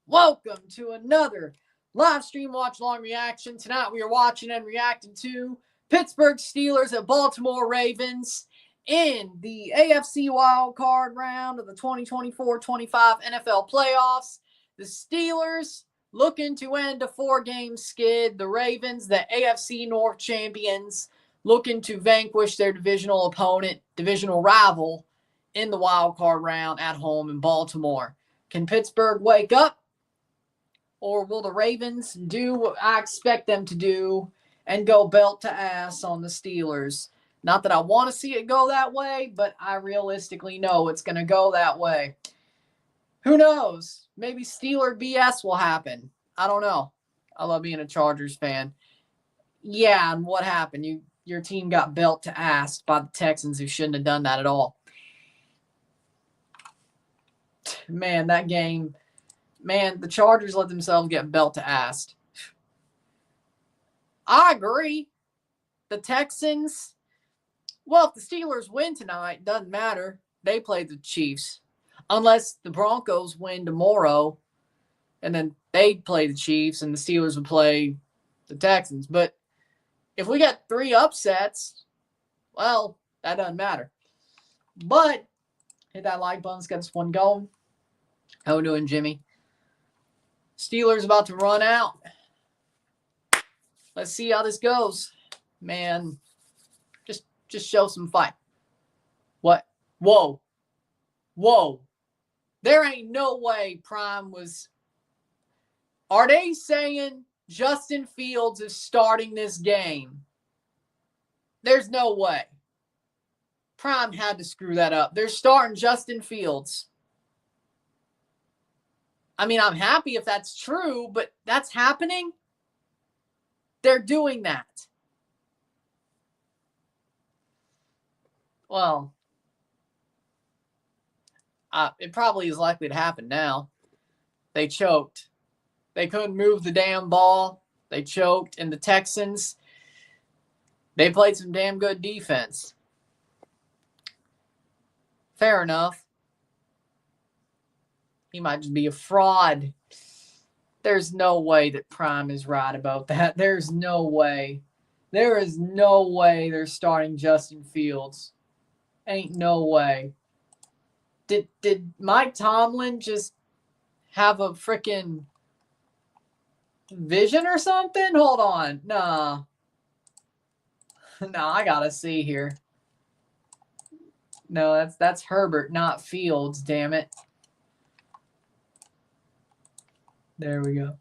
Welcome to another live stream watch-along reaction. Tonight we are watching and reacting to Pittsburgh Steelers at Baltimore Ravens in the AFC wild card round of the 2024-25 NFL playoffs. The Steelers looking to end a four-game skid. The Ravens, the AFC North champions, looking to vanquish their divisional opponent, divisional rival in the wild card round at home in Baltimore. Can Pittsburgh wake up? Or will the Ravens do what I expect them to do and go belt to ass on the Steelers? Not that I want to see it go that way, but I realistically know it's going to go that way. Who knows? Maybe Steeler BS will happen. I don't know. I love being a Chargers fan. Yeah, and what happened? Your team got belt to ass by the Texans, who shouldn't have done that at all. Man, that game... Man, the Chargers let themselves get belt to ass. I agree. The Texans, well, if the Steelers win tonight, doesn't matter. They play the Chiefs. Unless the Broncos win tomorrow, and then they'd play the Chiefs, and the Steelers would play the Texans. But if we got three upsets, well, that doesn't matter. But hit that like button. Let's get this one going. How we doing, Jimmy? Steelers about to run out. Let's see how this goes. Man, just show some fight. What? Whoa. Whoa. There ain't no way Prime was... Are they saying Justin Fields is starting this game? There's no way. Prime had to screw that up. They're starting Justin Fields. I mean, I'm happy if that's true, but that's happening. They're doing that. Well, it probably is likely to happen now. They choked. They couldn't move the damn ball. They choked. And the Texans, they played some damn good defense. Fair enough. He might just be a fraud. There's no way that Prime is right about that. There's no way. There is no way they're starting Justin Fields. Ain't no way. Did Mike Tomlin just have a freaking vision or something? Hold on. Nah. Nah, I gotta see here. No, that's Herbert, not Fields, damn it. There we go.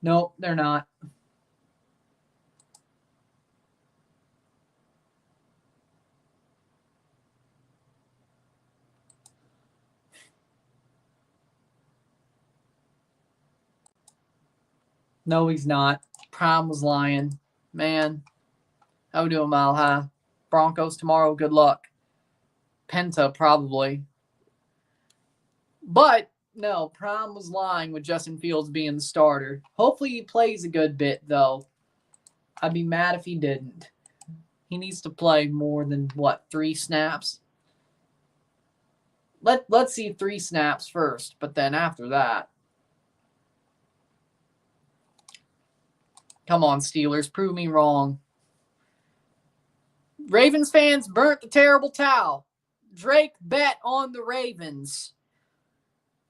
Nope, they're not. No, he's not. Prime was lying. Man, how we doing, Mile High? Broncos tomorrow, good luck. Penta, probably. But, no, Prime was lying with Justin Fields being the starter. Hopefully he plays a good bit, though. I'd be mad if he didn't. He needs to play more than, 3 snaps? Let's see 3 snaps first, but then after that. Come on, Steelers, prove me wrong. Ravens fans burnt the terrible towel. Drake bet on the Ravens.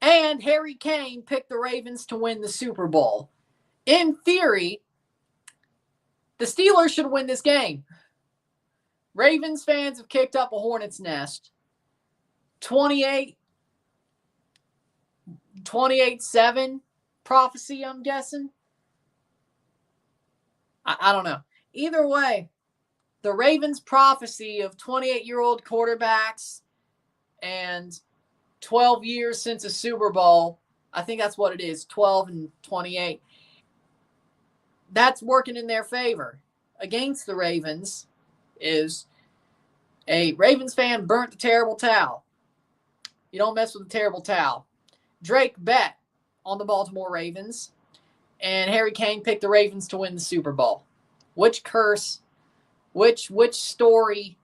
And Harry Kane picked the Ravens to win the Super Bowl. In theory, the Steelers should win this game. Ravens fans have kicked up a hornet's nest. 28-7 prophecy, I'm guessing. I don't know. Either way, the Ravens' prophecy of 28-year-old quarterbacks and 12 years since a Super Bowl, I think that's what it is, 12 and 28. That's working in their favor. Against the Ravens is a Ravens fan burnt the terrible towel. You don't mess with the terrible towel. Drake bet on the Baltimore Ravens, and Harry Kane picked the Ravens to win the Super Bowl. Which curse, which story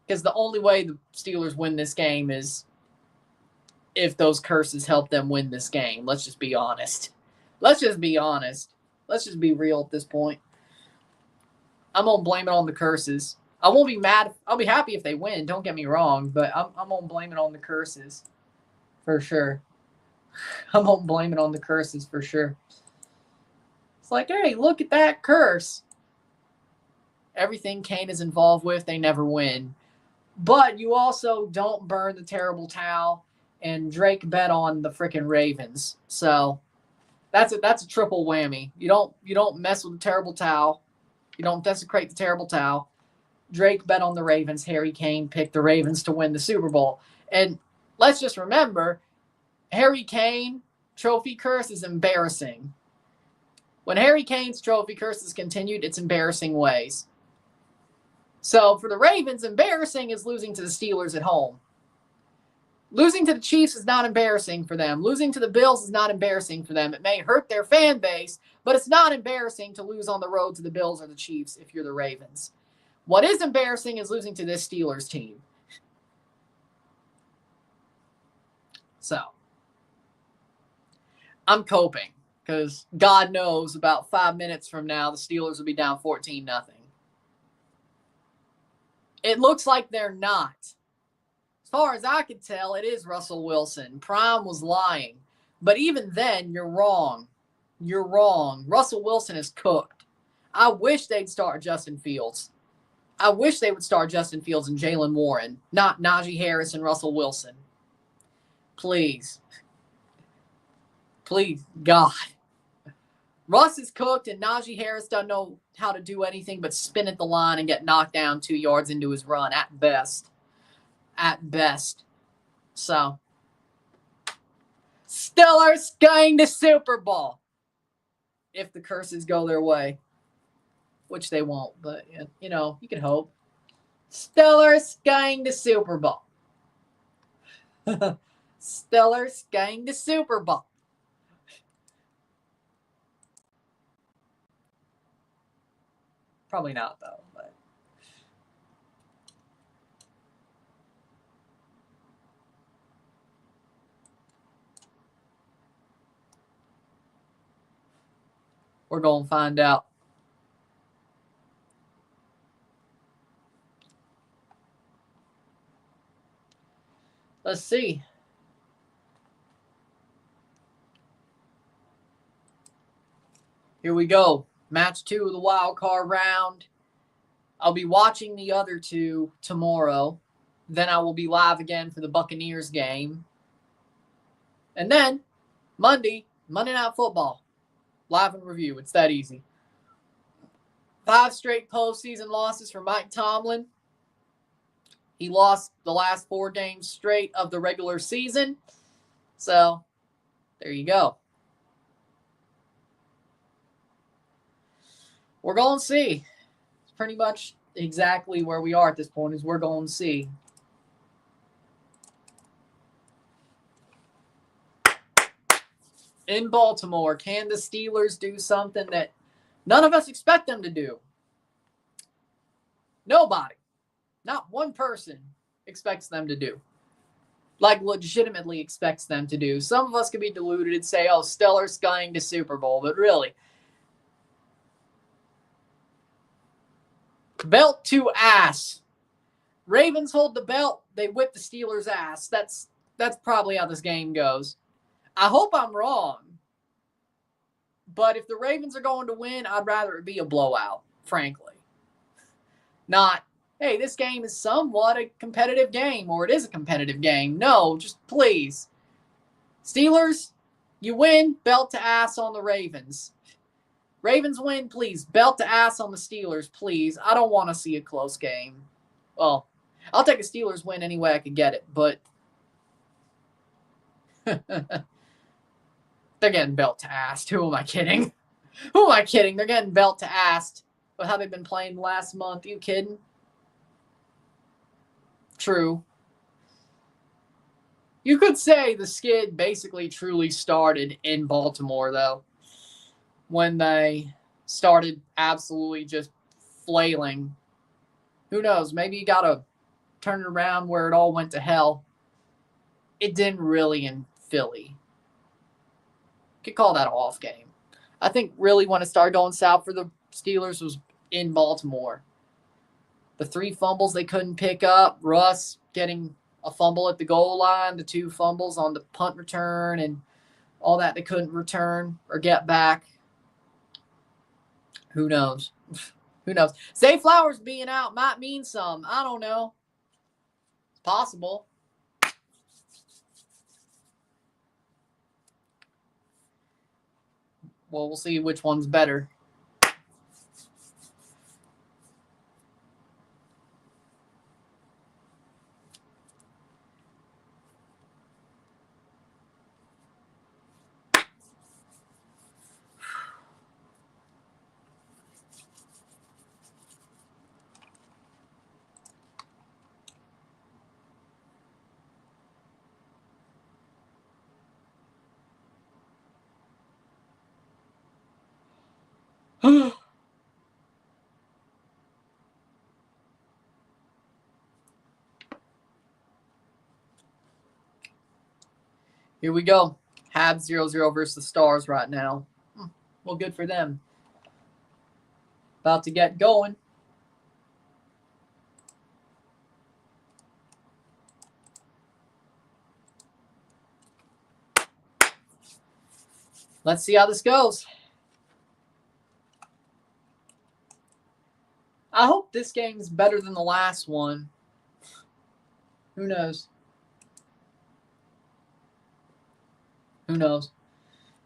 Because the only way the Steelers win this game is if those curses help them win this game. Let's just be honest. Let's just be honest. Let's just be real at this point. I'm going to blame it on the curses. I won't be mad. I'll be happy if they win. Don't get me wrong. But I'm going to blame it on the curses. For sure. I'm going to blame it on the curses for sure. It's like, hey, look at that curse. Everything Kane is involved with, they never win. But you also don't burn the terrible towel, and Drake bet on the freaking Ravens. So that's a triple whammy. You don't mess with the terrible towel. You don't desecrate the terrible towel. Drake bet on the Ravens. Harry Kane picked the Ravens to win the Super Bowl. And let's just remember, Harry Kane trophy curse is embarrassing. When Harry Kane's trophy curse is continued, it's embarrassing ways. So for the Ravens, embarrassing is losing to the Steelers at home. Losing to the Chiefs is not embarrassing for them. Losing to the Bills is not embarrassing for them. It may hurt their fan base, but it's not embarrassing to lose on the road to the Bills or the Chiefs if you're the Ravens. What is embarrassing is losing to this Steelers team. So, I'm coping because God knows about 5 minutes from now, the Steelers will be down 14-0. It looks like they're not. As far as I can tell, it is Russell Wilson. Prime was lying. But even then, you're wrong. You're wrong. Russell Wilson is cooked. I wish they'd start Justin Fields. I wish they would start Justin Fields and Jalen Warren, not Najee Harris and Russell Wilson. Please. Please, God. Russ is cooked, and Najee Harris doesn't know how to do anything but spin at the line and get knocked down 2 yards into his run at best. At best. So, Steelers going to Super Bowl. If the curses go their way. Which they won't, but, you know, you can hope. Steelers going to Super Bowl. Steelers going to Super Bowl. Probably not, though. But we're going to find out. Let's see. Here we go. Match 2 of the wild card round. I'll be watching the other 2 tomorrow. Then I will be live again for the Buccaneers game. And then Monday Night Football. Live and review. It's that easy. 5 straight postseason losses for Mike Tomlin. He lost the last 4 games straight of the regular season. So, there you go. We're going to see. It's pretty much exactly where we are at this point is we're going to see. In Baltimore, can the Steelers do something that none of us expect them to do? Nobody. Not one person expects them to do. Like, legitimately expects them to do. Some of us could be deluded and say, oh, Steelers going to Super Bowl. But really, belt to ass. Ravens hold the belt. They whip the Steelers' ass. That's probably how this game goes. I hope I'm wrong. But if the Ravens are going to win, I'd rather it be a blowout, frankly. Not, hey, this game is somewhat a competitive game, or it is a competitive game. No, just please. Steelers, you win, belt to ass on the Ravens. Ravens win, please, belt to ass on the Steelers, please. I don't want to see a close game. Well, I'll take a Steelers win any way I could get it, but they're getting belt to ass. Who am I kidding? Who am I kidding? They're getting belt to ass with how they've been playing last month. You kidding? True. You could say the skid basically truly started in Baltimore, though, when they started absolutely just flailing. Who knows? Maybe you got a turn it around where it all went to hell. It didn't really in Philly. Could call that an off game. I think really when it started going south for the Steelers was in Baltimore. The 3 fumbles they couldn't pick up, Russ getting a fumble at the goal line, the 2 fumbles on the punt return, and all that they couldn't return or get back. Who knows? Who knows? Zay Flowers being out might mean some. I don't know. It's possible. Well, we'll see which one's better. Here we go. Habs 0-0 versus the Stars right now. Well, good for them. About to get going. Let's see how this goes. I hope this game is better than the last one. Who knows? Who knows?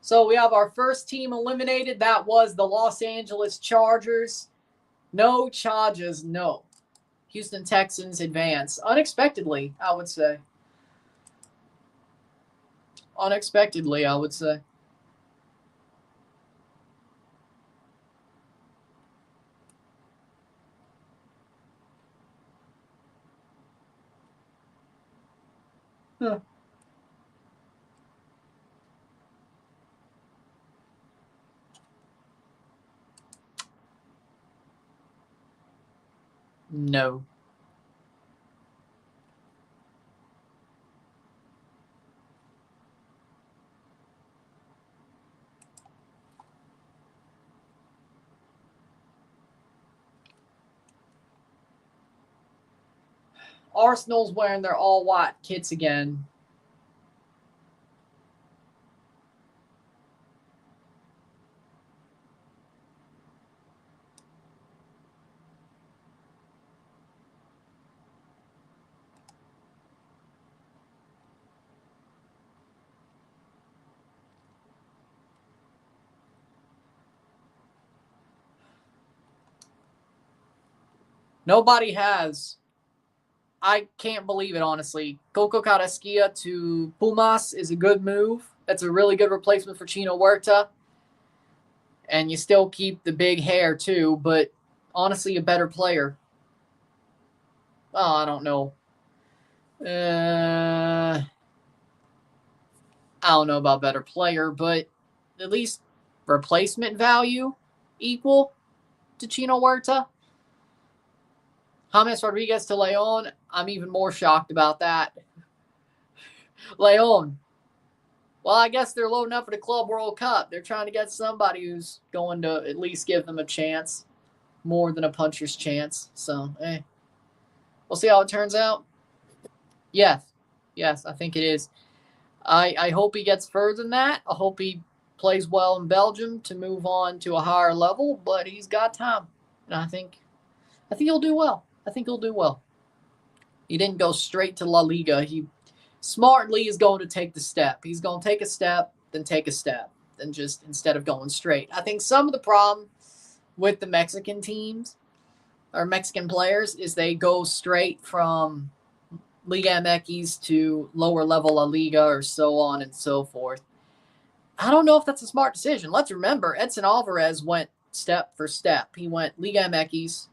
So we have our first team eliminated. That was the Los Angeles Chargers. No Chargers, no. Houston Texans advance. Unexpectedly, I would say. Unexpectedly, I would say. Huh. No. Arsenal's wearing their all-white kits again. Nobody has. I can't believe it, honestly. Coco Carrasquilla to Pumas is a good move. That's a really good replacement for Chino Huerta. And you still keep the big hair, too, but honestly, a better player. Oh, I don't know. I don't know about better player, but at least replacement value equal to Chino Huerta. James Rodriguez to Leon. I'm even more shocked about that. Leon. Well, I guess they're loading up for the Club World Cup. They're trying to get somebody who's going to at least give them a chance. More than a puncher's chance. So, we'll see how it turns out. Yes. Yes, I think it is. I hope he gets further than that. I hope he plays well in Belgium to move on to a higher level, but he's got time. And I think he'll do well. I think he'll do well. He didn't go straight to La Liga. He smartly is going to take the step. He's going to take a step, then take a step, then just instead of going straight. I think some of the problem with the Mexican teams or Mexican players is they go straight from Liga MX to lower level La Liga or so on and so forth. I don't know if that's a smart decision. Let's remember, Edson Alvarez went step for step. He went Liga MX,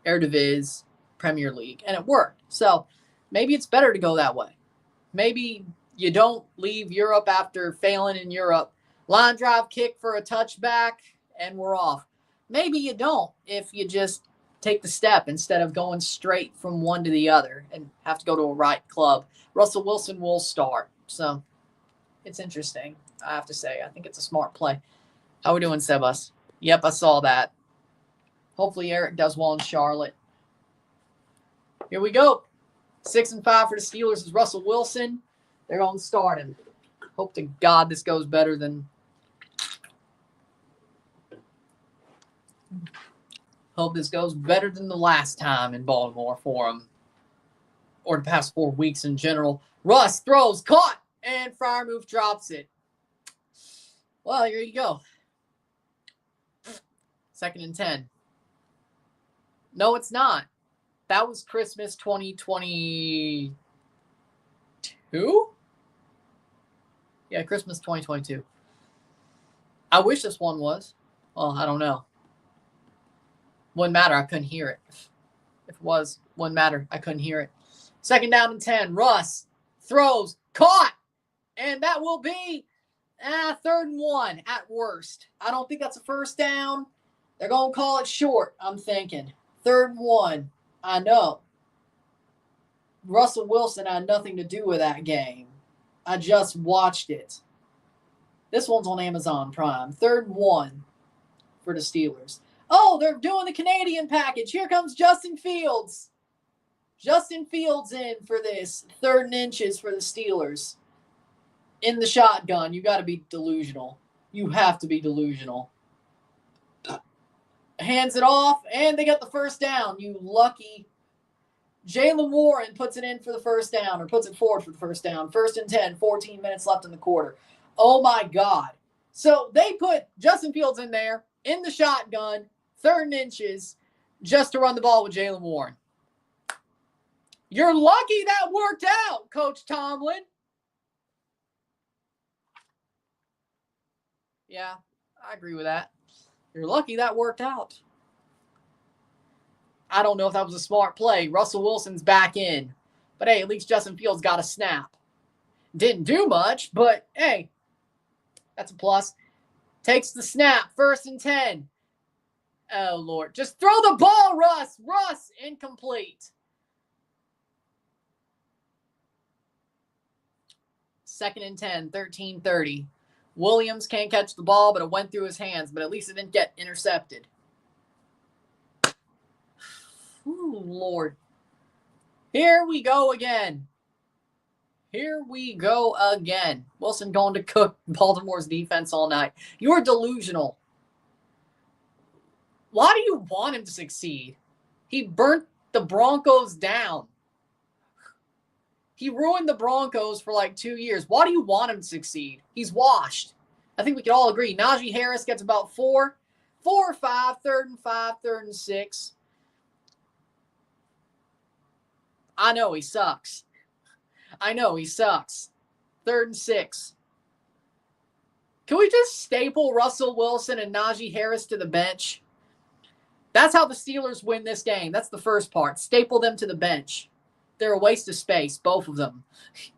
Eredivisie, Premier League, and it worked. So maybe it's better to go that way. Maybe you don't leave Europe after failing in Europe. Line drive kick for a touchback, and we're off. Maybe you don't if you just take the step instead of going straight from one to the other and have to go to a right club. Russell Wilson will start. So it's interesting, I have to say. I think it's a smart play. How we doing, Sebas? Yep, I saw that. Hopefully Eric does well in Charlotte. Here we go. 6-5 for the Steelers is Russell Wilson. They're going to start him. Hope to God this goes better than... Hope this goes better than the last time in Baltimore for him. Or the past 4 weeks in general. Russ throws, caught, and Freiermuth drops it. Well, here you go. 2nd and 10. No, it's not. That was Christmas 2022? Yeah, Christmas 2022. I wish this one was. Well, I don't know. Wouldn't matter. I couldn't hear it. If it was, wouldn't matter. I couldn't hear it. 2nd down and 10. Russ throws, caught, and that will be 3rd and 1 at worst. I don't think that's a first down. They're going to call it short, I'm thinking. 3rd and 1. I know. Russell Wilson had nothing to do with that game. I just watched it. This one's on Amazon Prime. 3rd and 1 for the Steelers. Oh, they're doing the Canadian package. Here comes Justin Fields. Justin Fields in for this. 3rd and inches for the Steelers. In the shotgun. You got to be delusional. You have to be delusional. Hands it off, and they get the first down. You lucky. Jaylen Warren puts it in for the first down, or puts it forward for the first down. 1st and 10, 14 minutes left in the quarter. Oh, my God. So they put Justin Fields in there, in the shotgun, 3rd and inches, just to run the ball with Jaylen Warren. You're lucky that worked out, Coach Tomlin. Yeah, I agree with that. You're lucky that worked out. I don't know if that was a smart play. Russell Wilson's back in. But, hey, at least Justin Fields got a snap. Didn't do much, but, hey, that's a plus. Takes the snap. 1st and 10. Oh, Lord. Just throw the ball, Russ. Russ, incomplete. 2nd and 10, 13-30. Williams can't catch the ball, but it went through his hands. But at least it didn't get intercepted. Ooh, Lord. Here we go again. Here we go again. Wilson going to cook Baltimore's defense all night. You're delusional. Why do you want him to succeed? He burnt the Broncos down. He ruined the Broncos for like 2 years. Why do you want him to succeed? He's washed. I think we can all agree. Najee Harris gets about 4 or 5, 3rd and 5, 3rd and 6. I know he sucks. I know he sucks. 3rd and 6. Can we just staple Russell Wilson and Najee Harris to the bench? That's how the Steelers win this game. That's the first part. Staple them to the bench. They're a waste of space, both of them.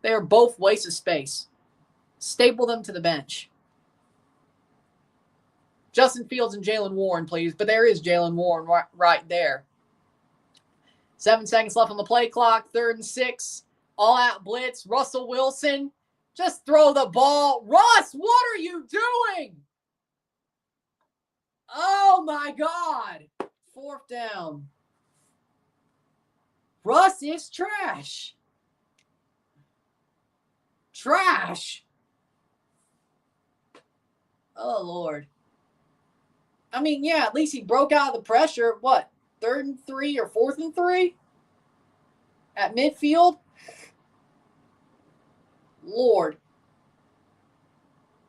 They are both waste of space. Staple them to the bench. Justin Fields and Jaylen Warren, please. But there is Jaylen Warren right there. 7 seconds left on the play clock. 3rd and 6. All-out blitz. Russell Wilson. Just throw the ball. Russ, what are you doing? Oh, my God. 4th down. Russ is trash. Trash. Oh, Lord. I mean, yeah, at least he broke out of the pressure. What? 3rd and 3 or 4th and 3? At midfield? Lord.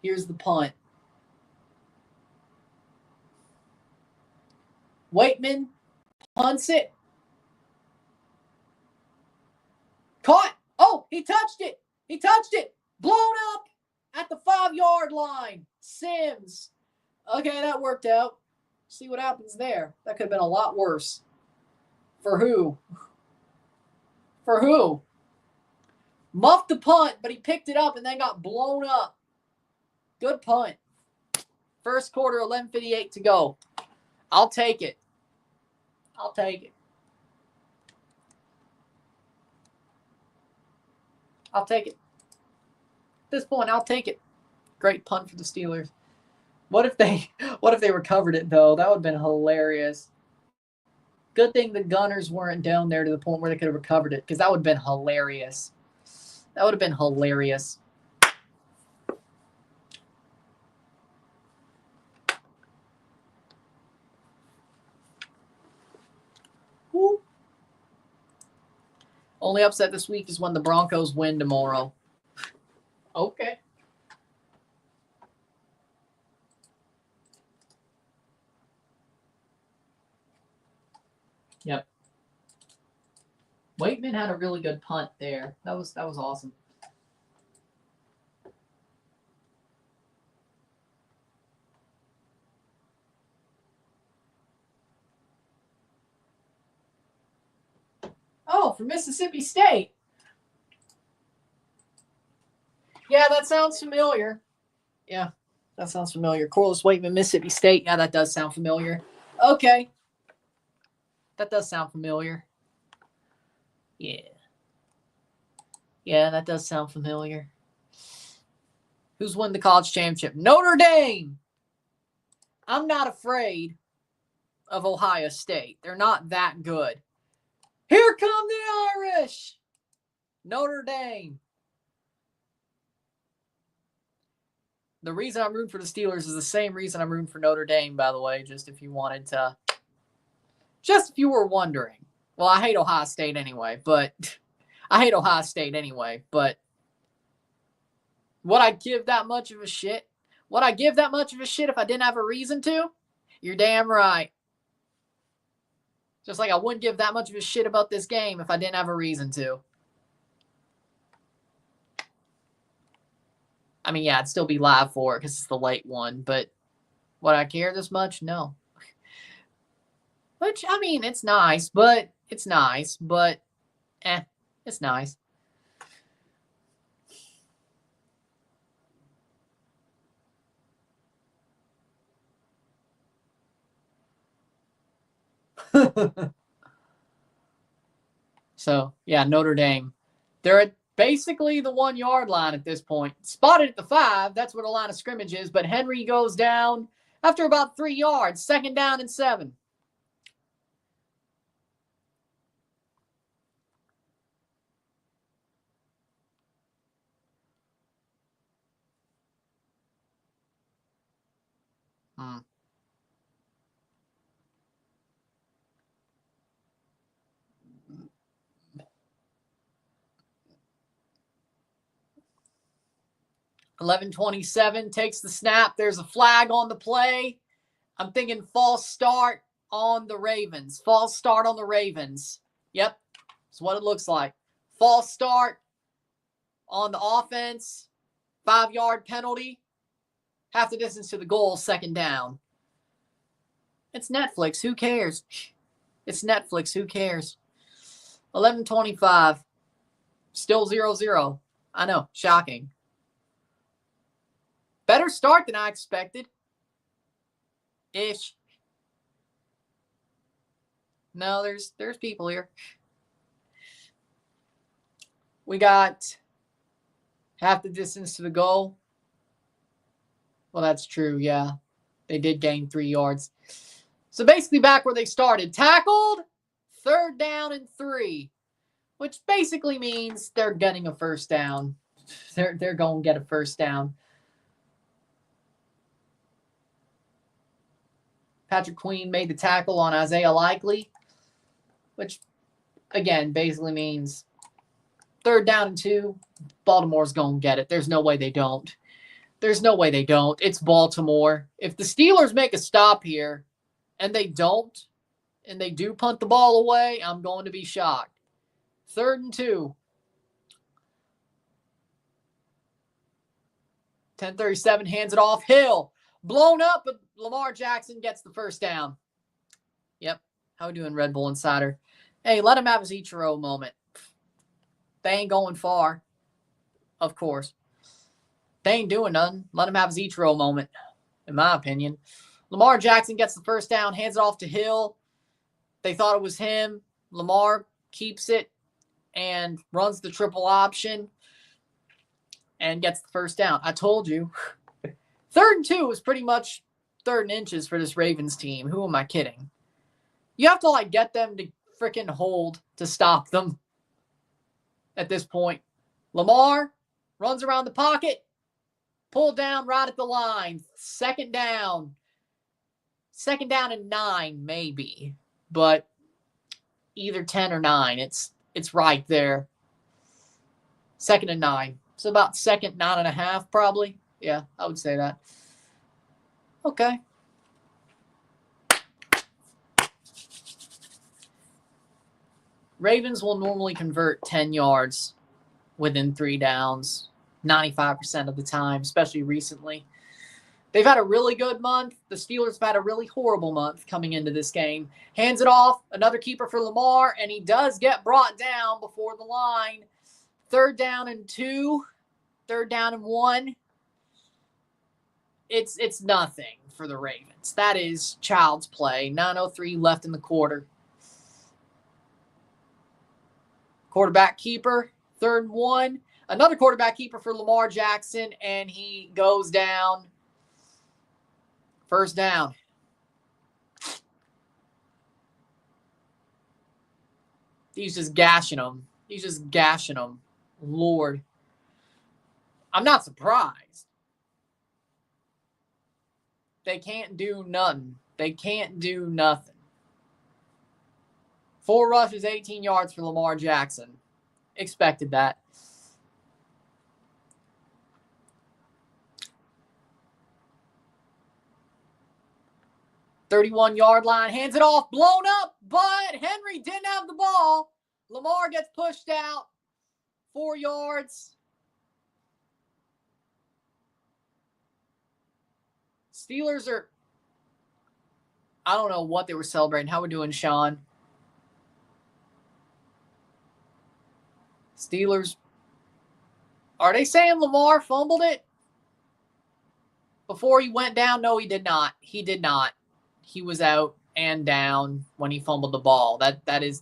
Here's the punt. Waitman punts it. Caught. Oh, he touched it. He touched it. Blown up at the 5-yard line. Sims. Okay, that worked out. See what happens there. That could have been a lot worse. For who? For who? Muffed the punt, but he picked it up and then got blown up. Good punt. First quarter, 11:58 to go. I'll take it. I'll take it. I'll take it. At this point, I'll take it. Great punt for the Steelers. What if they recovered it though? That would have been hilarious. Good thing the Gunners weren't down there to the point where they could have recovered it, because that would have been hilarious. That would have been hilarious. Woo. Only upset this week is when the Broncos win tomorrow. Okay. Yep. Waitman had a really good punt there. That was awesome. Oh, for Mississippi State. Yeah, that sounds familiar. Yeah, that sounds familiar. Corliss Waitman, Mississippi State. Yeah, that does sound familiar. Okay. That does sound familiar. Yeah. Yeah, that does sound familiar. Who's won the college championship? Notre Dame. I'm not afraid of Ohio State. They're not that good. Here come the Irish. Notre Dame. The reason I'm rooting for the Steelers is the same reason I'm rooting for Notre Dame, by the way, just if you wanted to. Just if you were wondering. Well, I hate Ohio State anyway, but would I give that much of a shit? Would I give that much of a shit if I didn't have a reason to? You're damn right. Just like I wouldn't give that much of a shit about this game if I didn't have a reason to. I mean, yeah, I'd still be live for it because it's the late one, but would I care this much? No. Which, I mean, it's nice, but it's nice. So, yeah, Notre Dame. They're at basically the 1 yard line at this point. Spotted at the 5. That's where the line of scrimmage is. But Henry goes down after about 3 yards. 2nd down and 7. Hmm. .11:27 takes the snap. There's a flag on the play. I'm thinking false start on the Ravens. False start on the Ravens. Yep, that's what it looks like. False start on the offense. 5 yard penalty. Half the distance to the goal, 2nd down. It's Netflix. Who cares? It's Netflix. Who cares? 11:25. Still 0-0. I know. Shocking. Better start than I expected. Ish. No, there's people here. We got half the distance to the goal. Well, that's true, yeah. They did gain 3 yards. So basically back where they started. Tackled, 3rd down and 3, which basically means they're getting a first down. They're going to get a first down. Patrick Queen made the tackle on Isaiah Likely, which, again, basically means 3rd down and 2. Baltimore's going to get it. There's no way they don't. There's no way they don't. It's Baltimore. If the Steelers make a stop here and they don't, and they do punt the ball away, I'm going to be shocked. 3rd and 2. 10:37, hands it off. Hill. Blown up, but Lamar Jackson gets the first down. Yep. How we doing, Red Bull Insider? Hey, let him have his Ichiro moment. They ain't going far. Of course. They ain't doing nothing. Let him have his Ichiro moment, in my opinion. Lamar Jackson gets the first down, hands it off to Hill. They thought it was him. Lamar keeps it and runs the triple option and gets the first down. I told you. 3rd and 2 was pretty much 3rd and inches for this Ravens team. Who am I kidding? You have to, like, get them to freaking hold to stop them at this point. Lamar runs around the pocket, pulled down right at the line. 2nd down. 2nd down and 9, maybe. But either 10 or 9. It's right there. 2nd and 9. So about 2nd, 9.5, probably. Yeah, I would say that. Okay. Ravens will normally convert 10 yards within 3 downs 95% of the time, especially recently. They've had a really good month. The Steelers have had a really horrible month coming into this game. Hands it off. Another keeper for Lamar, and he does get brought down before the line. 3rd down and 2. 3rd down and 1. It's nothing for the Ravens. That is child's play. 9:03 left in the quarter. Quarterback keeper, 3rd and 1. Another quarterback keeper for Lamar Jackson, and he goes down. 1st down. He's just gashing them. He's just gashing them. Lord. I'm not surprised. They can't do nothing. They can't do nothing. 4 rushes, 18 yards for Lamar Jackson. Expected that. "31-yard line, hands it off, blown up, but Henry didn't have the ball. Lamar gets pushed out, 4 yards. Steelers are, I don't know what they were celebrating. How we doing, Sean? Steelers, are they saying Lamar fumbled it before he went down? No, he did not. He did not. He was out and down when he fumbled the ball. That is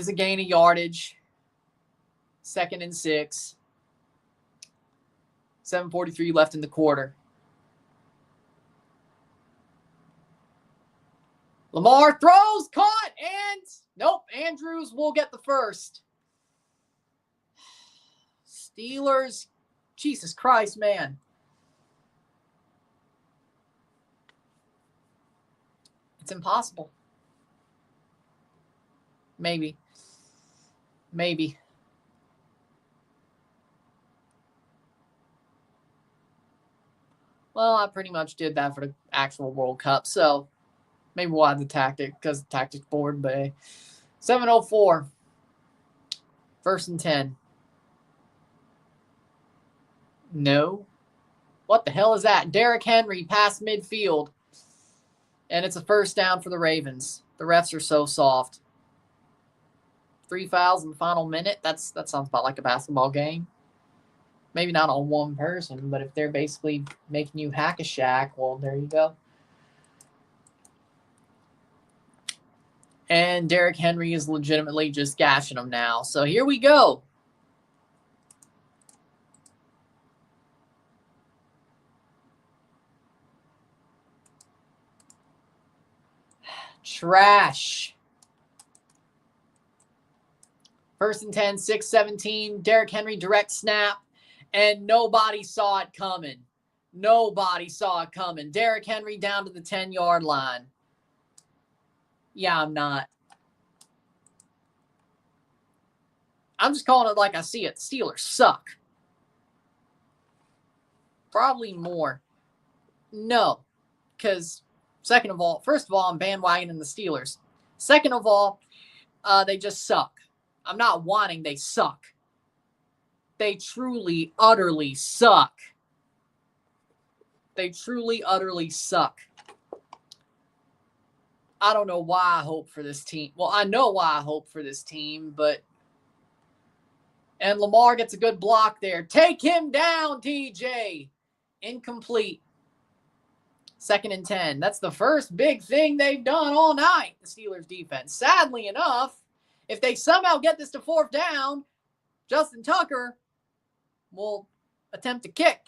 a gain of yardage. 2nd and 6. 7:43 left in the quarter. Lamar throws, caught, and nope, Andrews will get the first. Steelers, Jesus Christ, man. It's impossible. Maybe. Well, I pretty much did that for the actual World Cup, so maybe we'll add the tactic because the tactic's board, but hey. 7:04. 1st and 10. No. What the hell is that? Derrick Henry past midfield. And it's a 1st down for the Ravens. The refs are so soft. 3 fouls in the final minute. That sounds about like a basketball game. Maybe not on one person, but if they're basically making you hack a shack, well, there you go. And Derrick Henry is legitimately just gashing them now. So here we go. Trash. 1st and 10, 6:17. Derrick Henry direct snap. And nobody saw it coming. Nobody saw it coming. Derrick Henry down to the 10-yard line. Yeah, I'm not. I'm just calling it like I see it. Steelers suck. Probably more. No. Because, first of all, I'm bandwagoning the Steelers. Second of all, they just suck. I'm not whining. They suck. They truly, utterly suck. They truly, utterly suck. I don't know why I hope for this team. Well, I know why I hope for this team, but... And Lamar gets a good block there. Take him down, TJ. Incomplete. 2nd and 10. That's the first big thing they've done all night, the Steelers defense. Sadly enough, if they somehow get this to 4th down, Justin Tucker will attempt to kick.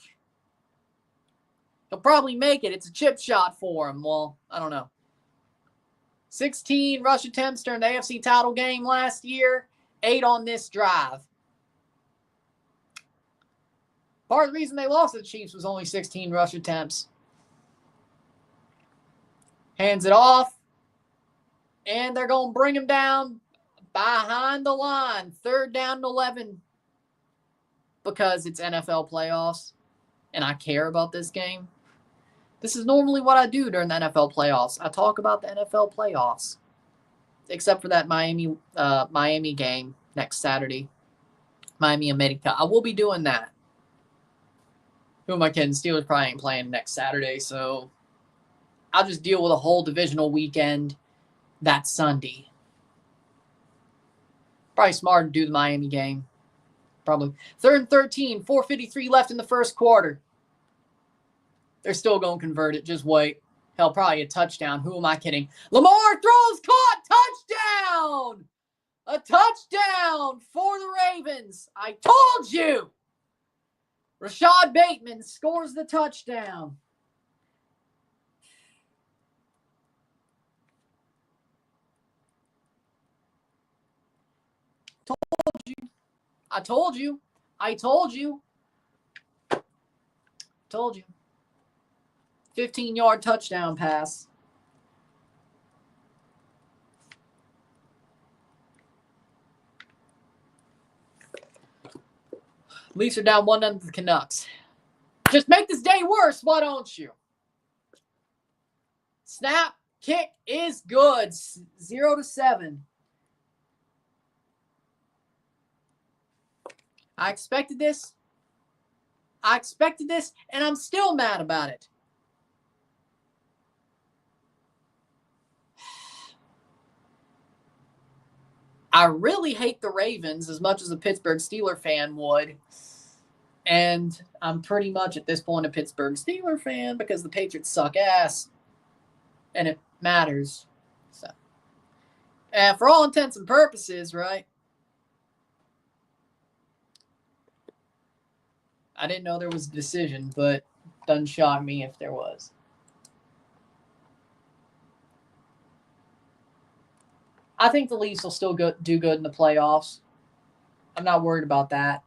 He'll probably make it. It's a chip shot for him. Well, I don't know. 16 rush attempts during the AFC title game last year. 8 on this drive. Part of the reason they lost to the Chiefs was only 16 rush attempts. Hands it off. And they're going to bring him down behind the line. 3rd down and 11. Because it's NFL playoffs. And I care about this game. This is normally what I do during the NFL playoffs. I talk about the NFL playoffs. Except for that Miami game next Saturday. Miami America. I will be doing that. Who am I kidding? Steelers probably ain't playing next Saturday, so I'll just deal with a whole divisional weekend that Sunday. Probably smart to do the Miami game. Probably. 3rd and 13, 4:53 left in the first quarter. They're still going to convert it. Just wait. Hell, probably a touchdown. Who am I kidding? Lamar throws, caught, touchdown! A touchdown for the Ravens. I told you! Rashad Bateman scores the touchdown. I told you. 15-yard touchdown pass. Leafs are down 1-0 to the Canucks. Just make this day worse, why don't you? Snap, kick is good. 0-7. I expected this, and I'm still mad about it. I really hate the Ravens as much as a Pittsburgh Steeler fan would. And I'm pretty much at this point a Pittsburgh Steeler fan because the Patriots suck ass. And it matters. So, and for all intents and purposes, right? I didn't know there was a decision, but doesn't shock me if there was. I think the Leafs will still do good in the playoffs. I'm not worried about that.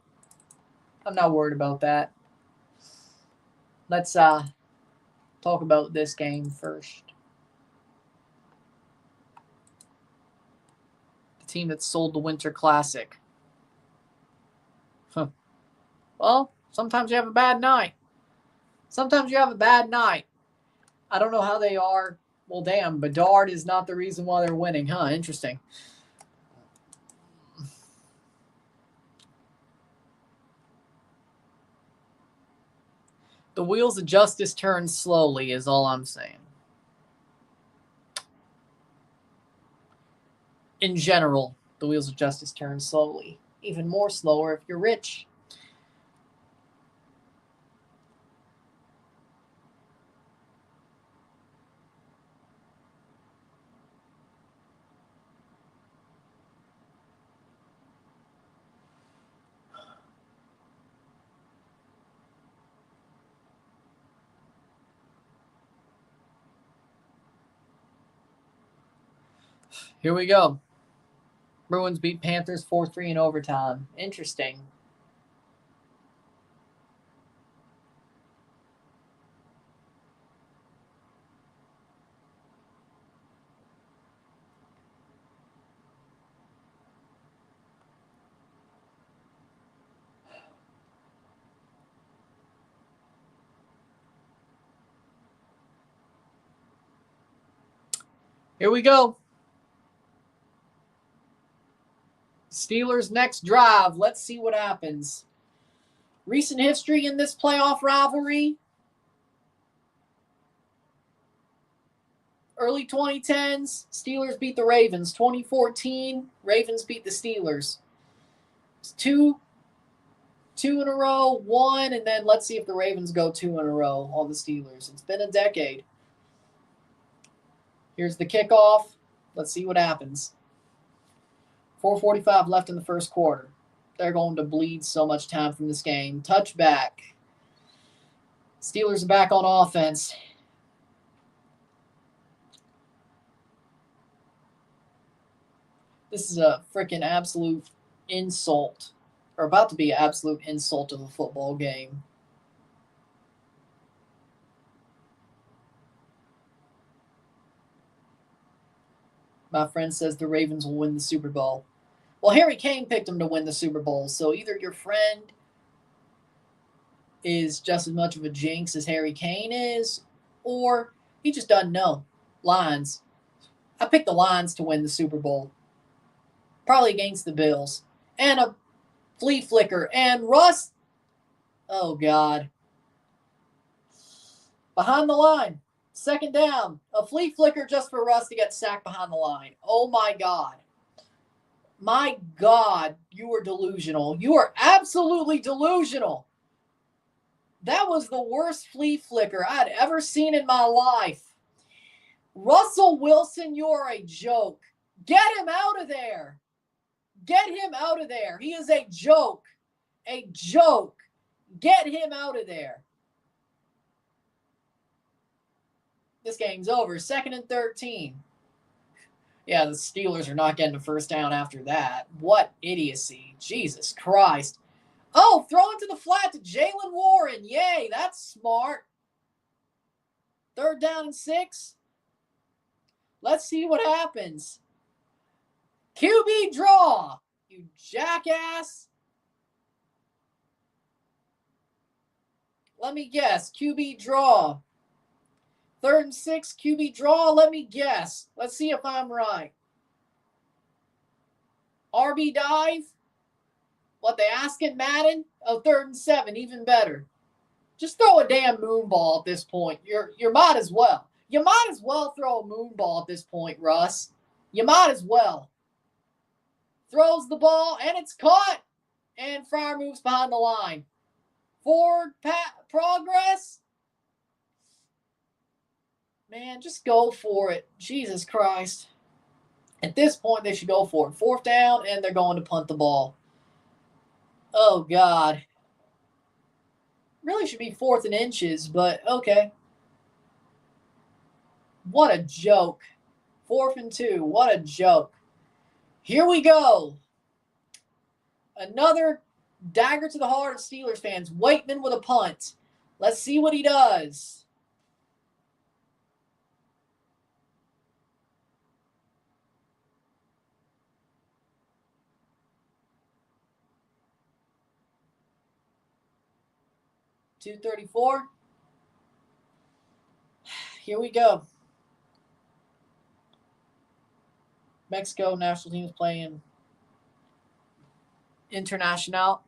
Let's talk about this game first. The team that sold the Winter Classic. Well, sometimes you have a bad night. I don't know how they are. Well, damn, Bedard is not the reason why they're winning, huh? Interesting. The wheels of justice turn slowly is all I'm saying. In general, the wheels of justice turn slowly. Even more slower if you're rich. Here we go. Bruins beat Panthers 4-3 in overtime. Interesting. Here we go. Steelers' next drive. Let's see what happens. Recent history in this playoff rivalry. Early 2010s, Steelers beat the Ravens. 2014, Ravens beat the Steelers. It's two in a row, one, and then let's see if the Ravens go 2 in a row on the Steelers. It's been a decade. Here's the kickoff. Let's see what happens. 4:45 left in the first quarter. They're going to bleed so much time from this game. Touchback. Steelers are back on offense. This is a freaking absolute insult, or about to be an absolute insult of a football game. My friend says the Ravens will win the Super Bowl. Well, Harry Kane picked them to win the Super Bowl, so either your friend is just as much of a jinx as Harry Kane is, or he just doesn't know. Lions. I picked the Lions to win the Super Bowl. Probably against the Bills. And a flea flicker. And Russ. Oh, God. Behind the line. Second down. A flea flicker just for Russ to get sacked behind the line. Oh, my God. My God, you are delusional. You are absolutely delusional. That was the worst flea flicker I'd ever seen in my life. Russell Wilson, you're a joke. Get him out of there. Get him out of there. He is a joke. A joke. Get him out of there. This game's over. 2nd and 13. Yeah, the Steelers are not getting a first down after that. What idiocy. Jesus Christ. Oh, throw it to the flat to Jalen Warren. Yay, that's smart. 3rd down and 6. Let's see what happens. QB draw, you jackass. Let me guess. QB draw. 3rd and 6, QB draw. Let me guess. Let's see if I'm right. RB dive. What they asking Madden? Oh, 3rd and 7, even better. Just throw a damn moon ball at this point. You might as well. You might as well throw a moon ball at this point, Russ. You might as well. Throws the ball, and it's caught. And Fryer moves behind the line. Forward progress. Man, just go for it. Jesus Christ. At this point, they should go for it. 4th down, and they're going to punt the ball. Oh, God. Really should be 4th and inches, but okay. What a joke. 4th and 2. What a joke. Here we go. Another dagger to the heart of Steelers fans. Waitman with a punt. Let's see what he does. .234. Here we go. Mexico national team is playing International.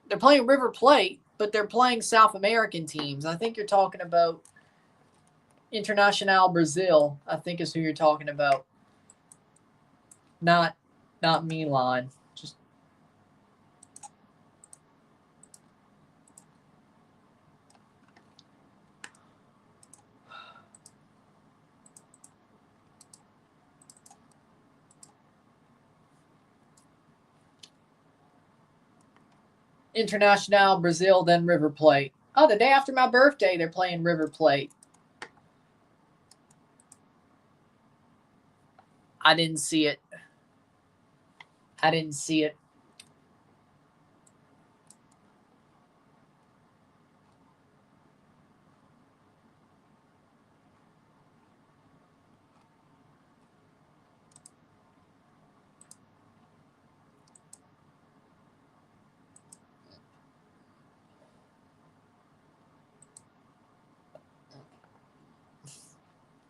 They're playing River Plate, but they're playing South American teams. I think you're talking about International Brazil, I think is who you're talking about. Not Milan. Just International Brazil, then River Plate. Oh, the day after my birthday, they're playing River Plate. I didn't see it.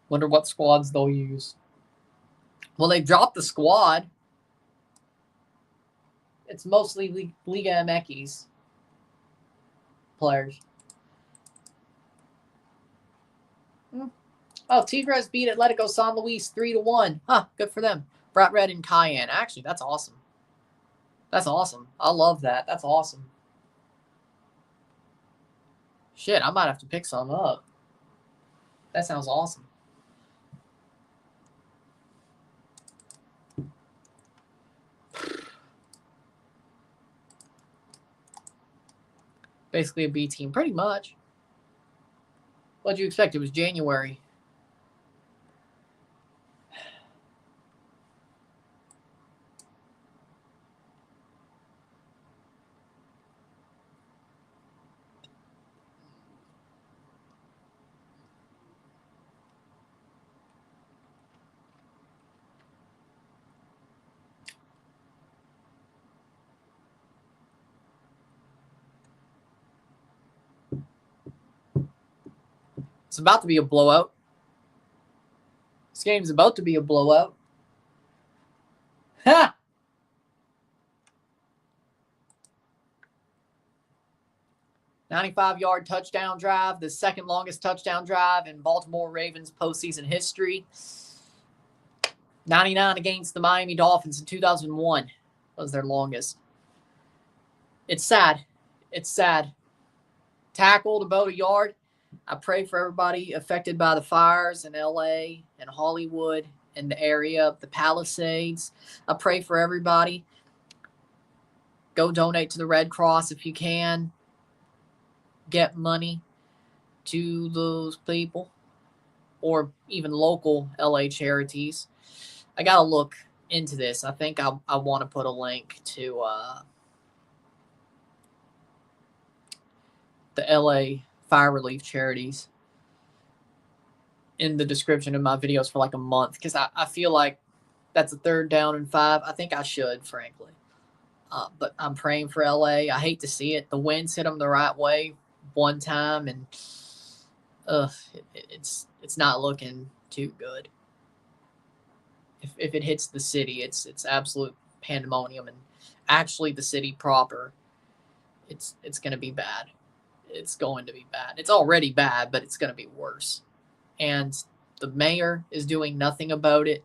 Wonder what squads they'll use. Well, they dropped the squad. It's mostly Liga MX players. Oh, Tigres beat Atletico San Luis 3-1. Huh, good for them. Brat Red and Cayenne. Actually, that's awesome. That's awesome. I love that. That's awesome. Shit, I might have to pick some up. That sounds awesome. Basically a B team, pretty much. What'd you expect? It was January. It's about to be a blowout. This game's about to be a blowout. Ha! "95-yard touchdown drive, the second longest touchdown drive in Baltimore Ravens postseason history. 99 against the Miami Dolphins in 2001 was their longest. It's sad. It's sad. Tackled about a yard. I pray for everybody affected by the fires in LA and Hollywood and the area of the Palisades. I pray for everybody. Go donate to the Red Cross if you can. Get money to those people or even local LA charities. I got to look into this. I think I want to put a link to the LA fire relief charities in the description of my videos for like a month because I feel like that's a 3rd down and 5. I think I should, frankly. But I'm praying for LA. I hate to see it. The winds hit them the right way one time, and it's not looking too good. If it hits the city, it's absolute pandemonium, and actually the city proper, it's going to be bad. It's going to be bad. It's already bad, but it's going to be worse. And the mayor is doing nothing about it.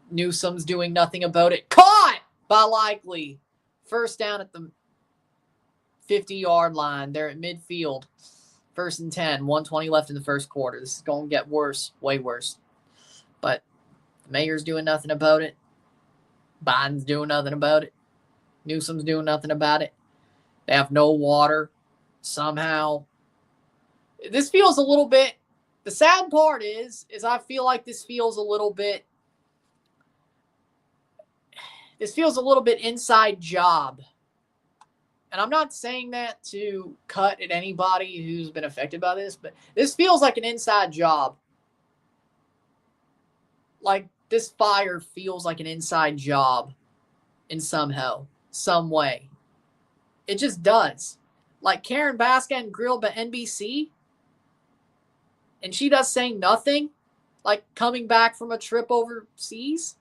Newsom's doing nothing about it. Caught by Likely. First down at the 50-yard line. They're at midfield. 1st and 10. 1:20 left in the first quarter. This is going to get worse. Way worse. But the mayor's doing nothing about it. Biden's doing nothing about it. Newsom's doing nothing about it. They have no water. Somehow. This feels a little bit. The sad part is I feel like this feels a little bit inside job. And I'm not saying that to cut at anybody who's been affected by this, but this feels like an inside job. Like this fire feels like an inside job in somehow, some way. It just does. Like Karen Bass getting grilled by NBC, and she does saying nothing, like coming back from a trip overseas.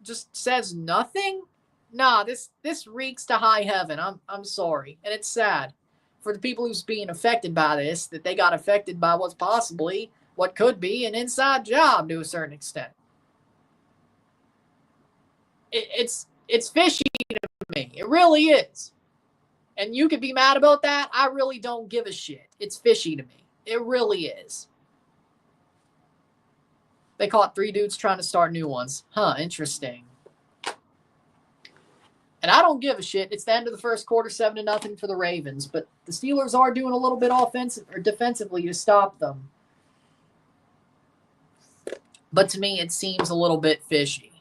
Just says nothing. Nah, this reeks to high heaven. I'm sorry, and it's sad for the people who's being affected by this, that they got affected by what's possibly what could be an inside job to a certain extent. It's fishy to me. It really is. And you could be mad about that. I really don't give a shit. It's fishy to me. It really is. They caught 3 dudes trying to start new ones. Huh, interesting. And I don't give a shit. It's the end of the first quarter, 7-0 for the Ravens. But the Steelers are doing a little bit offensive or defensively to stop them. But to me, it seems a little bit fishy.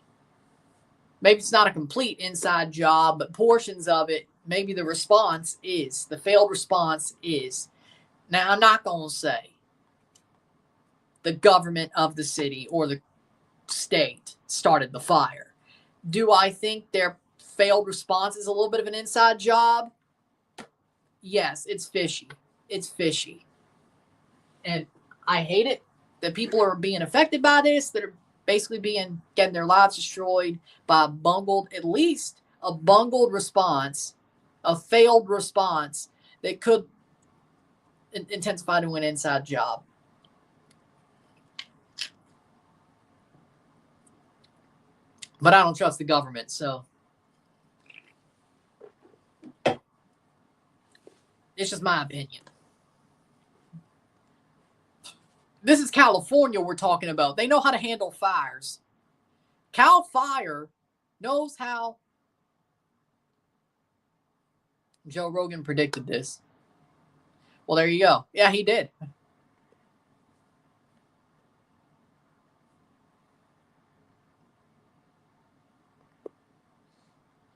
Maybe it's not a complete inside job, but portions of it, maybe the response is, the failed response is. Now, I'm not going to say the government of the city or the state started the fire. Do I think their failed response is a little bit of an inside job? Yes, it's fishy. It's fishy. And I hate it that people are being affected by this, that are basically getting their lives destroyed by at least a bungled response, a failed response that could intensify to an inside job. But I don't trust the government, so it's just my opinion. This is California we're talking about. They know how to handle fires. Cal Fire knows how Joe Rogan predicted this. Well, there you go. Yeah, he did.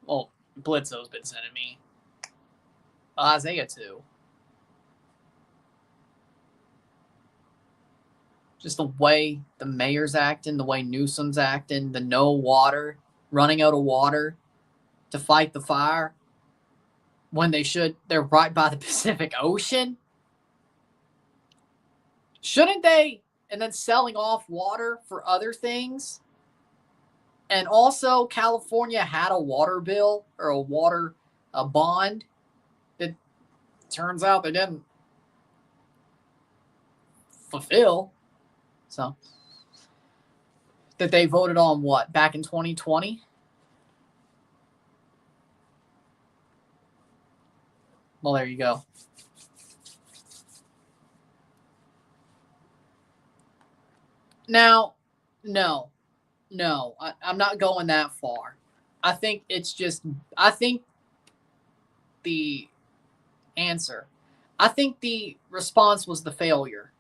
Well, Blitzo's been sending me. Isaiah too. Just the way the mayor's acting, the way Newsom's acting, the no water, running out of water to fight the fire when they're right by the Pacific Ocean. Shouldn't they? And then selling off water for other things. And also, California had a water bill or a bond that turns out they didn't fulfill. So, that they voted on what? Back in 2020? Well, there you go. Now, no, I'm not going that far. I think the answer, I think the response was the failure.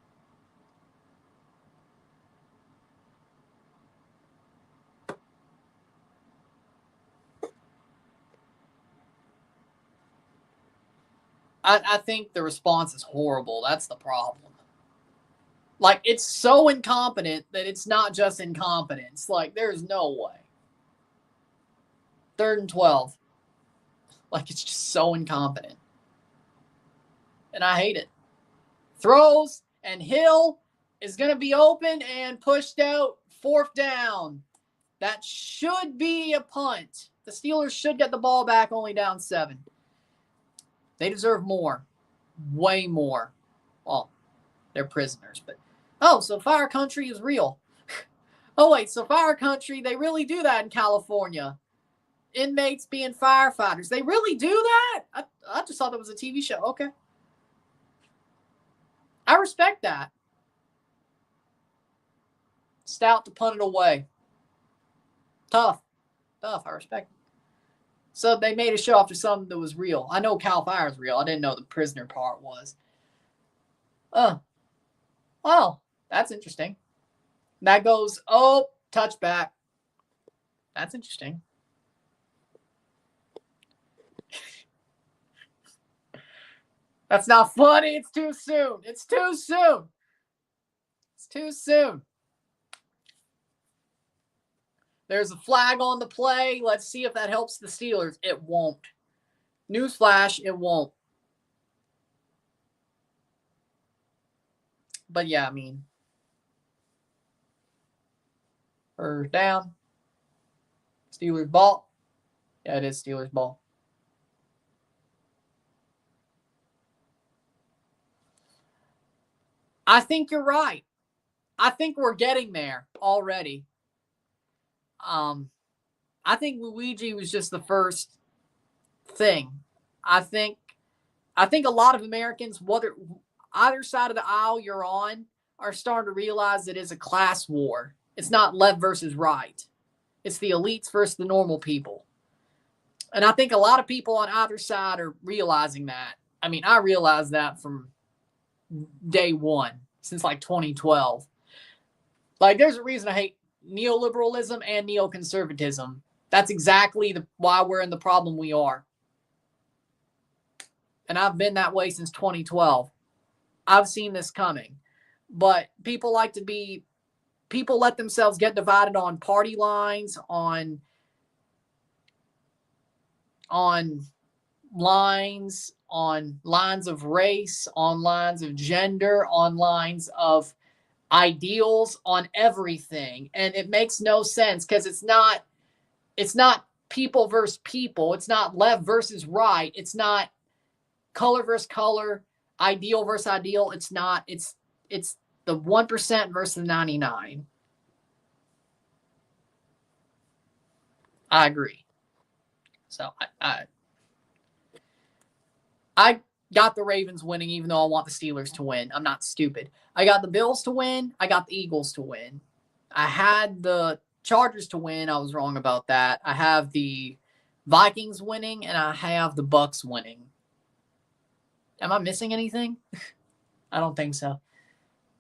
I think the response is horrible. That's the problem. Like, it's so incompetent that it's not just incompetence. Like, there's no way. 3rd and 12. Like, it's just so incompetent. And I hate it. Throws, and Hill is going to be open and pushed out. 4th down. That should be a punt. The Steelers should get the ball back, only down 7. They deserve more. Way more. Well, they're prisoners, but... Oh, so fire country is real. Oh, wait, so fire country, they really do that in California. Inmates being firefighters. They really do that? I just thought that was a TV show. Okay. I respect that. Stout to punt it away. Tough. I respect it. So they made a show after something that was real. I know Cal Fire is real. I didn't know the prisoner part was. Well, that's interesting. That goes, touchback. That's interesting. That's not funny. It's too soon. It's too soon. There's a flag on the play. Let's see if that helps the Steelers. It won't. Newsflash, it won't. But yeah, I mean, 1st down. Steelers ball. Yeah, it is Steelers ball. I think you're right. I think we're getting there already. I think Luigi was just the first thing. I think a lot of Americans, whether either side of the aisle you're on, are starting to realize it is a class war. It's not left versus right. It's the elites versus the normal people. And I think a lot of people on either side are realizing that. I mean, I realized that from day one, since like 2012. Like, there's a reason I hate neoliberalism and neoconservatism. That's exactly why we're in the problem we are. And I've been that way since 2012. I've seen this coming. But people let themselves get divided on party lines, on lines, on lines of race, on lines of gender, on lines of ideals, on everything. And it makes no sense because it's not people versus people. It's not left versus right. It's not color versus color, ideal versus ideal. It's not. It's the 1% versus the 99. I agree. So I got the Ravens winning, even though I want the Steelers to win. I'm not stupid. I got the Bills to win. I got the Eagles to win. I had the Chargers to win. I was wrong about that. I have the Vikings winning, and I have the Bucks winning. Am I missing anything? I don't think so.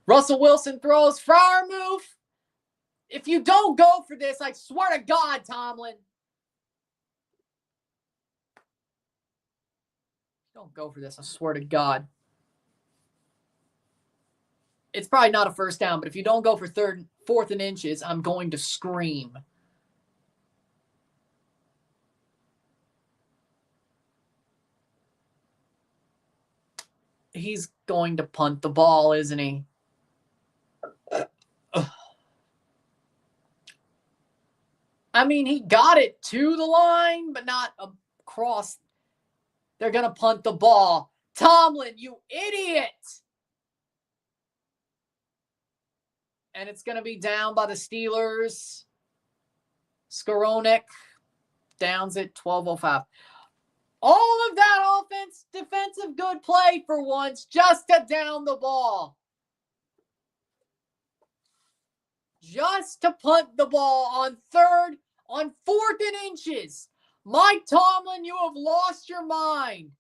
Russell Wilson throws. Freiermuth. If you don't go for this, I swear to God, Tomlin. Don't go for this, I swear to God. It's probably not a first down, but if you don't go for fourth and inches, I'm going to scream. He's going to punt the ball, isn't he? I mean, he got it to the line, but not across. They're going to punt the ball. Tomlin, you idiot! And it's going to be down by the Steelers. Skowronek downs at 12:05. All of that defensive good play for once, just to down the ball. Just to punt the ball on fourth and inches. Mike Tomlin, you have lost your mind.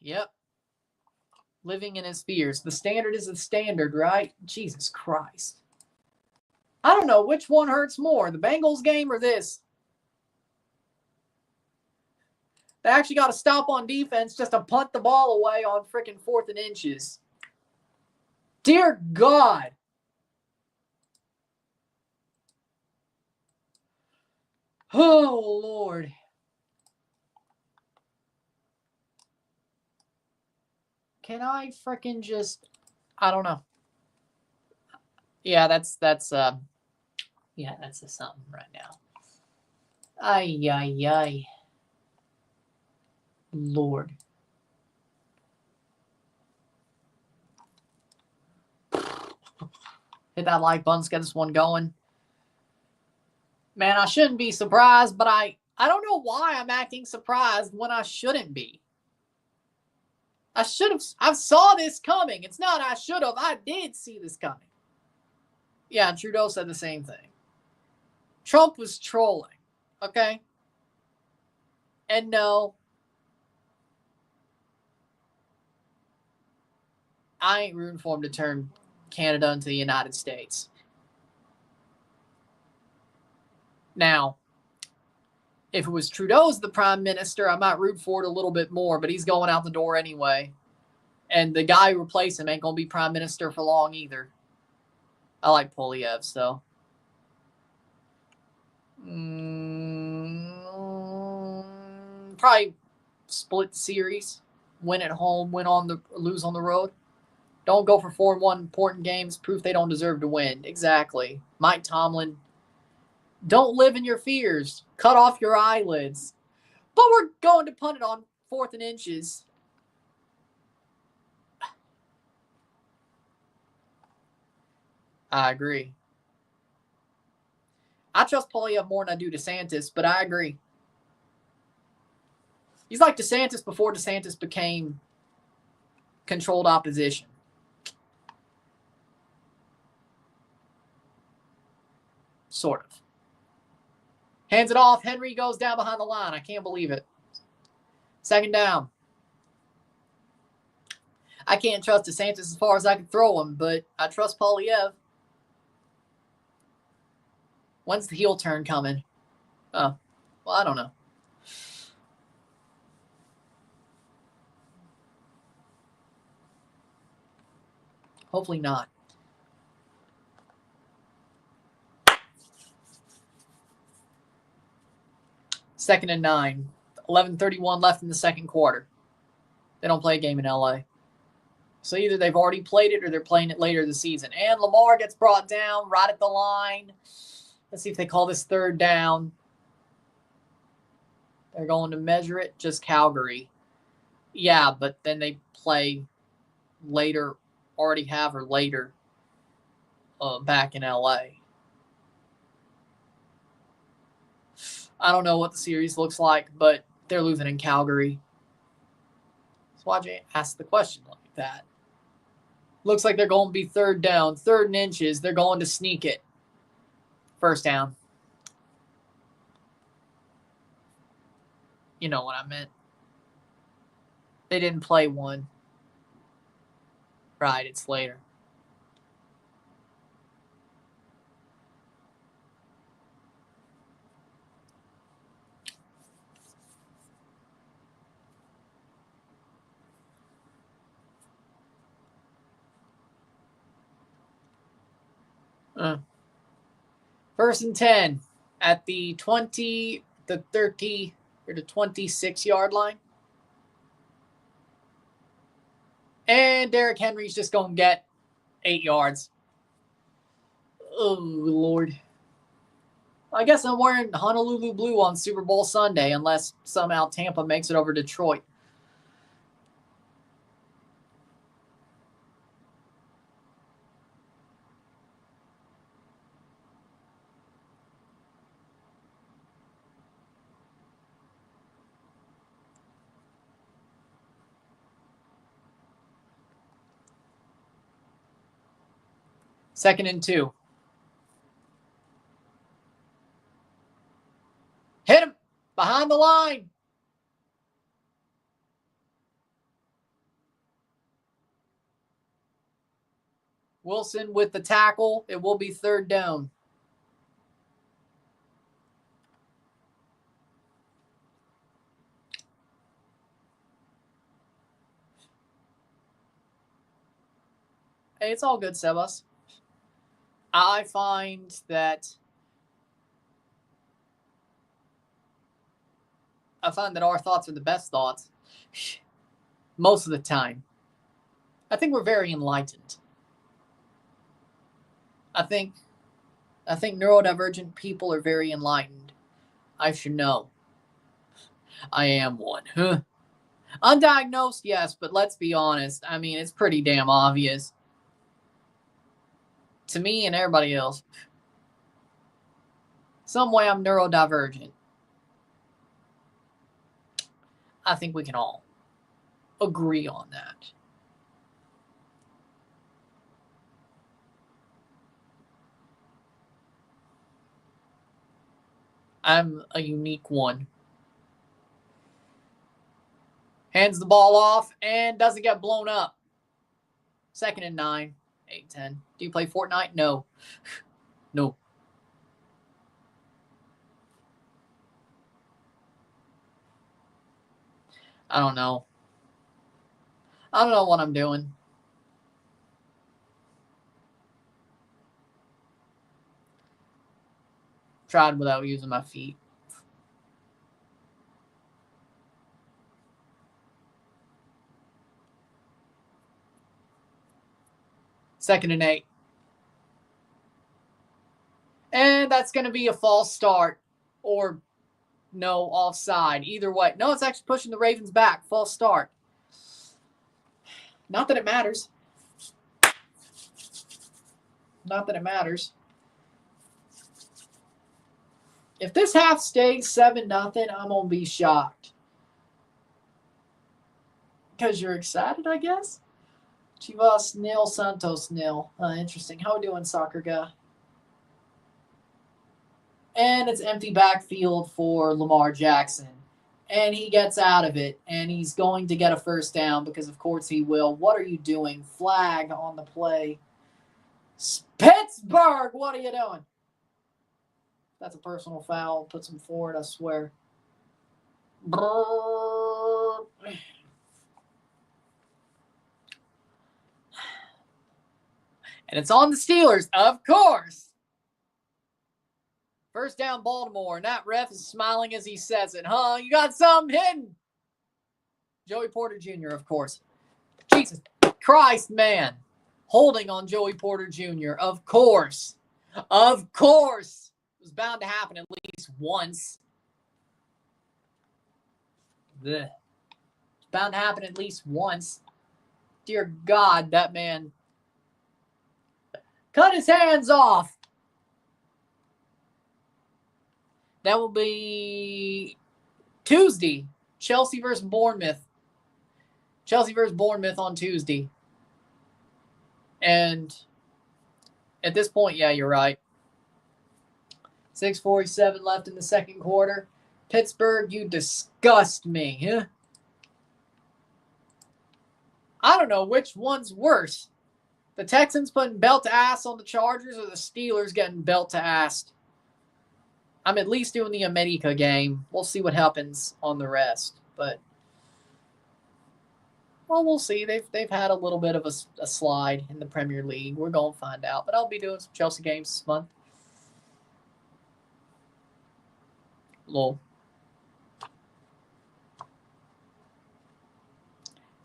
Yep. Living in his fears. The standard is the standard, right? Jesus Christ. I don't know which one hurts more, the Bengals game or this. They actually got to stop on defense just to punt the ball away on freaking fourth and inches. Dear God. Oh, Lord. Can I freaking just, I don't know. Yeah, that's something right now. Ay. Lord. Hit that like button, let's get this one going. Man, I shouldn't be surprised, but I don't know why I'm acting surprised when I shouldn't be. I saw this coming. It's not I should have. I did see this coming. Yeah, Trudeau said the same thing. Trump was trolling, okay? And no, I ain't rooting for him to turn Canada into the United States. Now, if it was Trudeau's the prime minister, I might root for it a little bit more, but he's going out the door anyway. And the guy who replaced him ain't going to be prime minister for long either. I like Polyev, so. Probably split series. Win at home, lose on the road. Don't go for 4-1 important games. Proof they don't deserve to win. Exactly. Mike Tomlin. Don't live in your fears. Cut off your eyelids. But we're going to punt it on fourth and inches. I agree. I trust Polyev more than I do DeSantis, but I agree. He's like DeSantis before DeSantis became controlled opposition. Sort of. Hands it off. Henry goes down behind the line. I can't believe it. Second down. I can't trust DeSantis as far as I can throw him, but I trust Polyev. When's the heel turn coming? Oh, well, I don't know. Hopefully not. Second and 9. 11:31 left in the second quarter. They don't play a game in LA. So either they've already played it or they're playing it later this season. And Lamar gets brought down right at the line. Let's see if they call this third down. They're going to measure it. Just Calgary. Yeah, but then they play later, already have or later back in LA. I don't know what the series looks like, but they're losing in Calgary. So why'd you ask the question like that? Looks like they're going to be third down, 3rd and inches. They're going to sneak it. First down. You know what I meant. They didn't play one. Right, it's later. First and 10 at the 20, the 30, or the 26-yard line. And Derrick Henry's just going to get 8 yards. Oh, Lord. I guess I'm wearing Honolulu blue on Super Bowl Sunday unless somehow Tampa makes it over Detroit. Second and 2. Hit him behind the line. Wilson with the tackle. It will be third down. Hey, it's all good, Sebas. I find that our thoughts are the best thoughts most of the time. I think we're very enlightened. I think neurodivergent people are very enlightened. I should know. I am one. Huh? Undiagnosed, yes, but let's be honest. I mean, it's pretty damn obvious. To me and everybody else. Some way I'm neurodivergent. I think we can all agree on that. I'm a unique one. Hands the ball off and doesn't get blown up. Second and 9, 8-10. Do you play Fortnite? No. No. I don't know. I don't know what I'm doing. Tried without using my feet. Second and 8. And that's going to be a false start or no, offside. Either way. No, it's actually pushing the Ravens back. False start. Not that it matters. Not that it matters. If this half stays 7-0, I'm going to be shocked. Because you're excited, I guess? Chivas nil, Santos nil. Interesting. How are we doing, soccer guy? And it's empty backfield for Lamar Jackson. And he gets out of it. And he's going to get a first down because, of course, he will. What are you doing? Flag on the play. Pittsburgh, what are you doing? That's a personal foul. Puts him forward, I swear. And it's on the Steelers, of course. First down, Baltimore. And that ref is smiling as he says it. Huh? You got something hidden. Joey Porter Jr., of course. Jesus Christ, man. Holding on Joey Porter Jr., of course. Of course. It was bound to happen at least once. It's bound to happen at least once. Dear God, that man cut his hands off. That will be Tuesday. Chelsea versus Bournemouth. Chelsea versus Bournemouth on Tuesday. And at this point, yeah, you're right. 6:47 left in the second quarter. Pittsburgh, you disgust me. Huh? I don't know which one's worse. The Texans putting belt to ass on the Chargers or the Steelers getting belt to ass. I'm at least doing the America game. We'll see what happens on the rest. But, well, we'll see. They've had a little bit of a slide in the Premier League. We're going to find out. But I'll be doing some Chelsea games this month. Lol.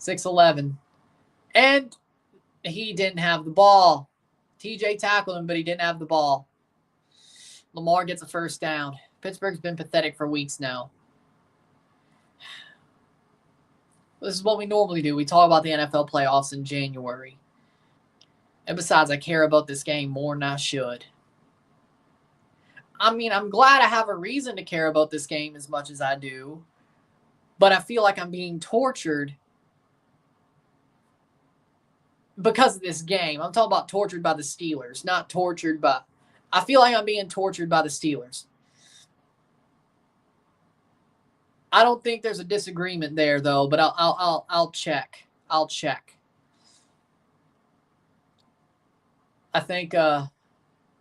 6:11. And he didn't have the ball. TJ tackled him, but he didn't have the ball. Lamar gets a first down. Pittsburgh's been pathetic for weeks now. This is what we normally do. We talk about the NFL playoffs in January. And besides, I care about this game more than I should. I mean, I'm glad I have a reason to care about this game as much as I do. But I feel like I'm being tortured because of this game. I'm talking about tortured by the Steelers, not tortured by... I feel like I'm being tortured by the Steelers. I don't think there's a disagreement there, though, but I'll check. I'll check. I think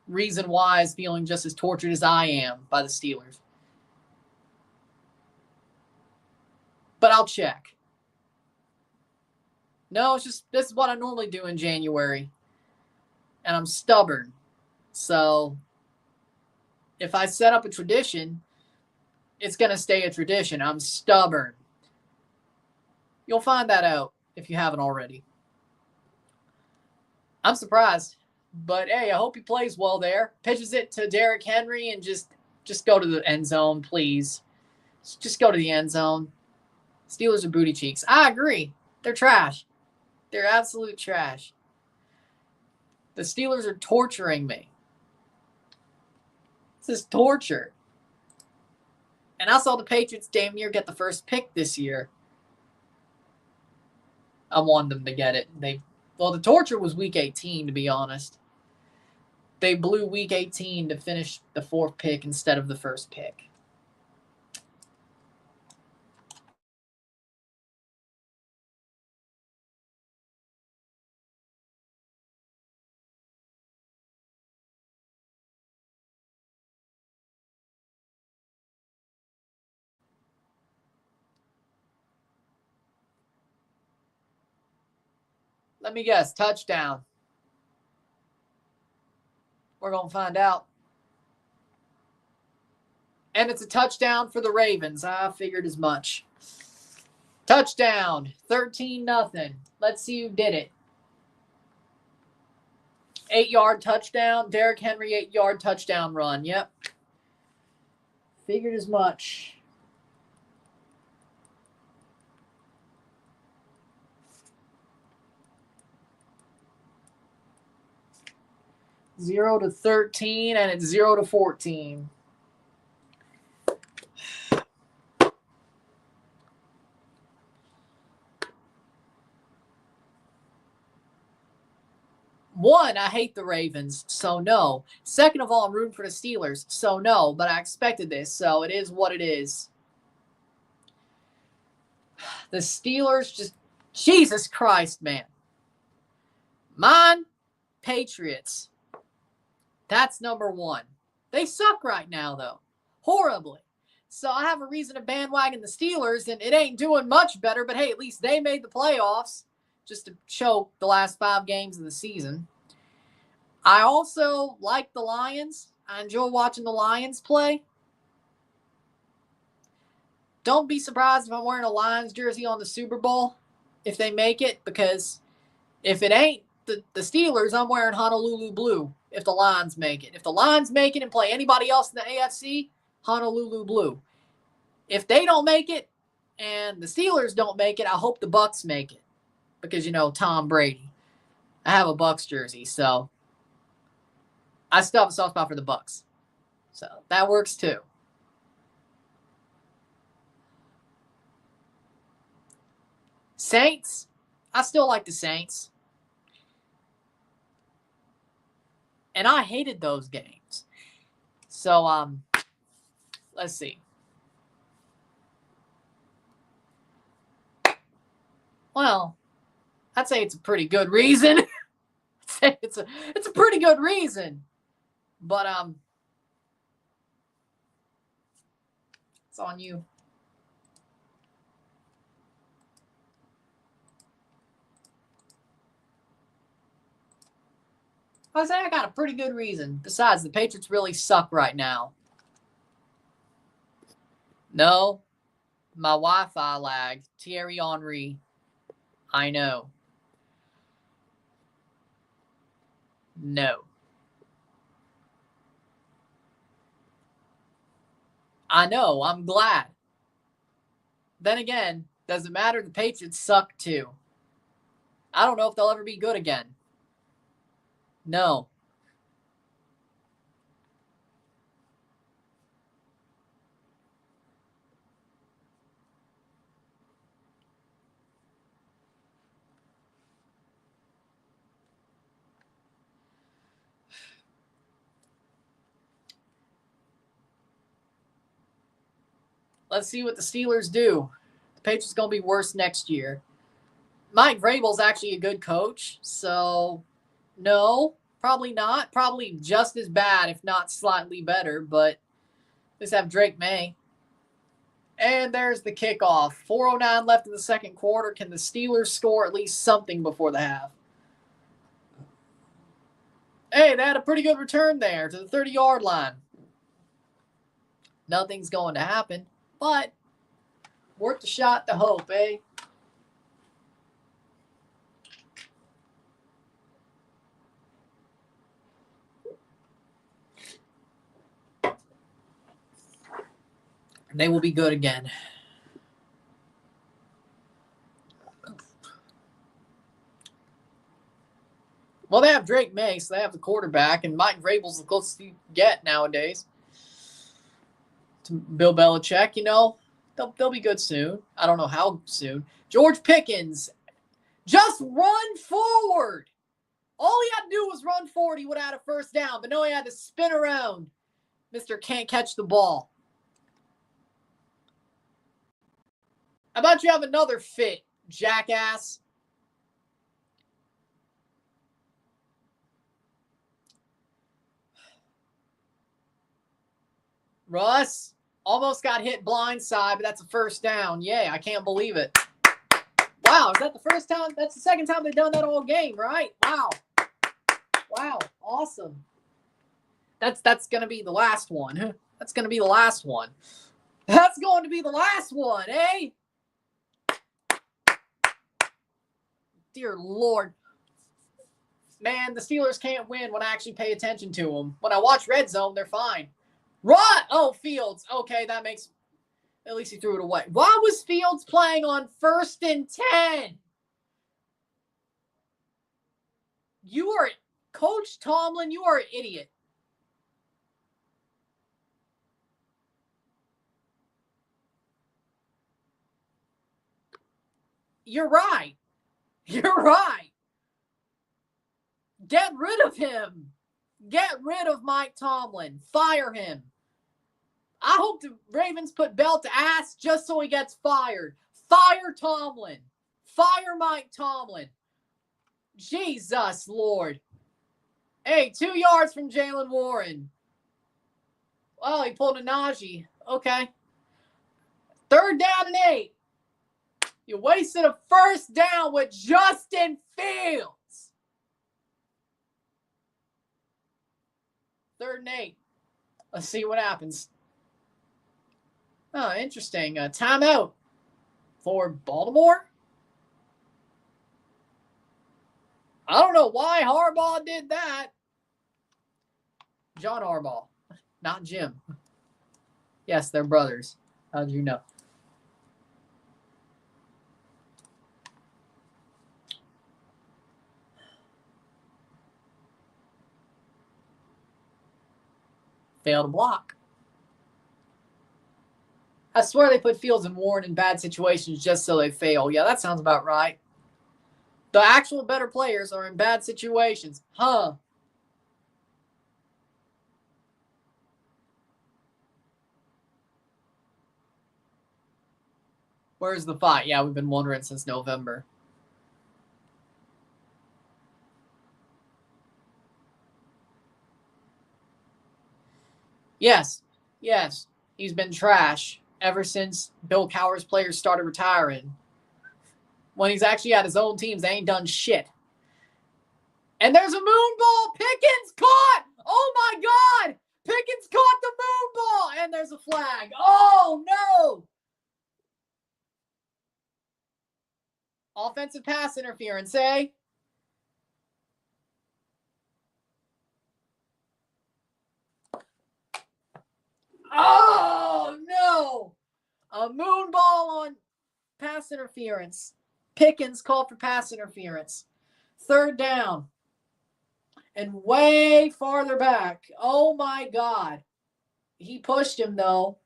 reason why is feeling just as tortured as I am by the Steelers. But I'll check. No, it's just this is what I normally do in January. And I'm stubborn. So if I set up a tradition, it's going to stay a tradition. I'm stubborn. You'll find that out if you haven't already. I'm surprised. But, hey, I hope he plays well there. Pitches it to Derrick Henry and just go to the end zone, please. Just go to the end zone. Steelers are booty cheeks. I agree. They're trash. They're absolute trash. The Steelers are torturing me. This is torture. And I saw the Patriots damn near get the first pick this year. I wanted them to get it. The torture was week 18, to be honest. They blew week 18 to finish the fourth pick instead of the first pick. Let me guess, touchdown. We're going to find out. And it's a touchdown for the Ravens. I figured as much. Touchdown, 13-0. Let's see who did it. 8-yard touchdown. Derrick Henry, 8-yard touchdown run. Yep. Figured as much. Zero to 13, and it's 0 to 14. One, I hate the Ravens, so no. Second of all, I'm rooting for the Steelers, so no. But I expected this, so it is what it is. The Steelers just... Jesus Christ, man. Mine, Patriots. That's number one. They suck right now, though. Horribly. So I have a reason to bandwagon the Steelers, and it ain't doing much better, but hey, at least they made the playoffs just to choke the last 5 games of the season. I also like the Lions. I enjoy watching the Lions play. Don't be surprised if I'm wearing a Lions jersey on the Super Bowl if they make it, because if it ain't the Steelers, I'm wearing Honolulu blue if the Lions make it. If the Lions make it and play anybody else in the AFC, Honolulu blue. If they don't make it and the Steelers don't make it, I hope the Bucks make it because, Tom Brady. I have a Bucks jersey, so I still have a soft spot for the Bucks. So that works too. Saints, I still like the Saints. And I hated those games. So, let's see. Well, I'd say it's a pretty good reason. it's a pretty good reason. But it's on you. I say I got a pretty good reason. Besides, the Patriots really suck right now. No, my Wi-Fi lagged. Thierry Henry. I know. No. I know. I'm glad. Then again, does it matter? The Patriots suck too. I don't know if they'll ever be good again. No. Let's see what the Steelers do. The Patriots going to be worse next year. Mike Vrabel's actually a good coach, so no, probably not. Probably just as bad, if not slightly better, but let's have Drake May. And there's the kickoff. 4:09 left in the second quarter. Can the Steelers score at least something before the half? Hey, they had a pretty good return there to the 30-yard line. Nothing's going to happen, but worth the shot to hope, eh? They will be good again. Well, they have Drake May, so they have the quarterback, and Mike Vrabel's the closest you get nowadays to Bill Belichick. You know, they'll be good soon. I don't know how soon. George Pickens, just run forward. All he had to do was run forward. He would have had a first down, but no, he had to spin around. Mr. Can't catch the ball. How about you have another fit, jackass? Russ almost got hit blindside, but that's a first down. Yay, I can't believe it. Wow, is that the first time? That's the second time they've done that all game, right? Wow. Wow, awesome. That's going to be the last one. That's going to be the last one. That's going to be the last one, eh? Dear Lord. Man, the Steelers can't win when I actually pay attention to them. When I watch Red Zone, they're fine. Run! Oh, Fields. Okay, that makes... At least he threw it away. Why was Fields playing on 1st and 10? You are... Coach Tomlin, you are an idiot. You're right. You're right. Get rid of him. Get rid of Mike Tomlin. Fire him. I hope the Ravens put belt to ass just so he gets fired. Fire Tomlin. Fire Mike Tomlin. Jesus Lord. Hey, 2 yards from Jalen Warren. Well, he pulled a Najee. Okay. 3rd down and 8. You wasted a first down with Justin Fields. 3rd and 8. Let's see what happens. Oh, interesting. Timeout for Baltimore. I don't know why Harbaugh did that. John Harbaugh, not Jim. Yes, they're brothers. How'd you know? Failed to block. I swear they put Fields and Warren in bad situations just so they fail. Yeah, that sounds about right. The actual better players are in bad situations. Huh. Where's the fight? Yeah, we've been wondering since November. Yes. He's been trash ever since Bill Cowher's players started retiring. When he's actually had his own teams, they ain't done shit. And there's a moon ball. Pickens caught. Oh, my God. Pickens caught the moon ball. And there's a flag. Oh, no. Offensive pass interference, eh? Oh, no. A moon ball on pass interference. Pickens called for pass interference. 3rd down. And way farther back. Oh, my God. He pushed him, though.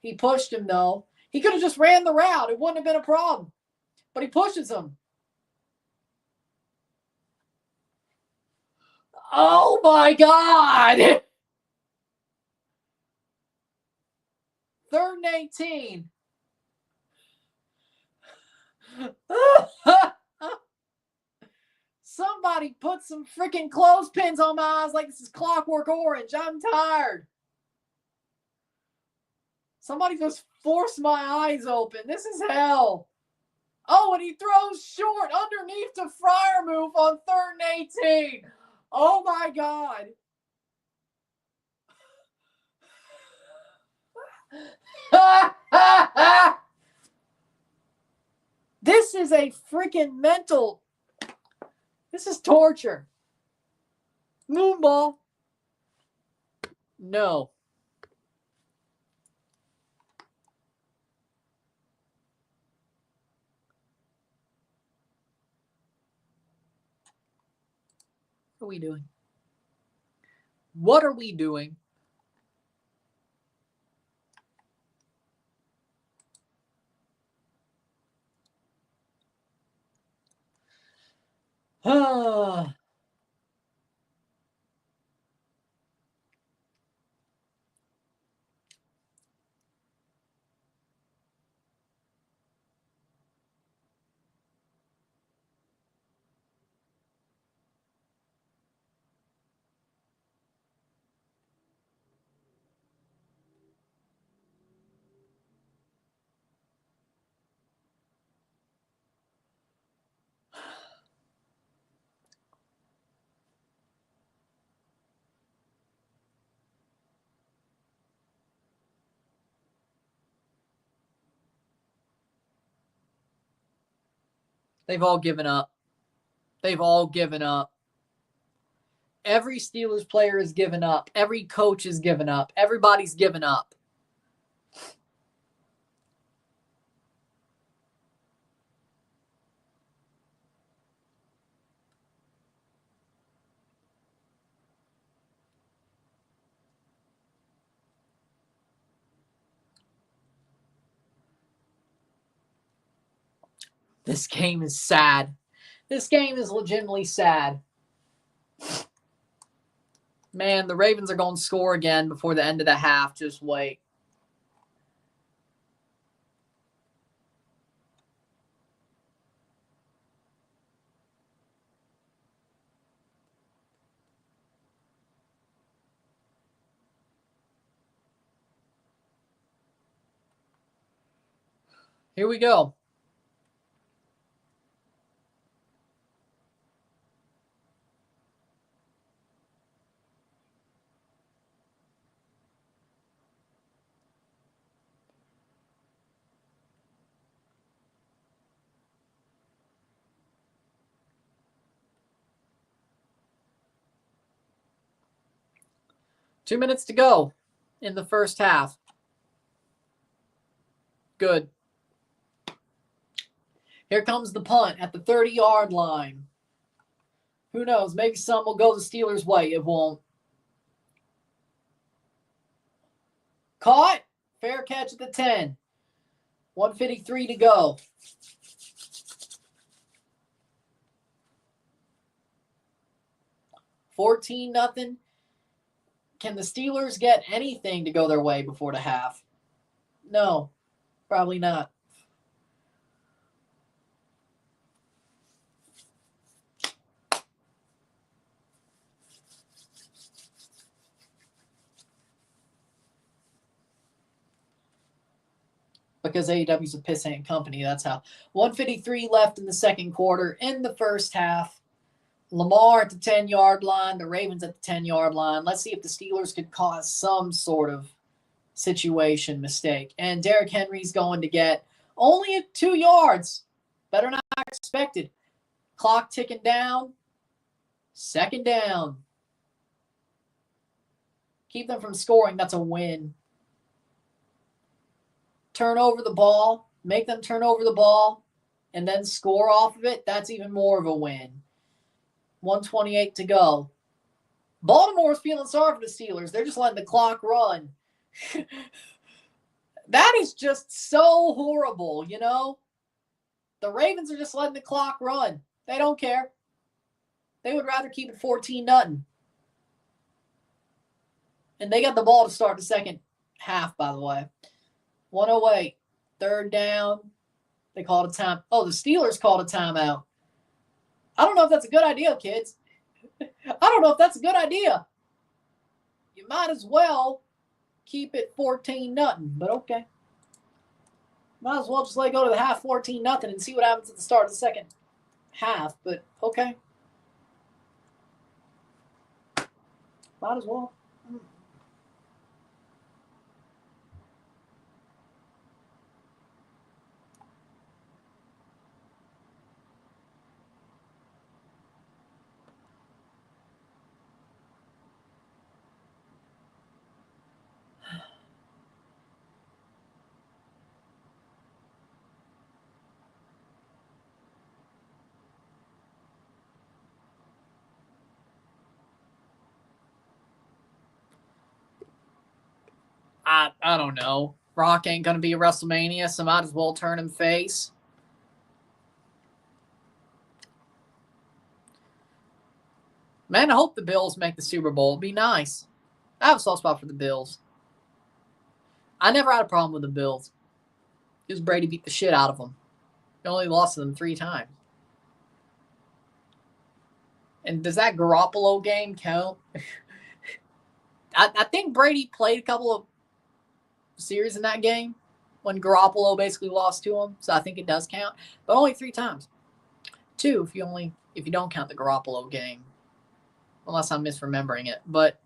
He could have just ran the route. It wouldn't have been a problem. But he pushes him. Oh, my God. 3rd and 18. Somebody put some freaking clothespins on my eyes like this is Clockwork Orange. I'm tired. Somebody just forced my eyes open. This is hell. Oh, and he throws short underneath to Freiermuth on 3rd and 18. Oh, my God. This is a freaking mental. This is torture. Moonball. No. What are we doing? What are we doing? They've all given up. Every Steelers player has given up. Every coach has given up. Everybody's given up. This game is sad. This game is legitimately sad. Man, the Ravens are going to score again before the end of the half. Just wait. Here we go. Two minutes to go in the first half. Good. Here comes the punt at the 30-yard line. Who knows? Maybe some will go the Steelers' way. It won't. Caught. Fair catch at the 10. 1:53 to go. $14-0. Can the Steelers get anything to go their way before the half? No, probably not. because AEW's a pissant company. That's how. 153 left in the second quarter. In the first half, Lamar at the 10-yard line, the Ravens at the 10-yard line. Let's see if the Steelers could cause some sort of situation mistake. And Derrick Henry's going to get only 2 yards. Better not expected. Clock ticking down. Second down. Keep them from scoring. That's a win. Turn over the ball. Make them turn over the ball and then score off of it. That's even more of a win. 1:28 to go. Baltimore's feeling sorry for the Steelers. They're just letting the clock run. That is just so horrible, you know? The Ravens are just letting the clock run. They don't care. They would rather keep it 14-0. And they got the ball to start the second half, by the way. 1:08. Third down. They called a time. Oh, the Steelers called a timeout. I don't know if that's a good idea, kids. I don't know if that's a good idea. You might as well keep it 14-0, but okay. Might as well just let it go to the half 14-0 and see what happens at the start of the second half, but okay. Might as well. I don't know. Rock ain't going to be at WrestleMania, so might as well turn him face. Man, I hope the Bills make the Super Bowl. It'd be nice. I have a soft spot for the Bills. I never had a problem with the Bills. Because Brady beat the shit out of them. He only lost to them 3 times. And does that Garoppolo game count? I think Brady played a couple of series in that game when Garoppolo basically lost to him. So I think it does count. But only 3 times. 2 if you don't count the Garoppolo game. Unless I'm misremembering it. But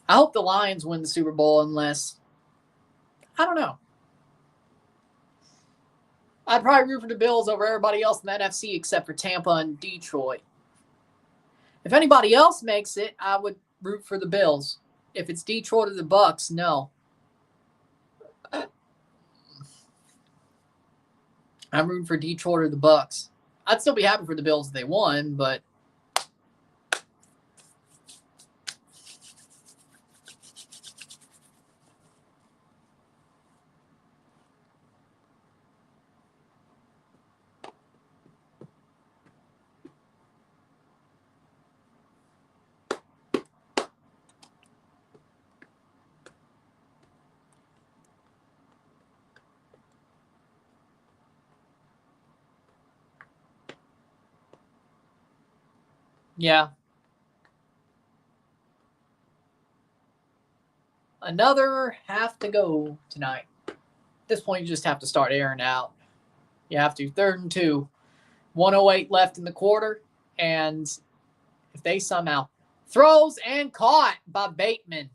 I hope the Lions win the Super Bowl unless, I don't know. I'd probably root for the Bills over everybody else in the NFC except for Tampa and Detroit. If anybody else makes it, I would root for the Bills. If it's Detroit or the Bucks, no. I'm rooting for Detroit or the Bucks. I'd still be happy for the Bills if they won, but yeah. Another half to go tonight. At this point, you just have to start airing out. You have to. 3rd and 2. 1:08 left in the quarter. And if they somehow throws and caught by Bateman.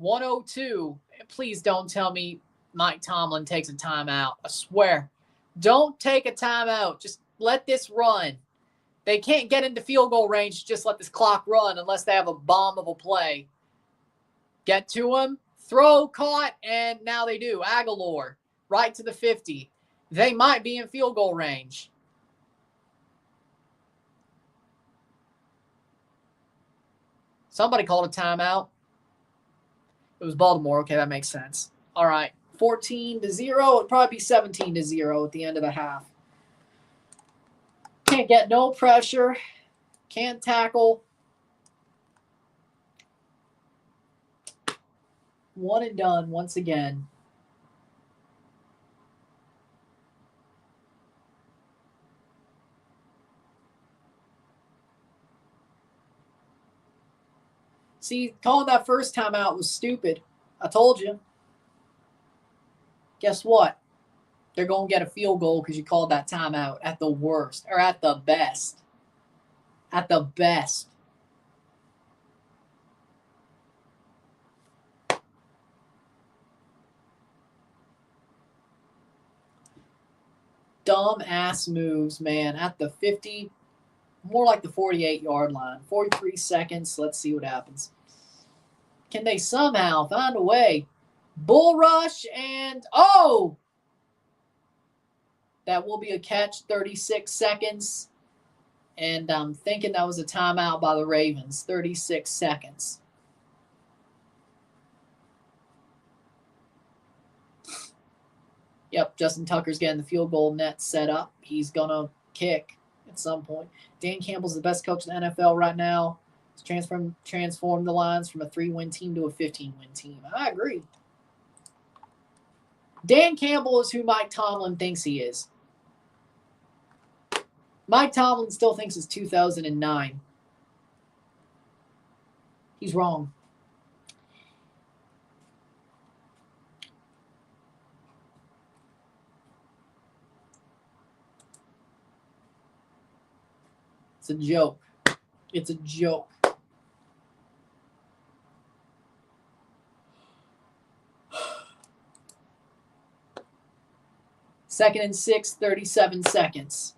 1:02. Please don't tell me Mike Tomlin takes a timeout. I swear. Don't take a timeout. Just let this run. They can't get into field goal range. Just let this clock run unless they have a bomb of a play. Get to him. Throw, caught, and now they do. Aguilar, right to the 50. They might be in field goal range. Somebody called a timeout. It was Baltimore. Okay, that makes sense. All right. 14-0. It'd probably be 17-0 at the end of the half. Can't get no pressure. Can't tackle. 1 and done once again. See, calling that first timeout was stupid. I told you. Guess what? They're going to get a field goal because you called that timeout at the worst, or at the best. At the best. Dumb ass moves, man. At the 50, more like the 48-yard line. 43 seconds. Let's see what happens. Can they somehow find a way? Bull rush and, oh! That will be a catch, 36 seconds. And I'm thinking that was a timeout by the Ravens, 36 seconds. Yep, Justin Tucker's getting the field goal net set up. He's going to kick at some point. Dan Campbell's the best coach in the NFL right now. He's transformed the Lions from a 3-win team to a 15-win team. I agree. Dan Campbell is who Mike Tomlin thinks he is. Mike Tomlin still thinks it's 2009. He's wrong. It's a joke. It's a joke. Second and 6, 37 seconds.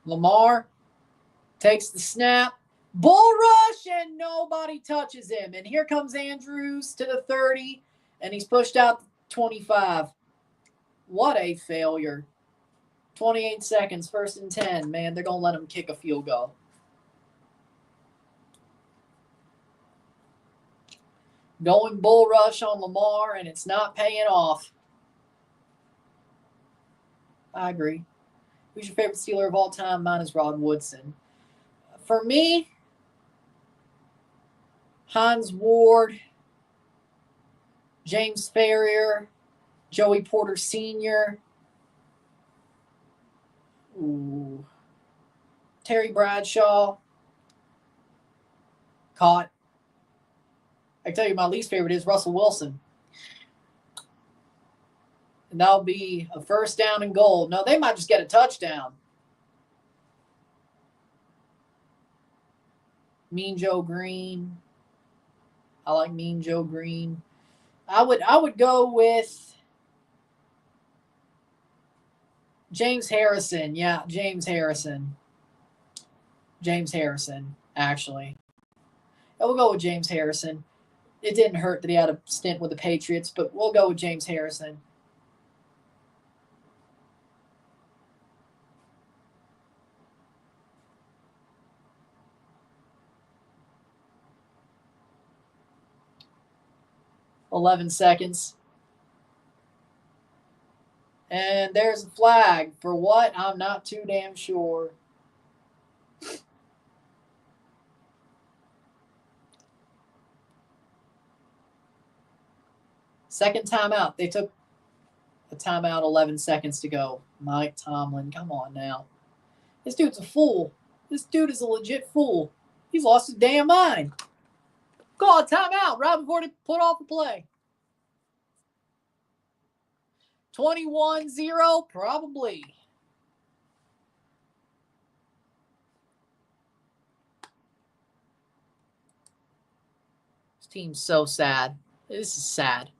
Lamar takes the snap. Bull rush, and nobody touches him. And here comes Andrews to the 30, and he's pushed out to 25. What a failure. 28 seconds, 1st and 10. Man, they're going to let him kick a field goal. Going bull rush on Lamar, and it's not paying off. I agree. Who's your favorite Steeler of all time? Mine is Rod Woodson. For me, Hines Ward, James Ferrier, Joey Porter Sr., Terry Bradshaw, caught. I can tell you my least favorite is Russell Wilson. And that'll be a 1st down and goal. No, they might just get a touchdown. Mean Joe Green. I like Mean Joe Green. I would go with James Harrison. Yeah, James Harrison. James Harrison, actually. We'll go with James Harrison. It didn't hurt that he had a stint with the Patriots, but we'll go with James Harrison. $11 seconds. And there's a flag. For what? I'm not too damn sure. Second timeout. They took a timeout, 11 seconds to go. Mike Tomlin, come on now. This dude's a fool. This dude is a legit fool. He's lost his damn mind. Call a timeout right before they put off the play. 21-0, probably. This team's so sad. This is sad.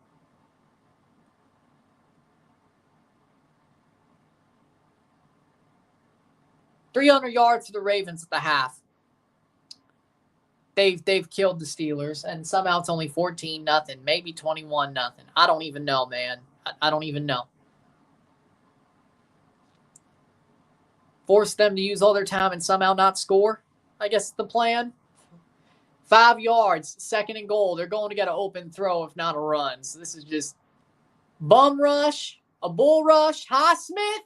$300 yards for the Ravens at the half. They've killed the Steelers, and somehow it's only 14-0, maybe 21-0. I don't even know, man. I don't even know. Force them to use all their time and somehow not score, I guess is the plan. 5 yards, 2nd and goal. They're going to get an open throw, if not a run. So this is just bum rush, A bull rush. Highsmith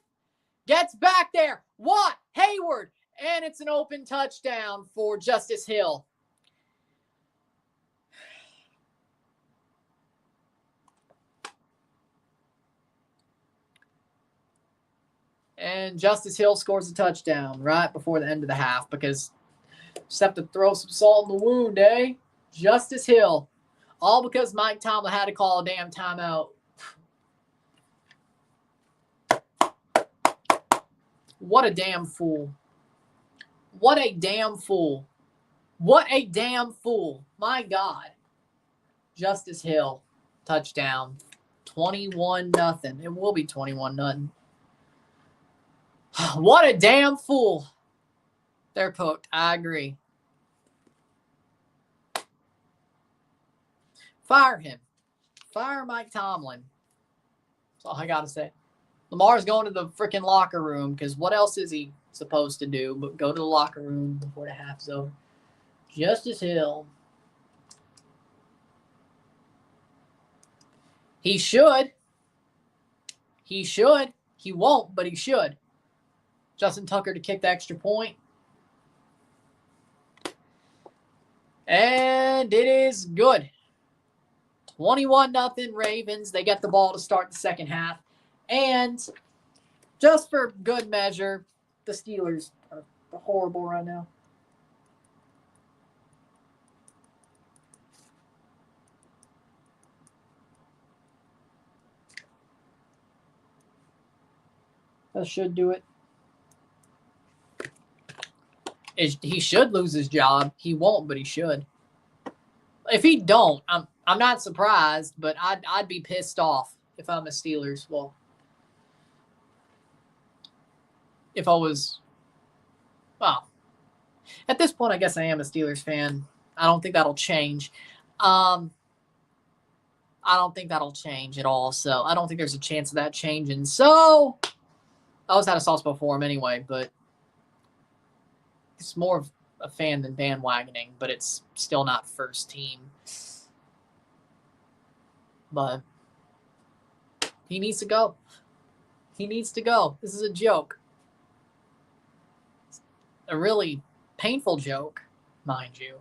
gets back there. Watt, Hayward, and it's an open touchdown for Justice Hill. And Justice Hill scores a touchdown right before the end of the half because just have to throw some salt in the wound, eh? Justice Hill. All because Mike Tomlin had to call a damn timeout. What a damn fool. What a damn fool. What a damn fool. My God. Justice Hill. Touchdown. 21-0. It will be 21-0. What a damn fool. They're cooked. I agree. Fire him. Fire Mike Tomlin. That's all I got to say. Lamar's going to the freaking locker room because what else is he supposed to do but go to the locker room before the half's over? Justice Hill. He should. He should. He won't, but he should. Justin Tucker to kick the extra point. And it is good. 21-0 Ravens. They get the ball to start the second half. And just for good measure, the Steelers are horrible right now. That should do it. He should lose his job. He won't, but he should. If he don't, I'm not surprised, but I'd be pissed off if I'm a Steelers. Well, if I was, well, at this point, I guess I am a Steelers fan. I don't think that'll change. I don't think that'll change at all. So I don't think there's a chance of that changing. So I always had a soft spot for him anyway, but it's more of a fan than bandwagoning, but it's still not first team. But he needs to go. He needs to go. This is a joke. A really painful joke, mind you.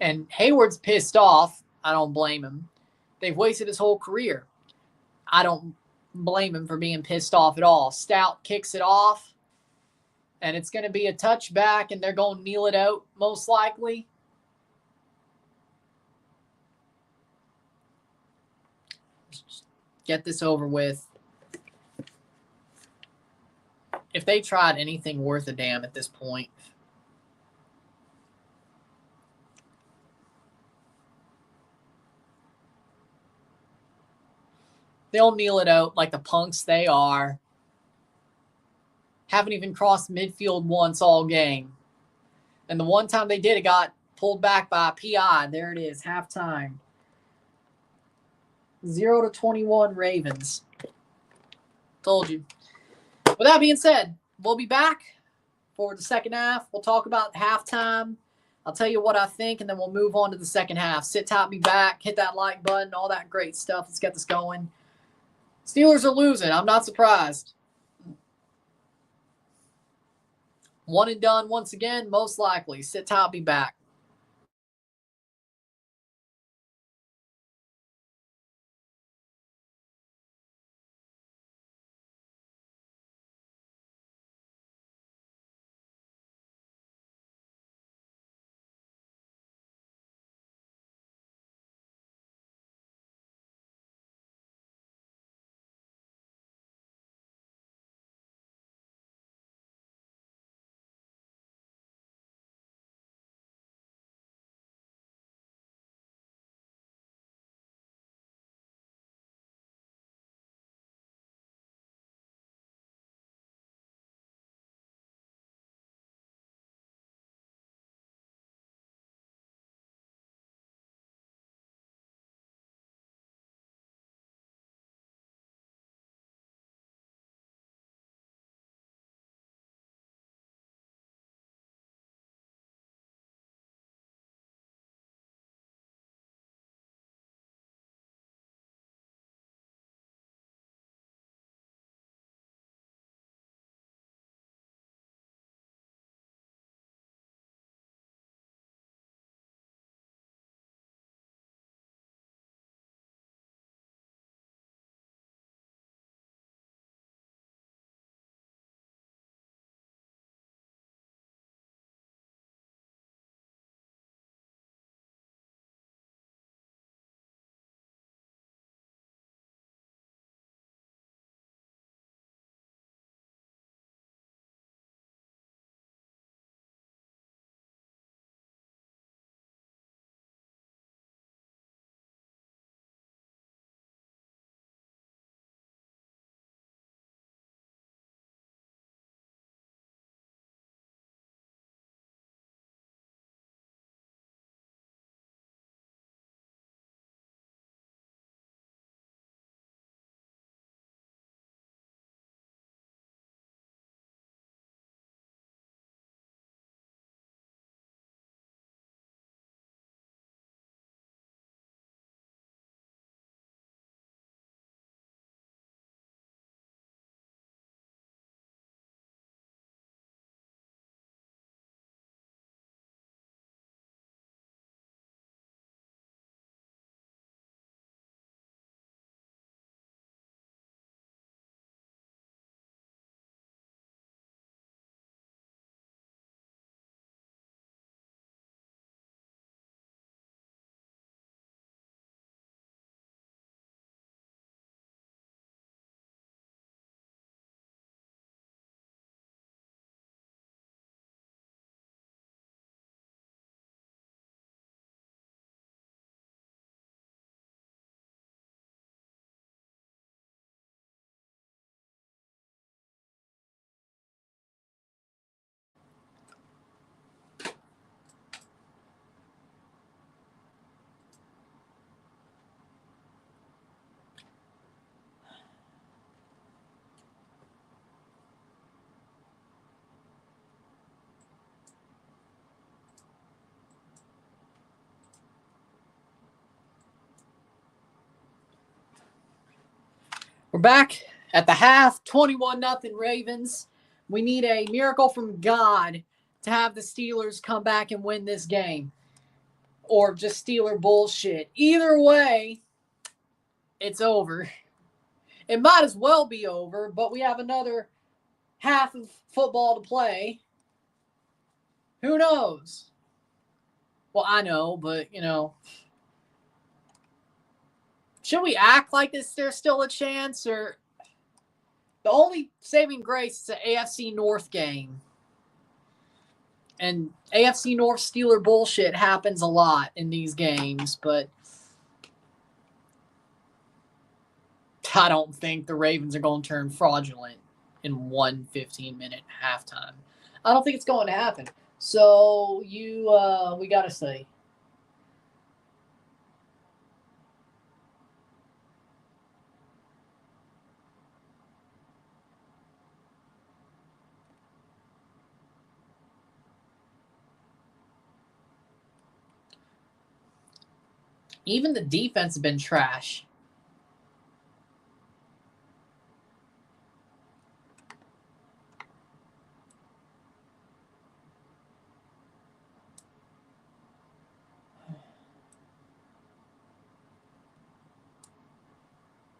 And Hayward's pissed off. I don't blame him. They've wasted his whole career. I don't blame him for being pissed off at all. Stout kicks it off, and it's going to be a touchback, and they're going to kneel it out, most likely. Just get this over with. If they tried anything worth a damn at this point, they'll kneel it out like the punks they are. Haven't even crossed midfield once all game. And the one time they did, it got pulled back by a PI. There it is, halftime. 0-21 Ravens. Told you. With that being said, we'll be back for the second half. We'll talk about halftime. I'll tell you what I think, and then we'll move on to the second half. Sit tight, be back, hit that like button, all that great stuff. Let's get this going. Steelers are losing. I'm not surprised. One and done once again, most likely. Sit tight, be back. We're back at the half, 21-0 Ravens. We need a miracle from God to have the Steelers come back and win this game. Or just Steeler bullshit. Either way, it's over. It might as well be over, but we have another half of football to play. Who knows? Well, I know, but, should we act like there's still a chance? Or the only saving grace is an AFC North game. And AFC North Steeler bullshit happens a lot in these games, but I don't think the Ravens are going to turn fraudulent in one 15-minute halftime. I don't think it's going to happen. So we got to say. Even the defense has been trash.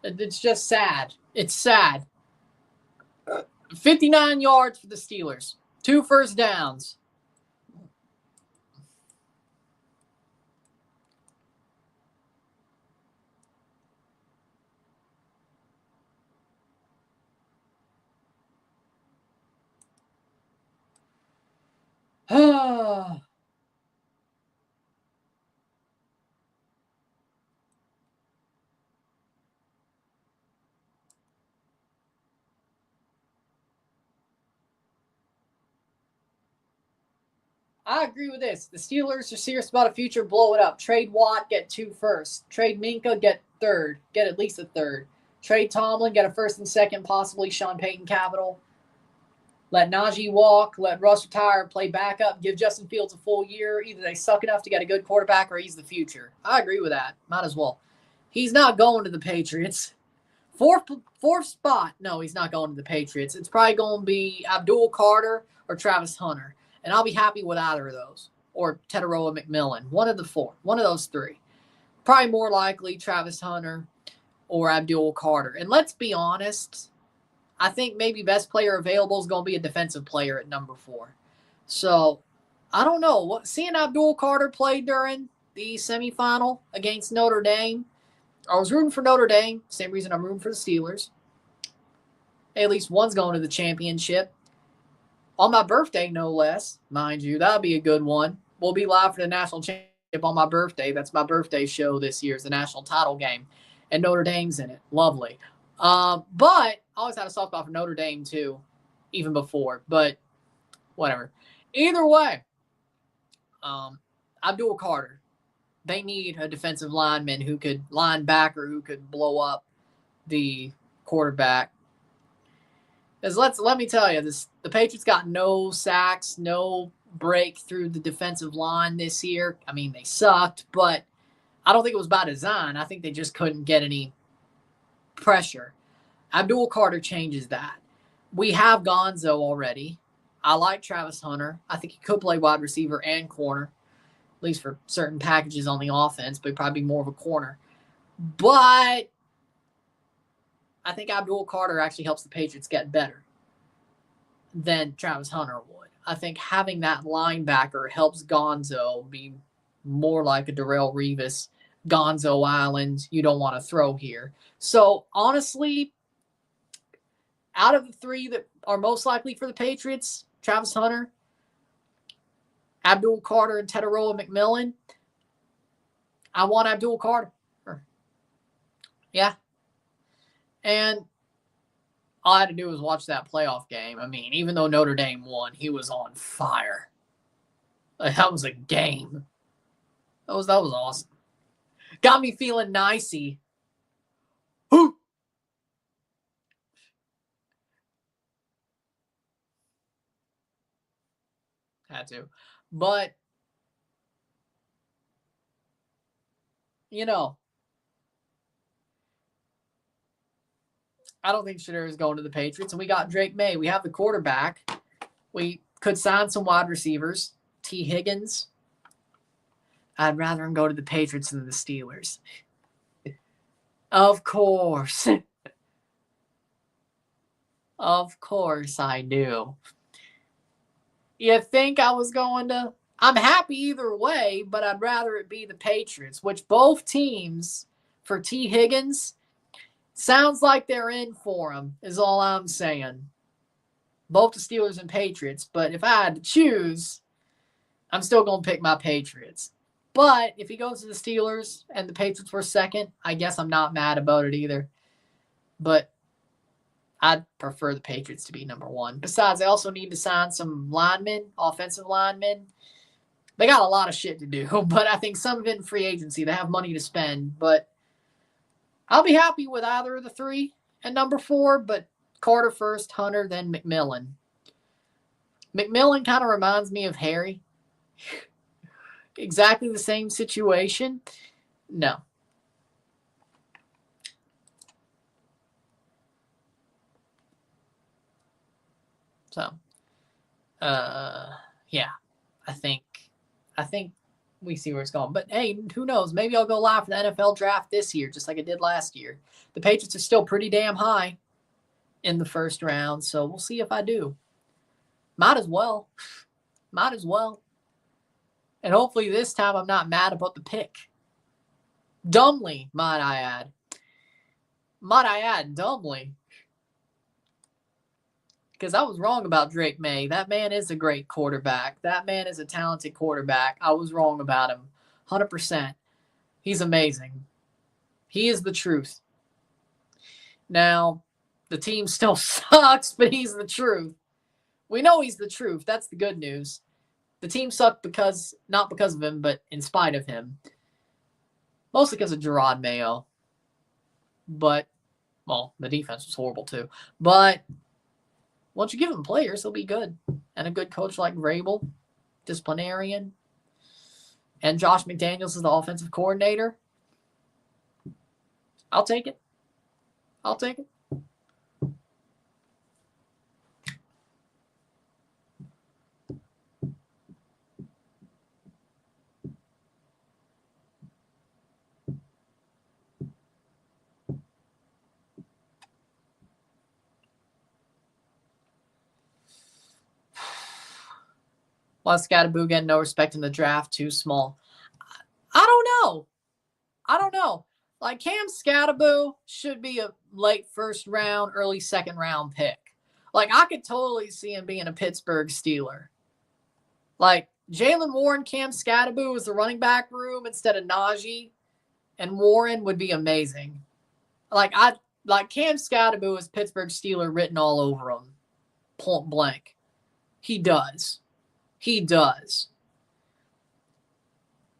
It's just sad. It's sad. 59 yards for the Steelers. 2 first downs. I agree with this. The Steelers are serious about a future. Blow it up. Trade Watt, get 2 firsts. Trade Minka, get 3rd. Get at least a 3rd. Trade Tomlin, get a 1st and 2nd, possibly Sean Payton capital. Let Najee walk. Let Russ retire. Play backup. Give Justin Fields a full year. Either they suck enough to get a good quarterback or he's the future. I agree with that. Might as well. He's not going to the Patriots. Fourth spot. No, he's not going to the Patriots. It's probably going to be Abdul Carter or Travis Hunter. And I'll be happy with either of those. Or Tetaroa McMillan. One of the 4. One of those 3. Probably more likely Travis Hunter or Abdul Carter. And let's be honest, I think maybe best player available is going to be a defensive player at number 4. So, I don't know. Seeing Abdul Carter play during the semifinal against Notre Dame, I was rooting for Notre Dame. Same reason I'm rooting for the Steelers. At least one's going to the championship. On my birthday, no less, mind you. That'll be a good one. We'll be live for the national championship on my birthday. That's my birthday show this year. It's the national title game. And Notre Dame's in it. Lovely. But I always had a soft spot for Notre Dame, too, even before. But whatever. Either way, Abdul Carter. They need a defensive lineman linebacker who could blow up the quarterback. Because let me tell you, the Patriots got no sacks, no break through the defensive line this year. I mean, they sucked, but I don't think it was by design. I think they just couldn't get any pressure. Abdul Carter changes that. We have Gonzo already. I like Travis Hunter. I think he could play wide receiver and corner, at least for certain packages on the offense, but he'd probably be more of a corner. But I think Abdul Carter actually helps the Patriots get better than Travis Hunter would. I think having that linebacker helps Gonzo be more like a Darrelle Revis, Gonzo Island. You don't want to throw here. So, honestly, out of the 3 that are most likely for the Patriots, Travis Hunter, Abdul Carter, and Tetaroa McMillan, I want Abdul Carter. Yeah. And all I had to do was watch that playoff game. I mean, even though Notre Dame won, he was on fire. That was a game. That was awesome. Got me feeling nicey. Whoo! Had to. But, I don't think Shedeur is going to the Patriots. And we got Drake May. We have the quarterback. We could sign some wide receivers. T. Higgins. I'd rather him go to the Patriots than the Steelers. Of course. Of course I do. You think I was going to... I'm happy either way, but I'd rather it be the Patriots, which both teams for T. Higgins sounds like they're in for him, is all I'm saying. Both the Steelers and Patriots, but if I had to choose, I'm still going to pick my Patriots. But if he goes to the Steelers and the Patriots were second, I guess I'm not mad about it either. But I'd prefer the Patriots to be number one. Besides, they also need to sign some linemen, offensive linemen. They got a lot of shit to do, but I think some of it in free agency. They have money to spend, but I'll be happy with either of the three at number 4, but Carter first, Hunter, then McMillan. McMillan kind of reminds me of Harry. Exactly the same situation? No. So, yeah, I think we see where it's going. But hey, who knows? Maybe I'll go live for the NFL draft this year, just like I did last year. The Patriots are still pretty damn high in the first round, so we'll see if I do. Might as well. Might as well. And hopefully this time I'm not mad about the pick. Dumbly, might I add. Might I add, dumbly. Because I was wrong about Drake May. That man is a great quarterback. That man is a talented quarterback. I was wrong about him. 100%. He's amazing. He is the truth. Now, the team still sucks, but he's the truth. We know he's the truth. That's the good news. The team sucked not because of him, but in spite of him. Mostly because of Gerard Mayo. But, well, the defense was horrible too. But once you give him players, he'll be good. And a good coach like Vrabel, disciplinarian, and Josh McDaniels is the offensive coordinator. I'll take it. I'll take it. Why Scatterboo getting no respect in the draft? Too small. I don't know. Like, Cam Scatterboo should be a late first round, early second round pick. Like, I could totally see him being a Pittsburgh Steeler. Like, Jalen Warren, Cam Scatterboo as the running back room instead of Najee and Warren would be amazing. Like Cam Scatterboo as Pittsburgh Steeler written all over him. Point blank. He does. He does.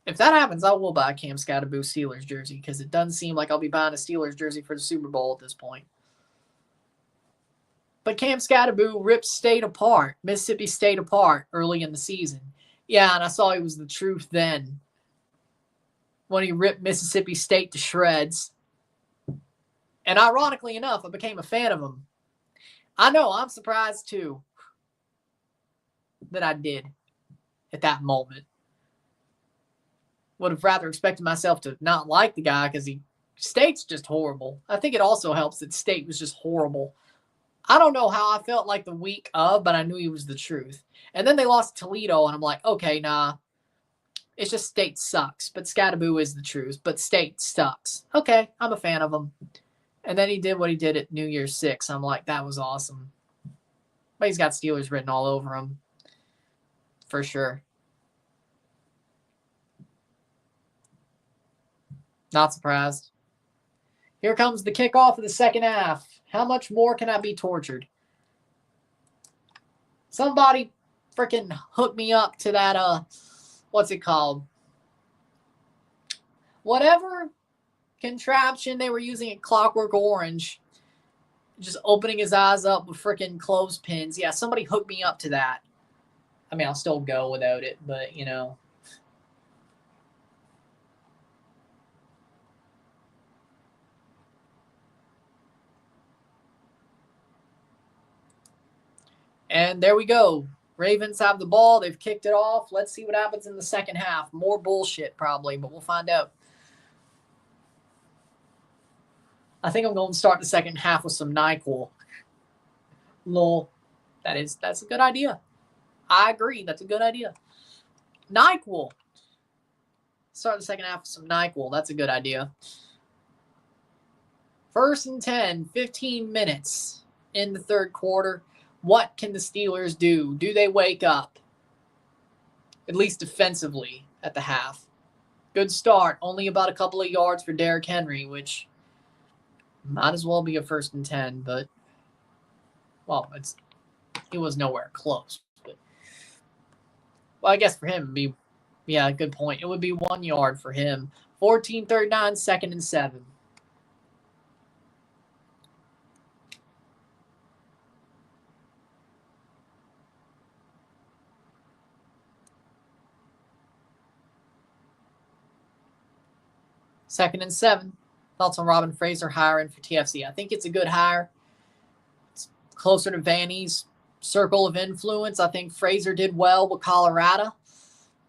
If that happens, I will buy a Cam Scatterboo Steelers jersey because it doesn't seem like I'll be buying a Steelers jersey for the Super Bowl at this point. But Cam Scatterboo ripped State apart, Mississippi State apart early in the season. Yeah, and I saw he was the truth then when he ripped Mississippi State to shreds. And ironically enough, I became a fan of him. I know, I'm surprised too that I did at that moment. Would have rather expected myself to not like the guy because State's just horrible. I think it also helps that State was just horrible. I don't know how I felt like the week of, but I knew he was the truth. And then they lost to Toledo, and I'm like, okay, nah. It's just State sucks, but Scatterboo is the truth. But State sucks. Okay, I'm a fan of him. And then he did what he did at New Year's 6. I'm like, that was awesome. But he's got Steelers written all over him. For sure. Not surprised. Here comes the kickoff of the second half. How much more can I be tortured? Somebody freaking hook me up to that, what's it called? Whatever contraption they were using at Clockwork Orange. Just opening his eyes up with freaking clothespins. Yeah, somebody hook me up to that. I mean, I'll still go without it, but, you know. And there we go. Ravens have the ball. They've kicked it off. Let's see what happens in the second half. More bullshit probably, but we'll find out. I think I'm going to start the second half with some NyQuil. Lol. That's a good idea. I agree. That's a good idea. NyQuil. Start the second half with some NyQuil. That's a good idea. 1st and 10, 15 minutes in the third quarter. What can the Steelers do? Do they wake up? At least defensively at the half. Good start. Only about a couple of yards for Derrick Henry, which might as well be a 1st and 10, but, well, it was nowhere close. But, well, I guess for him, it'd be, yeah, good point. It would be 1 yard for him. 14-39, 2nd and 7. Second and 7. Thoughts on Robin Fraser hiring for TFC? I think it's a good hire. It's closer to Vanny's circle of influence. I think Fraser did well with Colorado.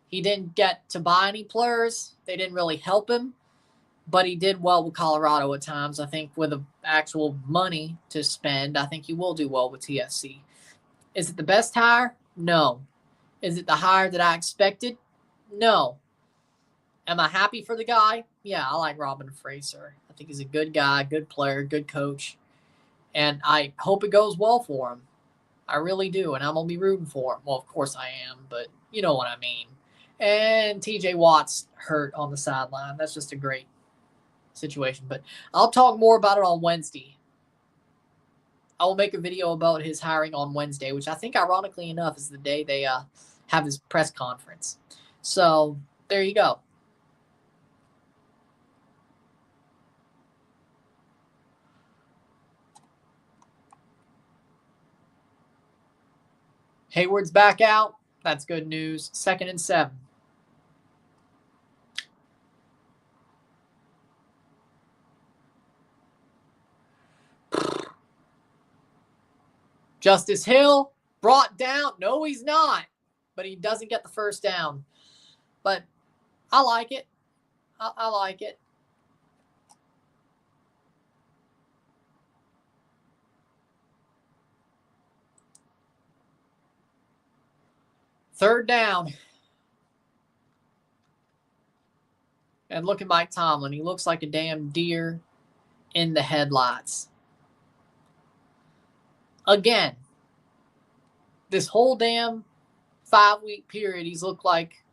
He didn't get to buy any players. They didn't really help him. But he did well with Colorado at times. I think with the actual money to spend, I think he will do well with TFC. Is it the best hire? No. Is it the hire that I expected? No. Am I happy for the guy? Yeah, I like Robin Fraser. I think he's a good guy, good player, good coach. And I hope it goes well for him. I really do, and I'm going to be rooting for him. Well, of course I am, but you know what I mean. And TJ Watt's hurt on the sideline. That's just a great situation. But I'll talk more about it on Wednesday. I will make a video about his hiring on Wednesday, which I think, ironically enough, is the day they have his press conference. So there you go. Hayward's back out. That's good news. 2nd and 7. Justice Hill brought down. No, he's not. But he doesn't get the first down. But I like it. I like it. Third down. And look at Mike Tomlin. He looks like a damn deer in the headlights. Again, this whole damn 5-week period, he's looked like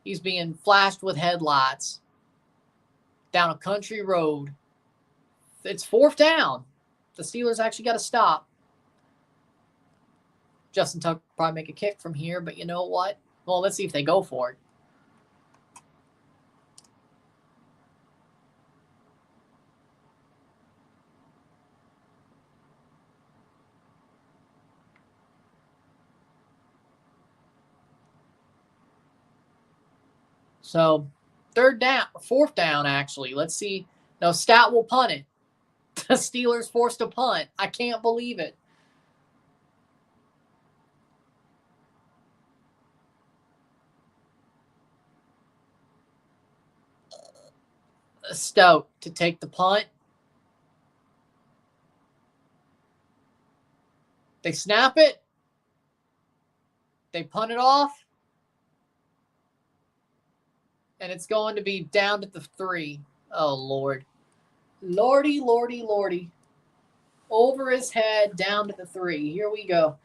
he's being flashed with headlights down a country road. It's 4th down. The Steelers actually got to stop. Justin Tucker will probably make a kick from here, but you know what? Well, let's see if they go for it. So, 3rd down, 4th down, actually. Let's see. No, Stout will punt it. The Steelers forced a punt. I can't believe it. Stout to take the punt. They snap it. They punt it off. And it's going to be down at the 3. Oh, Lord. Lordy, lordy, lordy. Over his head, down to the 3. Here we go.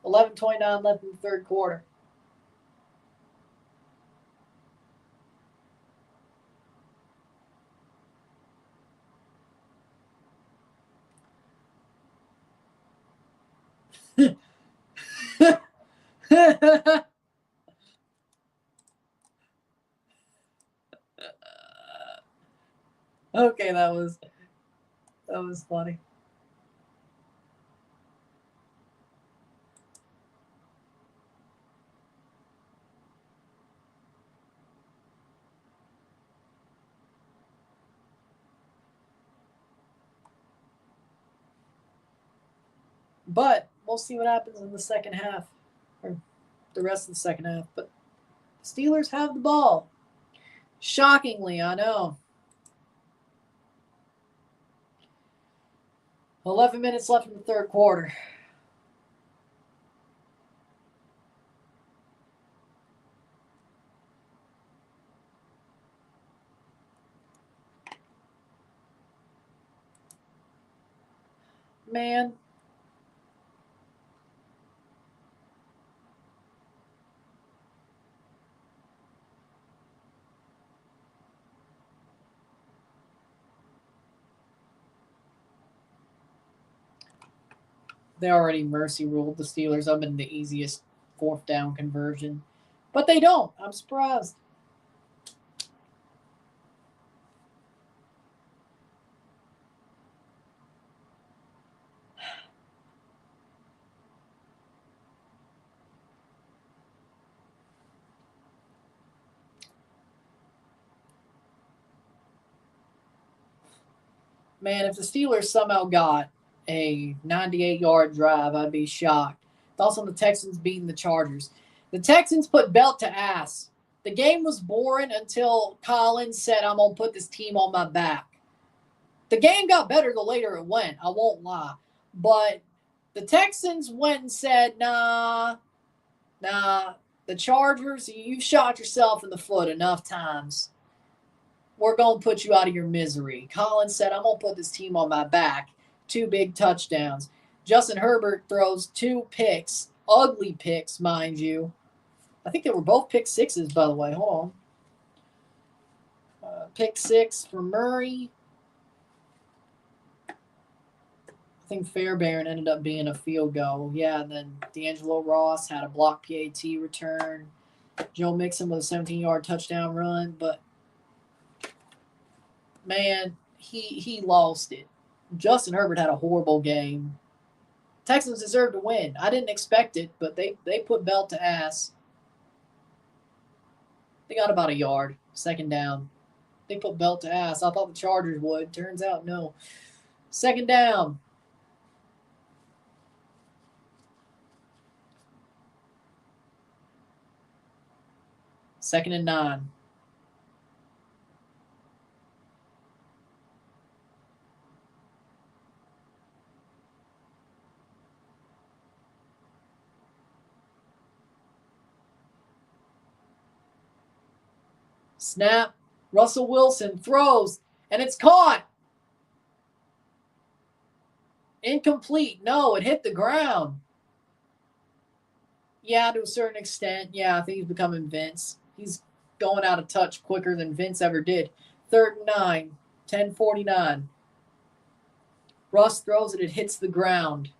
11:29 left in the third quarter. Okay, that was funny. But we'll see what happens in the second half, or the rest of the second half. But the Steelers have the ball. Shockingly, I know. 11 minutes left in the third quarter. Man. They already mercy ruled the Steelers up in the easiest fourth down conversion. But they don't. I'm surprised. Man, if the Steelers somehow got a 98-yard drive, I'd be shocked. Thoughts on the Texans beating the Chargers. The Texans put belt to ass. The game was boring until Collins said, I'm going to put this team on my back. The game got better the later it went, I won't lie. But the Texans went and said, nah, the Chargers, you've shot yourself in the foot enough times. We're going to put you out of your misery. Collins said, I'm going to put this team on my back. 2 big touchdowns. Justin Herbert throws 2 picks. Ugly picks, mind you. I think they were both pick sixes, by the way. Hold on. Pick 6 for Murray. I think Fairbairn ended up being a field goal. Yeah, and then D'Angelo Ross had a block PAT return. Joe Mixon with a 17-yard touchdown run. But, man, he lost it. Justin Herbert had a horrible game. Texans deserved to win. I didn't expect it, but they put belt to ass. They got about a yard, second down. They put belt to ass. I thought the Chargers would. Turns out, no. Second down. Second and 9. Snap. Russell Wilson throws, and it's caught. Incomplete. No, it hit the ground. Yeah, to a certain extent. Yeah, I think he's becoming Vince. He's going out of touch quicker than Vince ever did. 3rd and 9, 10:49. Russ throws it, it hits the ground.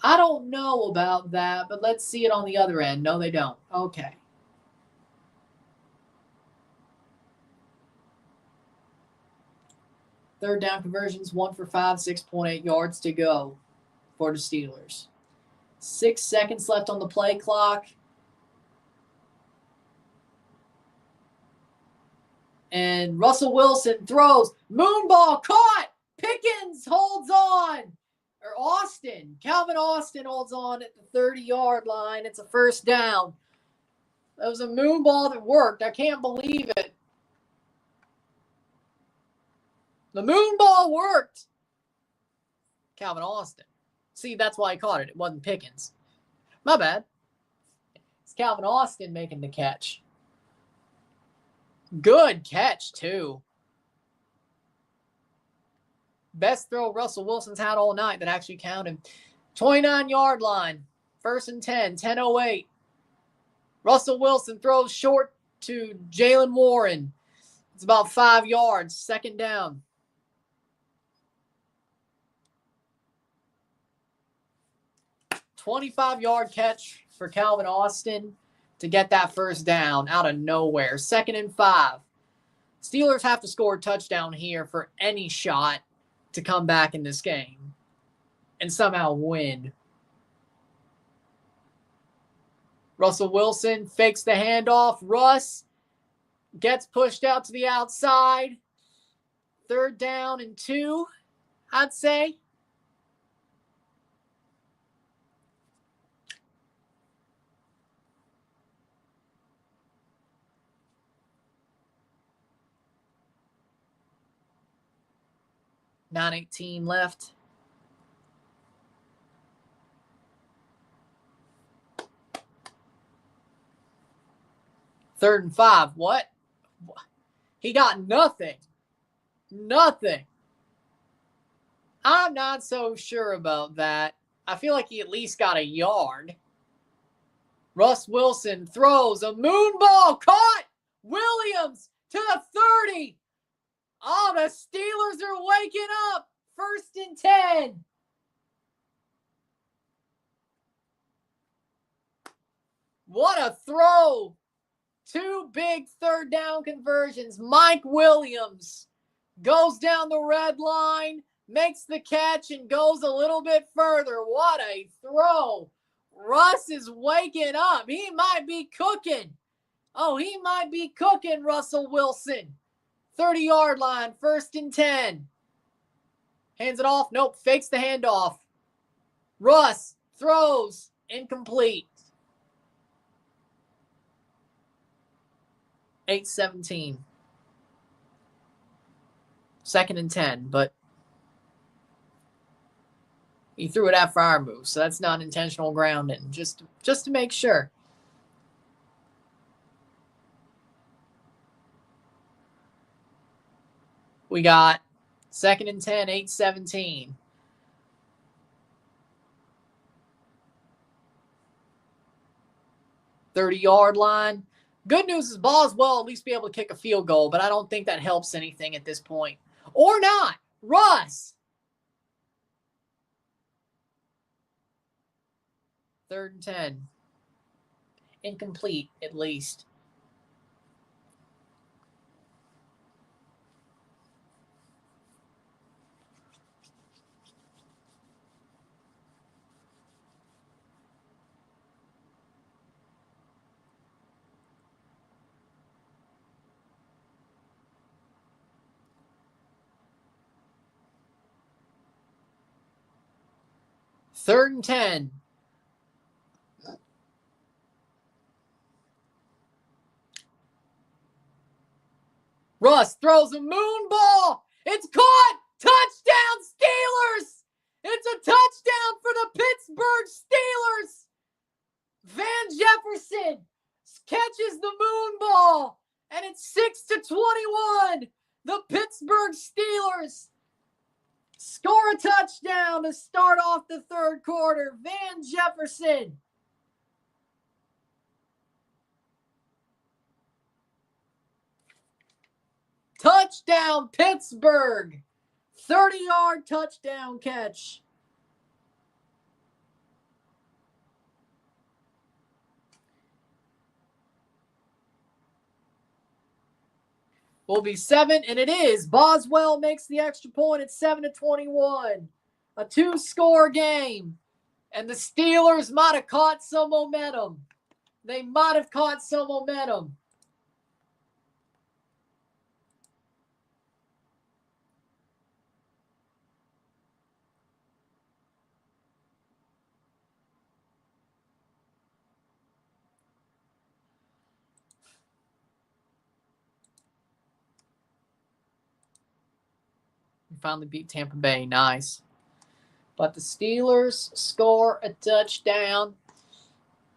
I don't know about that, but let's see it on the other end. No, they don't. Okay. Third down conversions, 1 for 5, 6.8 yards to go for the Steelers. 6 seconds left on the play clock. And Russell Wilson throws. Moonball caught. Pickens holds on. Or Austin. Calvin Austin holds on at the 30-yard line. It's a first down. That was a moonball that worked. I can't believe it. The moonball worked. Calvin Austin. See, that's why I caught it. It wasn't Pickens. My bad. It's Calvin Austin making the catch. Good catch, too. Best throw Russell Wilson's had all night that actually counted. 29-yard line. 1st and 10. 10:08. Russell Wilson throws short to Jalen Warren. It's about 5 yards. 2nd down. $25-yard catch for Calvin Austin to get that first down out of nowhere. 2nd and 5. Steelers have to score a touchdown here for any shot to come back in this game and somehow win. Russell Wilson fakes the handoff. Russ gets pushed out to the outside. 3rd down and 2, I'd say. 9:18 left. Third and 5. What? He got nothing. Nothing. I'm not so sure about that. I feel like he at least got a yard. Russ Wilson throws a moon ball. Caught! Williams to the 30. Oh, the Steelers are waking up. 1st and 10. What a throw. 2 big third down conversions. Mike Williams goes down the red line, makes the catch, and goes a little bit further. What a throw. Russ is waking up. He might be cooking. Oh, he might be cooking, Russell Wilson. 30-yard line, 1st and 10. Hands it off. Nope, fakes the handoff. Russ throws, incomplete. 8:17. 2nd and 10, but he threw it after our move, so that's not intentional grounding. Just to make sure. We got 2nd and 10, 8:17. .30-yard line. Good news is Boswell at least be able to kick a field goal, but I don't think that helps anything at this point. Or not. Russ. 3rd and 10. Incomplete, at least. Third and 10. Russ throws a moon ball. It's caught. Touchdown, Steelers. It's a touchdown for the Pittsburgh Steelers. Van Jefferson catches the moon ball, and it's 6-21. The Pittsburgh Steelers score a touchdown to start off the 3rd quarter. Van Jefferson. Touchdown, Pittsburgh. 30-yard touchdown catch. Will be 7, and it is. Boswell makes the extra point at 7-21. A 2-score game. And the Steelers might have caught some momentum. They might have caught some momentum. We finally beat Tampa Bay. Nice. But the Steelers score a touchdown.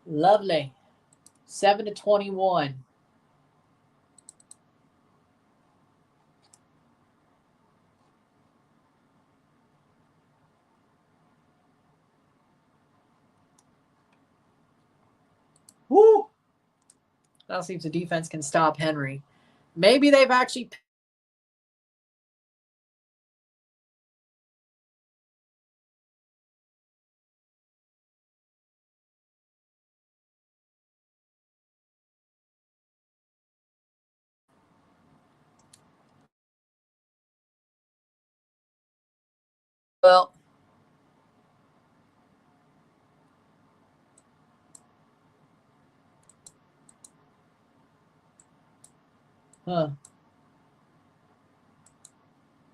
Lovely. 7-21. Woo! Now seems the defense can stop Henry. Maybe they've actually... Well... Huh.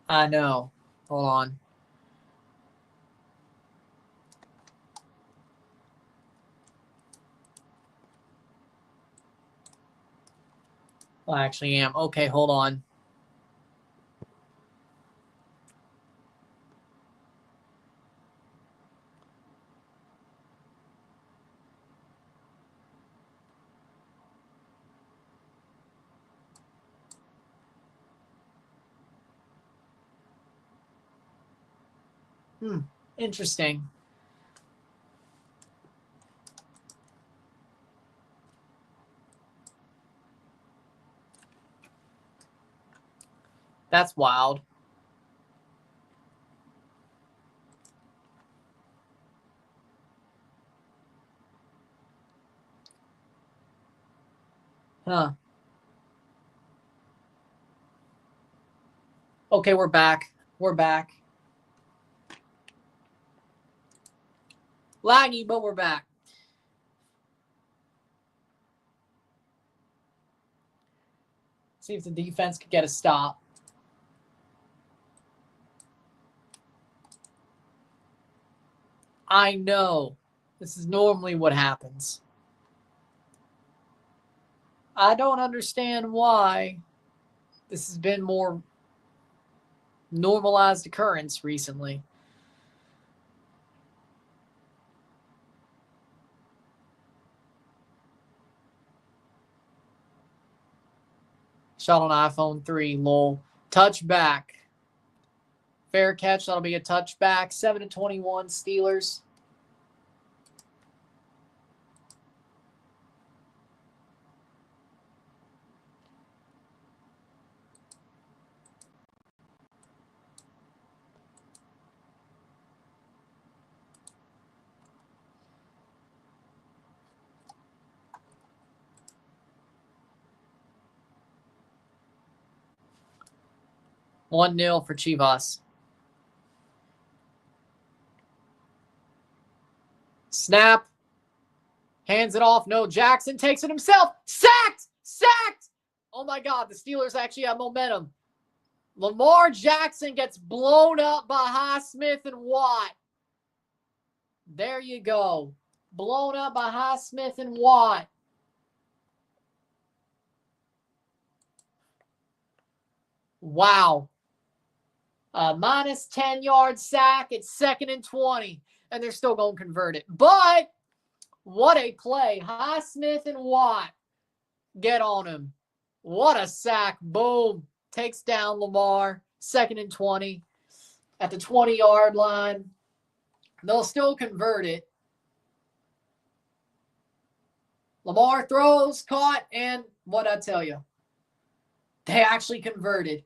I know. Hold on. I actually am. Okay, hold on. Interesting. That's wild. Huh. Okay, we're back. We're back. Laggy, but we're back. See if the defense could get a stop. I know. This is normally what happens. I don't understand why this has been more normalized occurrence recently. Shot on iPhone 3, lol. Touchback. Fair catch. That'll be a touchback. 7-21 Steelers. One 0 for Chivas. Snap. Hands it off. No, Jackson takes it himself. Sacked! Sacked! Oh my God, the Steelers actually have momentum. Lamar Jackson gets blown up by Highsmith and Watt. There you go. Blown up by Highsmith and Watt. Wow. Minus 10-yard sack. It's 2nd and 20. And they're still going to convert it. But what a play. Highsmith and Watt get on him. What a sack. Boom. Takes down Lamar. 2nd and 20 at the 20-yard line. They'll still convert it. Lamar throws, caught, and what I tell you, they actually converted.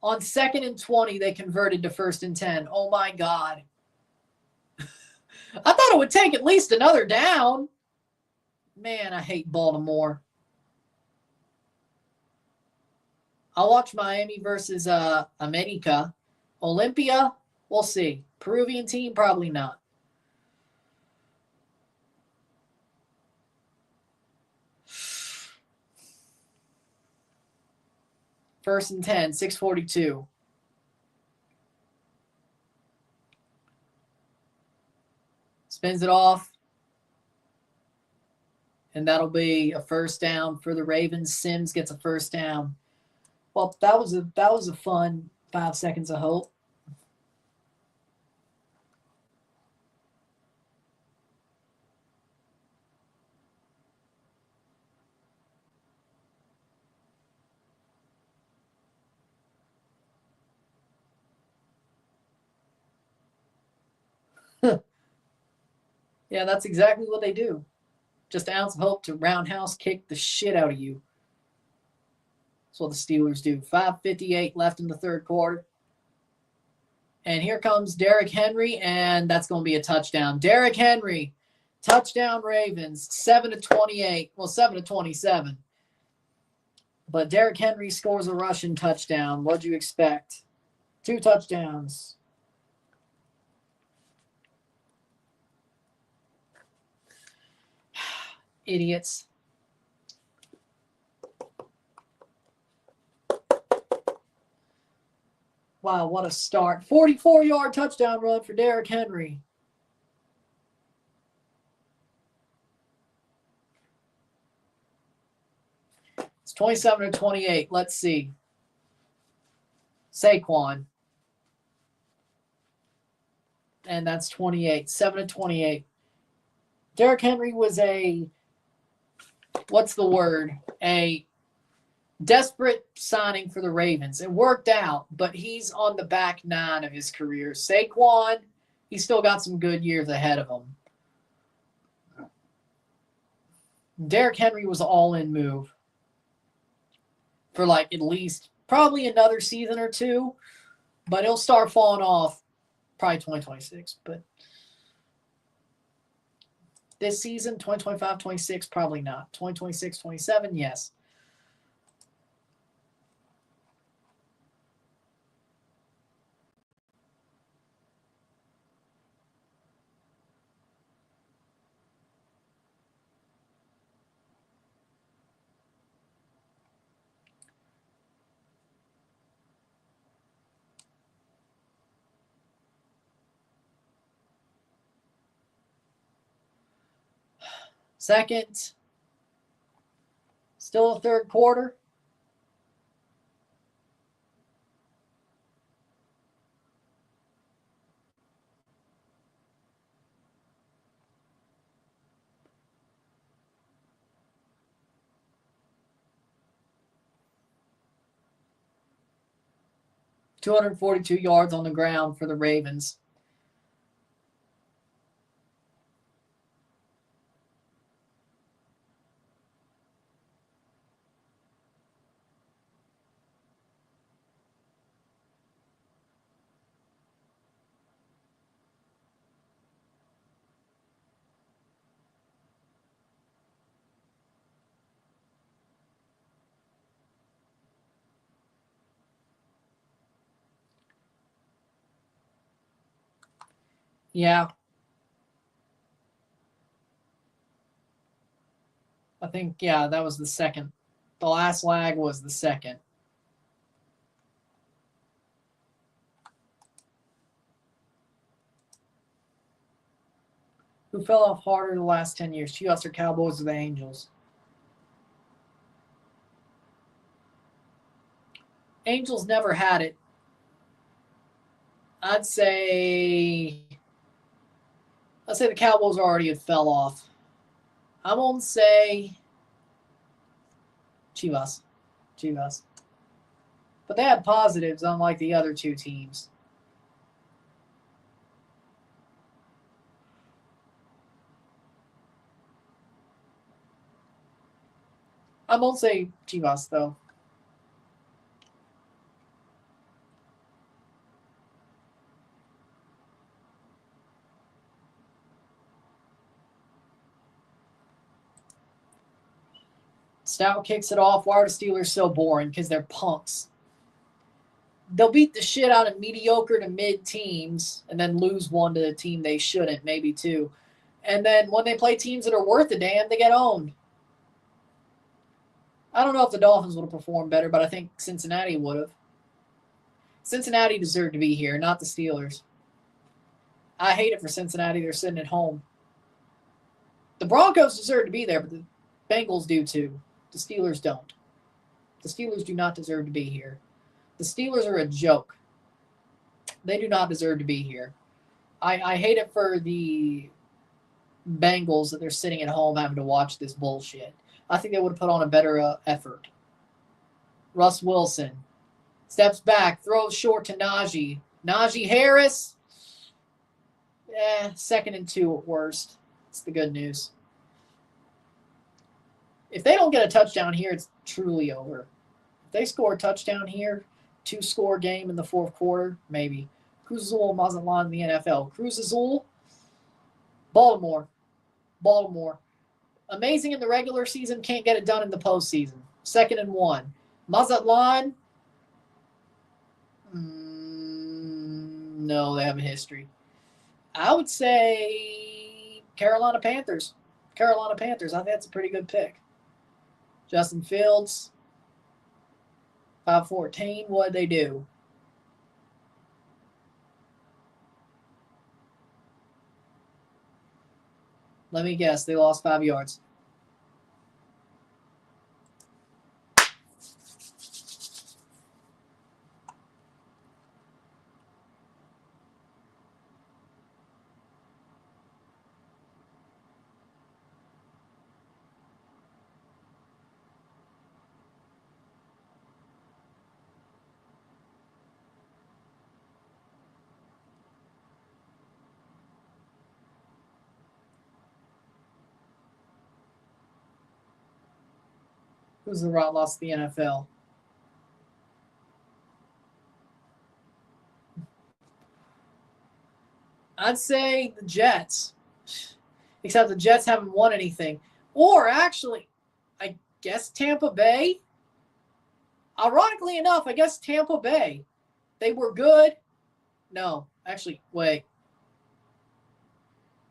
On 2nd and 20, they converted to 1st and 10. Oh, my God. I thought it would take at least another down. Man, I hate Baltimore. I'll watch Miami versus America. Olympia, we'll see. Peruvian team, probably not. First and 10, 6:42. Spins it off. And that'll be a first down for the Ravens. Sims gets a first down. Well, that was a fun 5 seconds of hope. Yeah, that's exactly what they do. Just an ounce of hope to roundhouse kick the shit out of you. That's what the Steelers do. 5:58 left in the third quarter. And here comes Derrick Henry, and that's going to be a touchdown. Derrick Henry, touchdown Ravens, 7-28. Well, 7-27. But Derrick Henry scores a rushing touchdown. What'd you expect? 2 touchdowns. Idiots. Wow, what a start. 44-yard touchdown run for Derrick Henry. It's 27-28. Let's see. Saquon. And that's 28. 7-28. Derrick Henry was a desperate signing for the Ravens. It worked out, but he's on the back 9 of his career. Saquon, He's still got some good years ahead of him. Derrick Henry was an all-in move for like at least probably another season or two, but he'll start falling off probably 2026. But this season, 2025, 26, probably not. 2026, 27, yes. Second, still a third quarter. .242 yards on the ground for the Ravens. Yeah. I think, yeah, that was the second. The last lag was the second. Who fell off harder the last 10 years? Chiefs or Cowboys or the Angels? Angels never had it. I'd say the Cowboys already had fell off. I'm going to say Chivas. Chivas. But they had positives, unlike the other two teams. I'm going to say Chivas, though. Stout kicks it off. Why are the Steelers so boring? Because they're punks. They'll beat the shit out of mediocre to mid teams and then lose one to a team they shouldn't, maybe two. And then when they play teams that are worth a damn, they get owned. I don't know if the Dolphins would have performed better, but I think Cincinnati would have. Cincinnati deserved to be here, not the Steelers. I hate it for Cincinnati. They're sitting at home. The Broncos deserve to be there, but the Bengals do too. The Steelers don't. The Steelers do not deserve to be here. The Steelers are a joke. They do not deserve to be here. I hate it for the Bengals that they're sitting at home having to watch this bullshit. I think they would have put on a better effort. Russ Wilson steps back, throws short to Najee. Najee Harris, second and 2 at worst. It's the good news. If they don't get a touchdown here, it's truly over. If they score a touchdown here, 2-score game in the fourth quarter, maybe. Cruz Azul Mazatlan in the NFL. Cruz Azul, Baltimore. Amazing in the regular season, can't get it done in the postseason. 2nd and 1. Mazatlan, no, they have a history. I would say Carolina Panthers. I think that's a pretty good pick. Justin Fields, 514. What'd they do? Let me guess. They lost 5 yards. Who's the route lost to the NFL? I'd say the Jets. Except the Jets haven't won anything. Or actually, I guess Tampa Bay. Ironically enough, I guess Tampa Bay. They were good. No, actually, wait.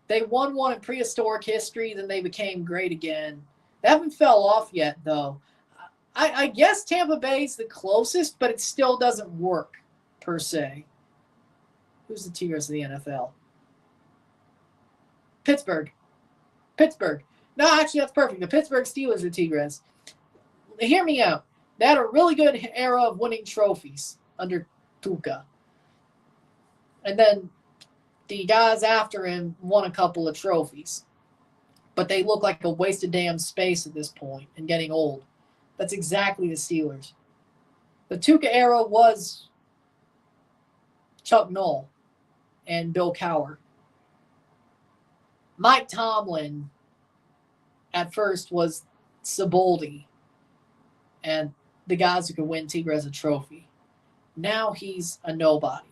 They won one in prehistoric history, then they became great again. They haven't fell off yet, though. I guess Tampa Bay's the closest, but it still doesn't work, per se. Who's the Tigers of the NFL? Pittsburgh. No, actually, that's perfect. The Pittsburgh Steelers are Tigres. Hear me out. They had a really good era of winning trophies under Tuca. And then the guys after him won a couple of trophies. But they look like a waste of damn space at this point and getting old. That's exactly the Steelers. The Tuca era was Chuck Noll and Bill Cowher. Mike Tomlin at first was Siboldi and the guys who could win Tigres a trophy. Now he's a nobody.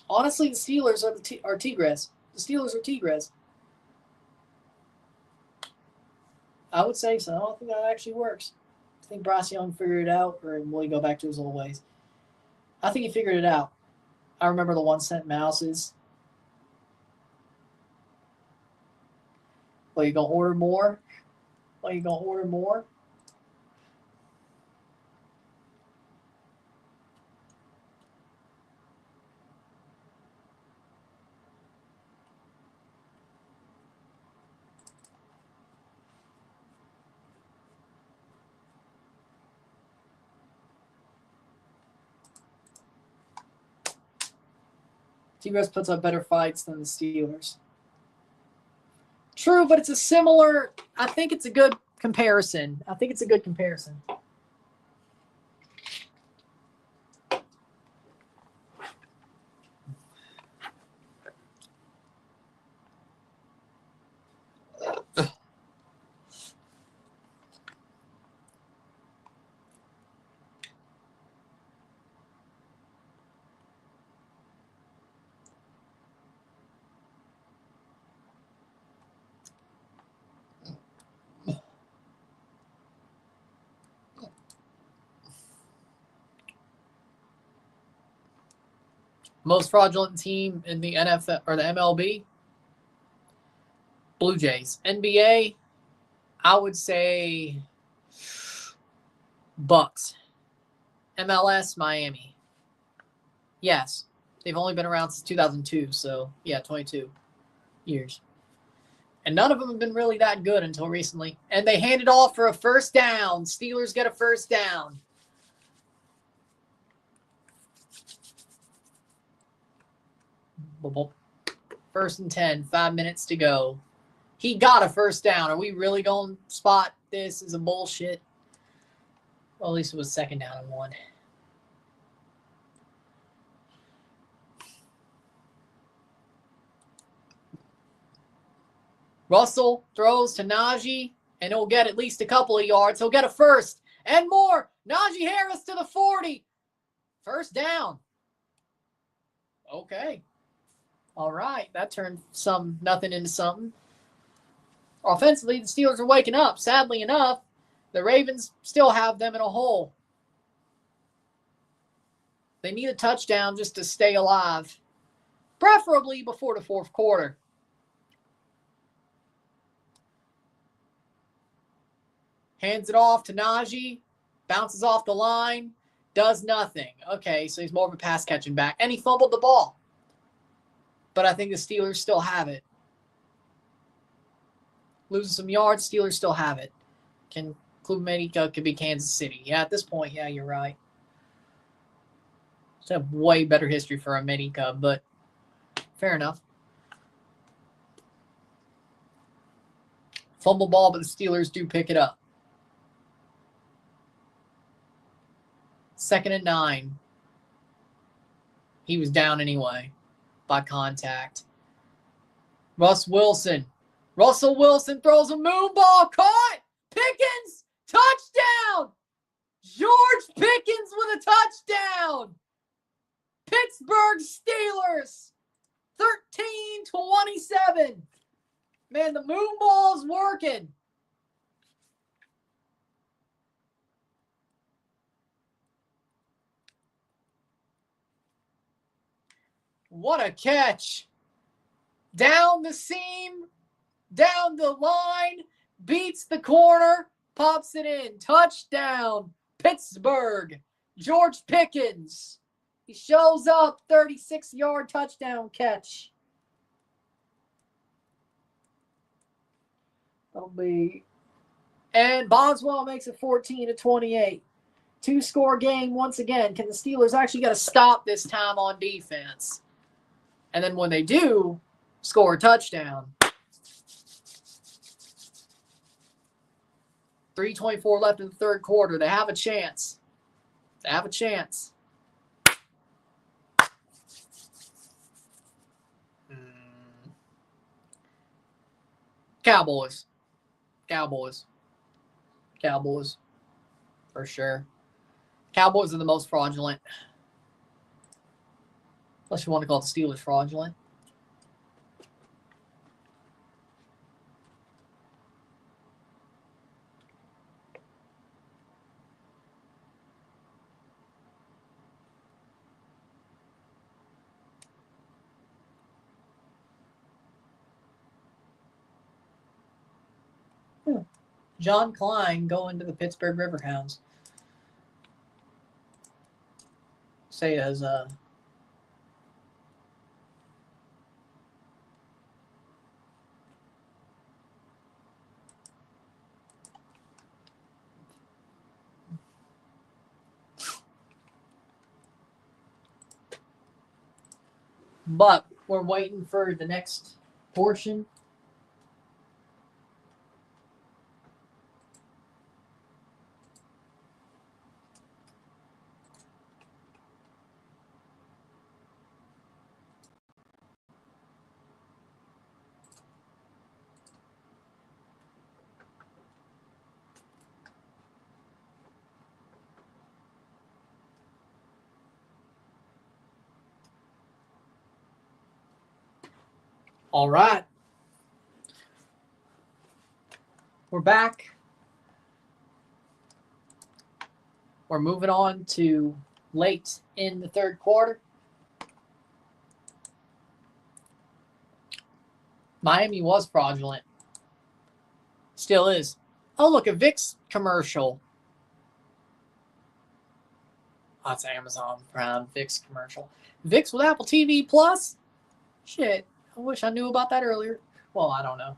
Honestly, the Steelers are Tigres. The Steelers are Tigres. I would say so. I don't think that actually works. I think Bryce Young figured it out, or will he go back to his old ways? I think he figured it out. I remember the 1-cent mouses. Well, you gonna order more? Tigres puts up better fights than the Steelers. True, but it's a similar. I think it's a good comparison. Most fraudulent team in the NFL or the MLB? Blue Jays. NBA, I would say Bucks. MLS, Miami. Yes. They've only been around since 2002, so yeah, 22 years. And none of them have been really that good until recently. And they handed off for a first down. Steelers get a first down. First and 10, 5 minutes to go. He got a first down. Are we really going to spot this as a bullshit? Well, at least it was second down and 1. Russell throws to Najee, and he'll get at least a couple of yards. He'll get a first and more. Najee Harris to the 40. First down. Okay. All right. That turned nothing into something. Offensively, the Steelers are waking up. Sadly enough, the Ravens still have them in a hole. They need a touchdown just to stay alive, preferably before the fourth quarter. Hands it off to Najee, bounces off the line, does nothing. Okay, so he's more of a pass-catching back, and he fumbled the ball. But I think the Steelers still have it. Losing some yards, Steelers still have it. Club America could be Kansas City. Yeah, at this point, yeah, you're right. It's a way better history for America, but fair enough. Fumble ball, but the Steelers do pick it up. 2nd and 9. He was down anyway by contact. Russ Wilson Russell Wilson throws a moon ball. Caught. Pickens. Touchdown. George Pickens with a touchdown. Pittsburgh Steelers. 13-27. Man, the moon ball's working. What a catch. Down the seam, down the line, beats the corner, pops it in. Touchdown, Pittsburgh. George Pickens. He shows up, 36-yard touchdown catch. That'll be... And Boswell makes it 14-28. Two-score game once again. Can the Steelers actually get a stop this time on defense? And then when they do, score a touchdown. 3:24 left in the third quarter. They have a chance. They have a chance. Cowboys. Cowboys. Cowboys. For sure. Cowboys are the most fraudulent. Unless you want to call the Steelers fraudulent. John Klein going to the Pittsburgh Riverhounds. Say as but we're waiting for the next portion. All right. We're back. We're moving on to late in the third quarter. Miami was fraudulent. Still is. Oh, look, a Vicks commercial. Oh, it's Amazon Prime Vicks commercial. Vicks with Apple TV Plus? Shit. I wish I knew about that earlier. Well, I don't know.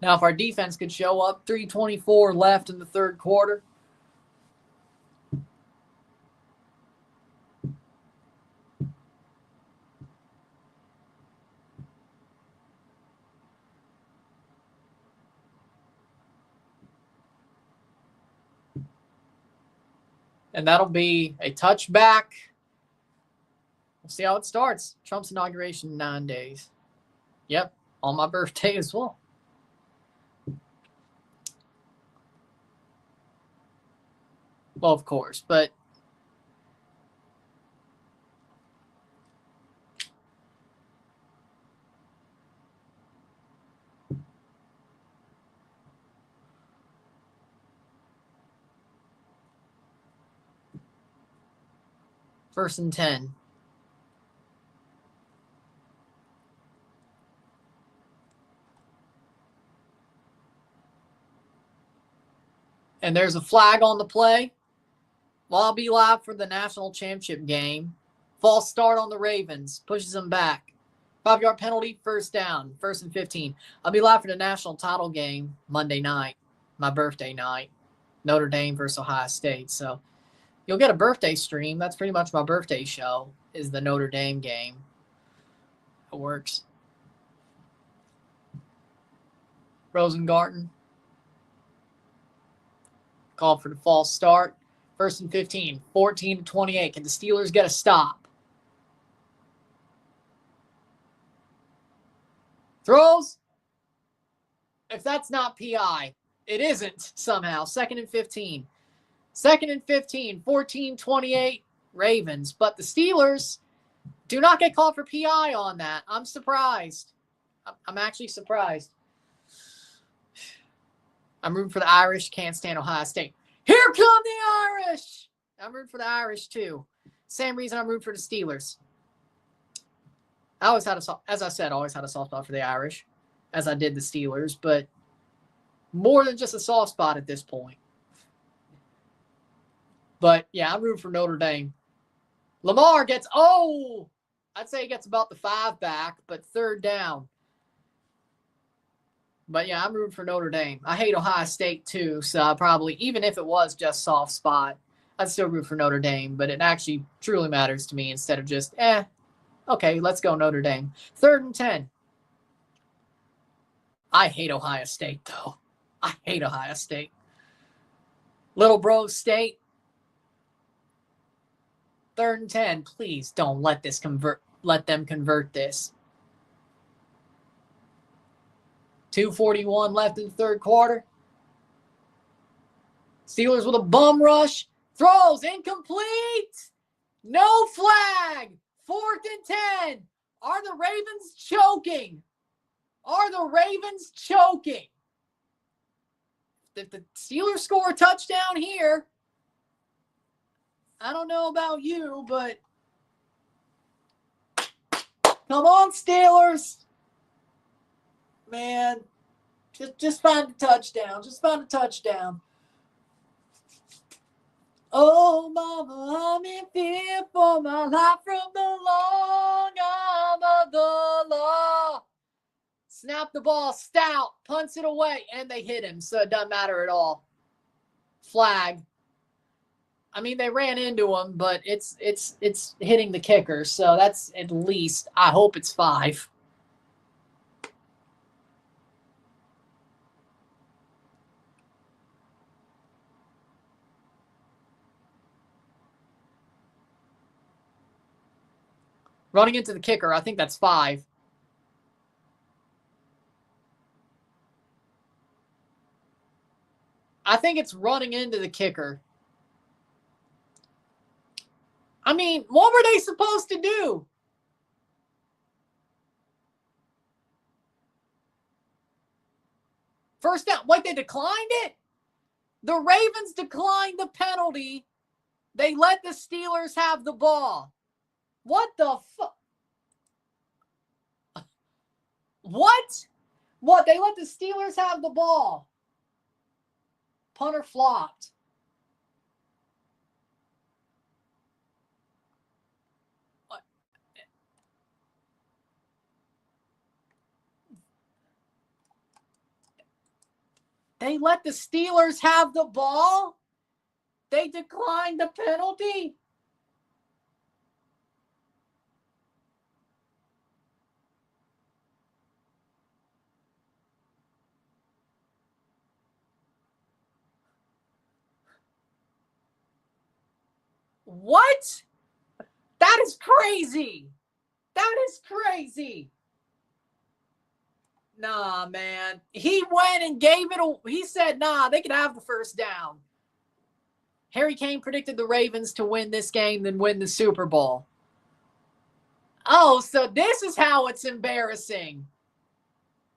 Now, if our defense could show up, 3:24 left in the third quarter. And that'll be a touchback. We'll see how it starts. Trump's inauguration in 9 days. Yep, on my birthday as well. Well, of course, but first and 10. And there's a flag on the play. Well, I'll be live for the national championship game. False start on the Ravens. Pushes them back. 5-yard penalty, first down. First and 15. I'll be live for the national title game Monday night. My birthday night. Notre Dame versus Ohio State. So you'll get a birthday stream. That's pretty much my birthday show, is the Notre Dame game. It works. Rosengarten. Call for the false start. 1st and 15. 14-28. Can the Steelers get a stop? Throws. If that's not PI, it isn't somehow. 2nd and 15. 2nd and 15. 14-28 Ravens. But the Steelers do not get called for PI on that. I'm surprised. I'm actually surprised. I'm rooting for the Irish. Can't stand Ohio State. Here come the Irish. I'm rooting for the Irish too. Same reason I'm rooting for the Steelers. I always had as I said, always had a soft spot for the Irish, as I did the Steelers, but more than just a soft spot at this point. But yeah, I'm rooting for Notre Dame. Lamar gets, I'd say he gets about the 5 back, but 3rd down. But yeah, I'm rooting for Notre Dame. I hate Ohio State too, so I probably, even if it was just soft spot, I'd still root for Notre Dame. But it actually truly matters to me instead of just, okay, let's go Notre Dame. 3rd and 10. I hate Ohio State though. I hate Ohio State. Little Bro State. 3rd and 10. Please don't let them convert this. 2:41 left in the 3rd quarter. Steelers with a bum rush. Throws incomplete. No flag. 4th and 10. Are the Ravens choking? Are the Ravens choking? If the Steelers score a touchdown here, I don't know about you, but come on, Steelers. Man, just find a touchdown. Just find a touchdown. Oh, mama, I'm in fear for my life from the long arm of the law. Snap the ball, Stout, punts it away, and they hit him, so it doesn't matter at all. Flag. I mean, they ran into him, but it's hitting the kicker, so that's at least, I hope it's 5. Running into the kicker, I think that's 5. I think it's running into the kicker. I mean, what were they supposed to do? First down. What, they declined it? The Ravens declined the penalty. They let the Steelers have the ball. What the fuck? What? What? They let the Steelers have the ball. Punter flopped. They let the Steelers have the ball? They declined the penalty? What? That is crazy. That is crazy. Nah, man. He went and gave it he said, nah, they could have the first down. Harry Kane predicted the Ravens to win this game, then win the Super Bowl. Oh, so this is how it's embarrassing.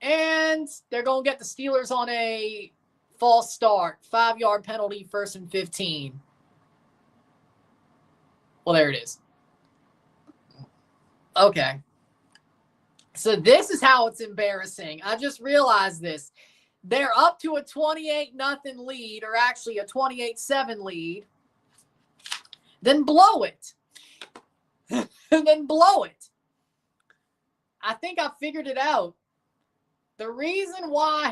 And they're going to get the Steelers on a false start. 5-yard penalty, 1st and 15. Well, there it is. Okay. So this is how it's embarrassing. I just realized this. They're up to a 28-0 lead, or actually a 28-7 lead. Then blow it. And then blow it. I think I figured it out. The reason why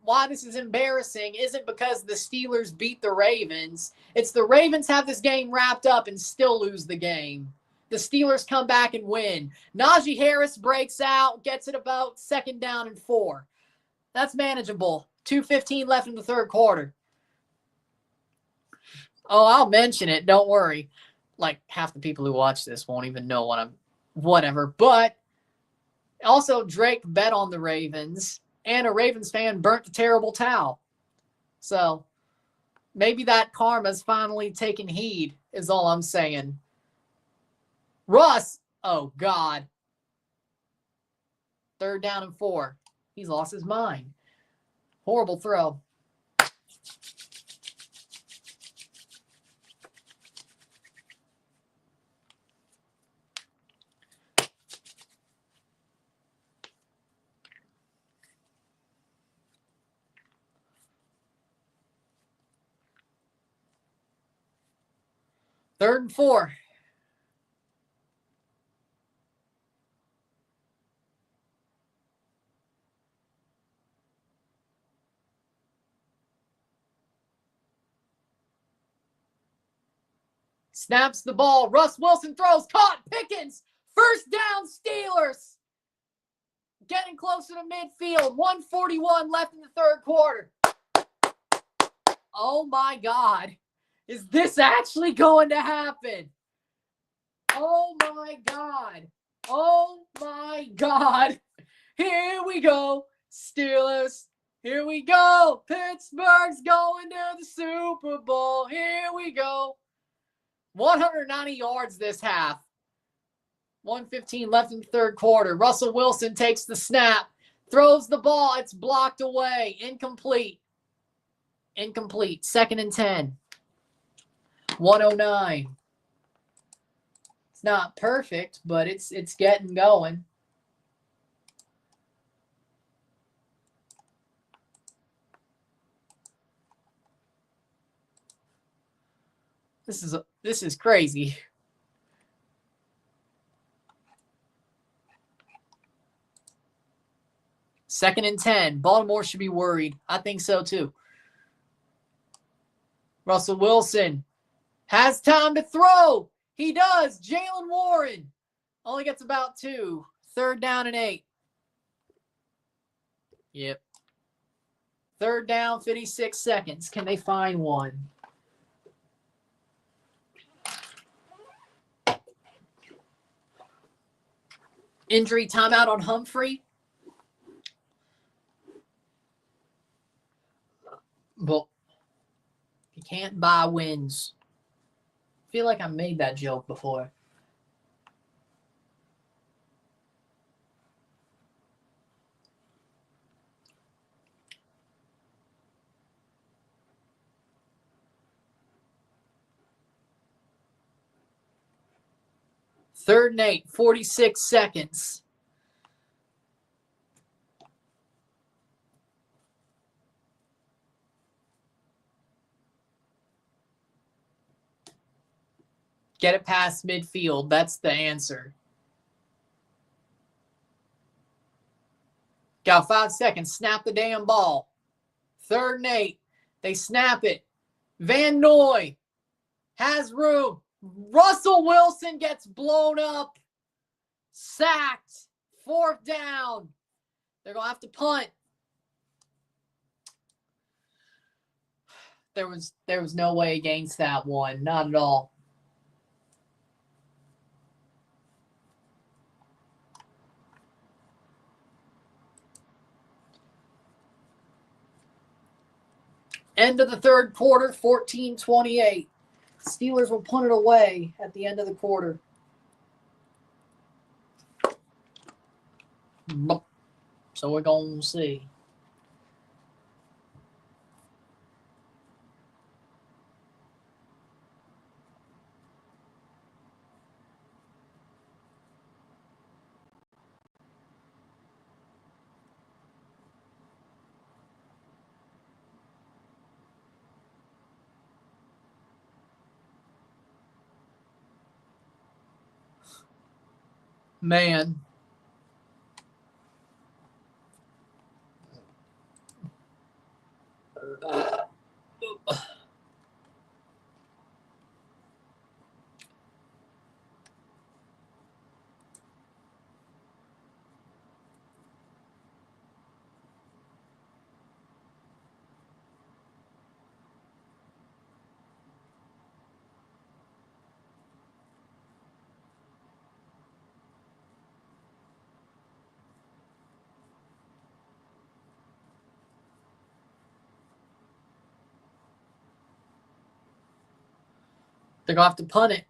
why this is embarrassing isn't because the Steelers beat the Ravens. It's the Ravens have this game wrapped up and still lose the game. the Steelers come back and win. Najee Harris breaks out, gets it about 2nd down and 4. That's manageable. 2:15 left in the third quarter. Oh, I'll mention it. Don't worry. Like, half the people who watch this won't even know what I'm... Whatever. But also, Drake bet on the Ravens, and a Ravens fan burnt the terrible towel. So, maybe that karma's finally taken heed, is all I'm saying. Russ, oh, God. 3rd down and 4. He's lost his mind. Horrible throw. Third and 4. Snaps the ball. Russ Wilson throws. Caught. Pickens. 1st down, Steelers. Getting closer to midfield. 1:41 left in the third quarter. Oh, my God. Is this actually going to happen? Oh, my God. Oh, my God. Here we go, Steelers. Here we go. Pittsburgh's going to the Super Bowl. Here we go. 190 yards this half. 1:15 left in the third quarter. Russell Wilson takes the snap. Throws the ball. It's blocked away. Incomplete. 2nd and 10. 109. It's not perfect, but it's getting going. This is crazy. Second and 10. Baltimore should be worried. I think so too. Russell Wilson has time to throw. He does. Jalen Warren only gets about 2. 3rd down and 8. Yep. 3rd down, 56 seconds. Can they find one? Injury timeout on Humphrey. But you can't buy wins. I feel like I made that joke before. Third and 8, 46 seconds. Get it past midfield. That's the answer. Got 5 seconds. Snap the damn ball. 3rd and 8. They snap it. Van Noy has room. Russell Wilson gets blown up. Sacked. 4th down. They're going to have to punt. There was no way against that one. Not at all. End of the third quarter, 14-28. Steelers will punt it away at the end of the quarter. So we're going to see. Man. They're going to have to punt it.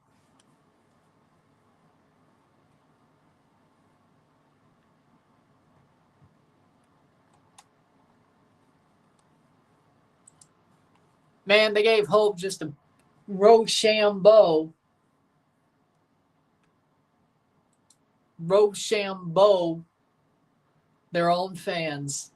Man, they gave Hope just a Rochambeau their own fans.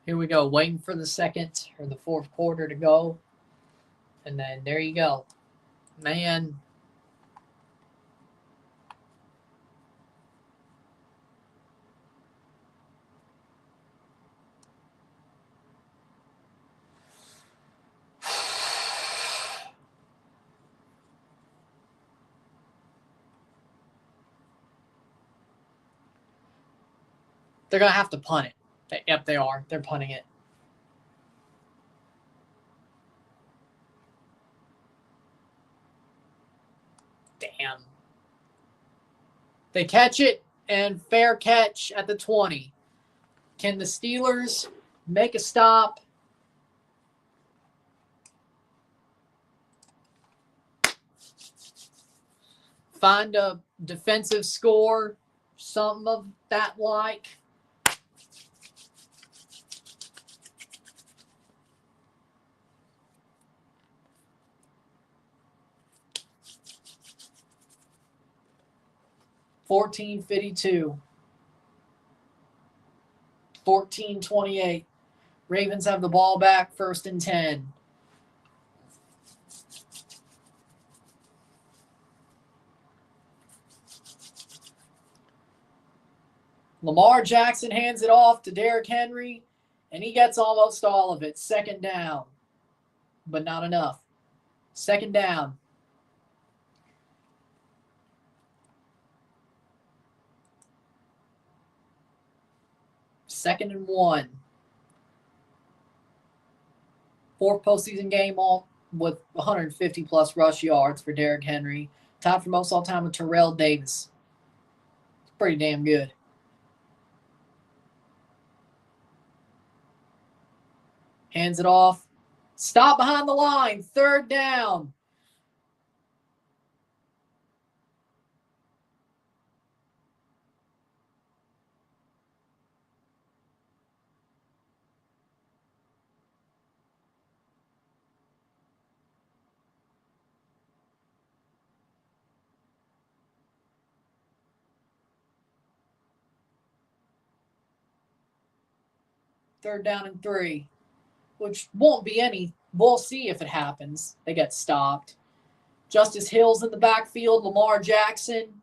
Here we go, waiting for the second or the fourth quarter to go. And then there you go. Man. They're going to have to punt it. Yep, they are. They're punting it. Damn. They catch it, and fair catch at the 20. Can the Steelers make a stop? Find a defensive score, something of that like. $14.52. 14-28. Ravens have the ball back, 1st and 10. Lamar Jackson hands it off to Derrick Henry, and he gets almost all of it. 2nd down, but not enough. 2nd down. Second and 1. 4th postseason game all with 150-plus rush yards for Derrick Henry. Tied for most all-time with Terrell Davis. It's pretty damn good. Hands it off. Stop behind the line. 3rd down. Third down and 3, which won't be any. We'll see if it happens. They get stopped. Justice Hill's in the backfield. Lamar Jackson.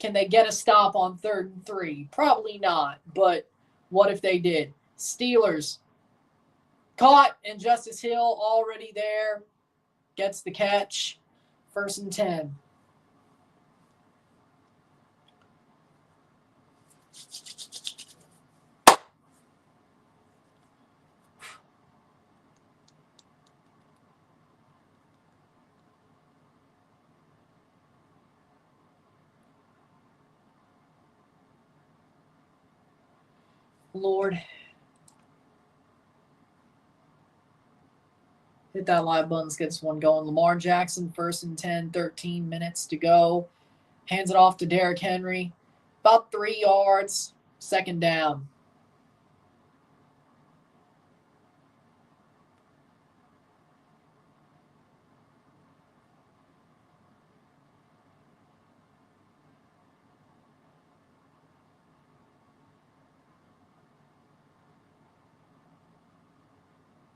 Can they get a stop on 3rd and 3? Probably not, but what if they did? Steelers caught, and Justice Hill already there. Gets the catch. 1st and 10. Lord. Hit that live button. Let's get this one going. Lamar Jackson, 1st and 10, 13 minutes to go. Hands it off to Derrick Henry. About 3 yards. 2nd down.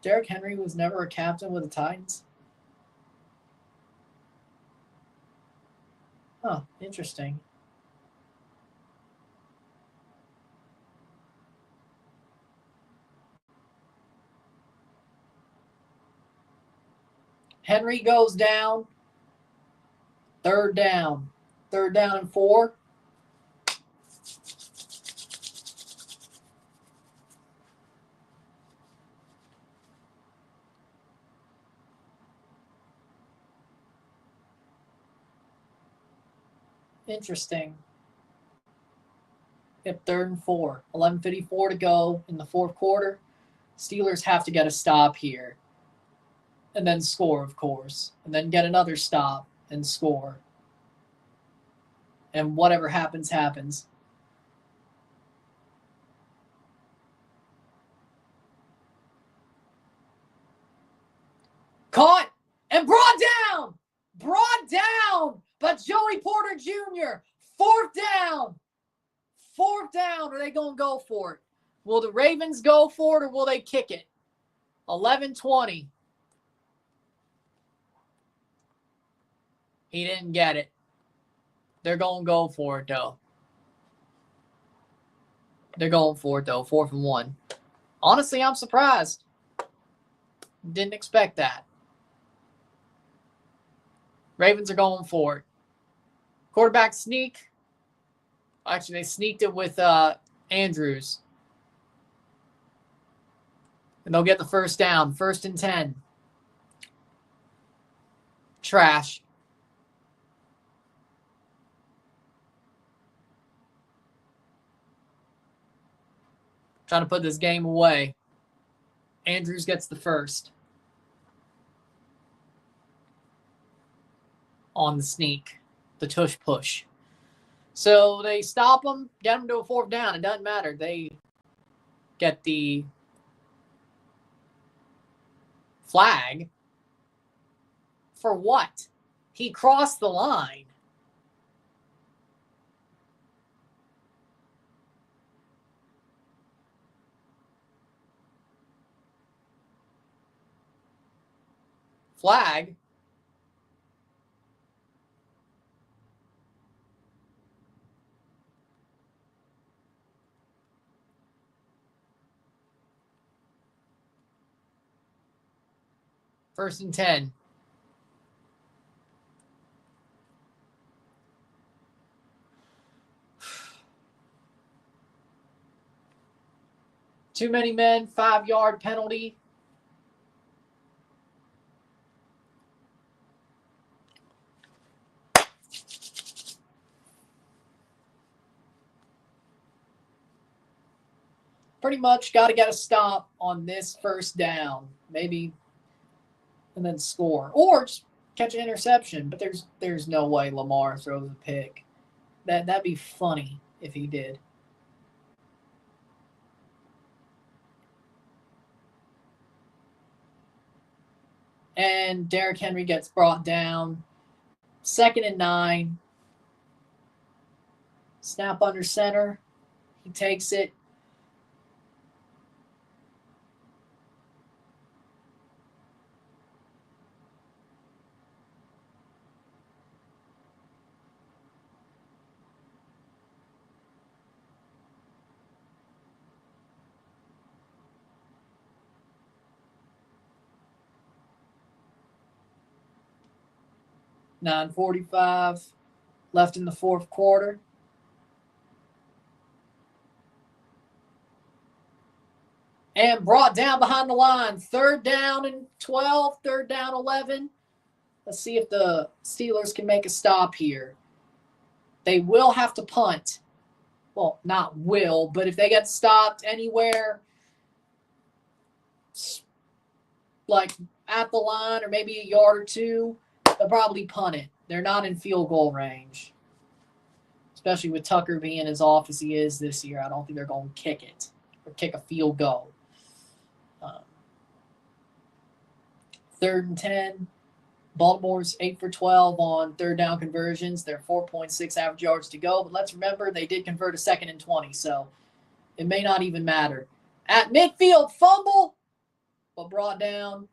Derrick Henry was never a captain with the Titans. Huh, interesting. Henry goes down. Third down. Third down and 4. Interesting. Yep, 3rd and 4. 11:54 to go in the fourth quarter. Steelers have to get a stop here. And then score, of course. And then get another stop and score. And whatever happens, happens. Caught and brought down. Brought down by Joey Porter Jr. 4th down. 4th down. Are they going to go for it? Will the Ravens go for it or will they kick it? 11:20. He didn't get it. They're going to go for it, though. They're going for it, though. 4th and 1. Honestly, I'm surprised. Didn't expect that. Ravens are going for it. Quarterback sneak. Actually, they sneaked it with Andrews. And they'll get the first down. 1st and 10. Trash. Trying to put this game away. Andrews gets the first. On the sneak. The tush push. So they stop him, get him to a 4th down. It doesn't matter. They get the flag. For what? He crossed the line. Flag. First and 10. Too many men, 5-yard penalty. Pretty much got to get a stop on this first down. Maybe, and then score. Or just catch an interception. But there's no way Lamar throws a pick. That'd be funny if he did. And Derrick Henry gets brought down. 2nd and 9. Snap under center. He takes it. $9:45 left in the fourth quarter. And brought down behind the line. 3rd down and 12, 3rd down 11. Let's see if the Steelers can make a stop here. They will have to punt. Well, not will, but if they get stopped anywhere, like at the line or maybe a yard or two, they'll probably punt it. They're not in field goal range. Especially with Tucker being as off as he is this year. I don't think they're going to kick it or kick a field goal. 3rd and 10. Baltimore's 8 for 12 on 3rd down conversions. They're 4.6 average yards to go. But let's remember they did convert a 2nd and 20, so it may not even matter. At midfield, fumble, but brought down